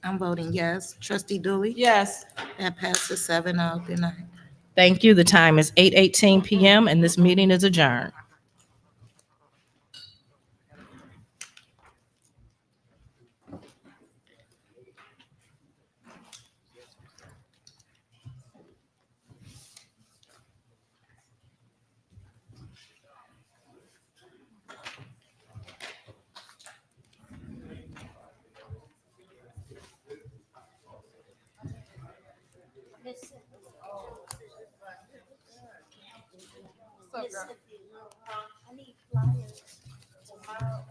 I'm voting yes. Trustee Dooley? Yes. That passes 7-0. Good night. Thank you. The time is 8:18 p.m. and this meeting is adjourned. Listen, I need flyers tomorrow.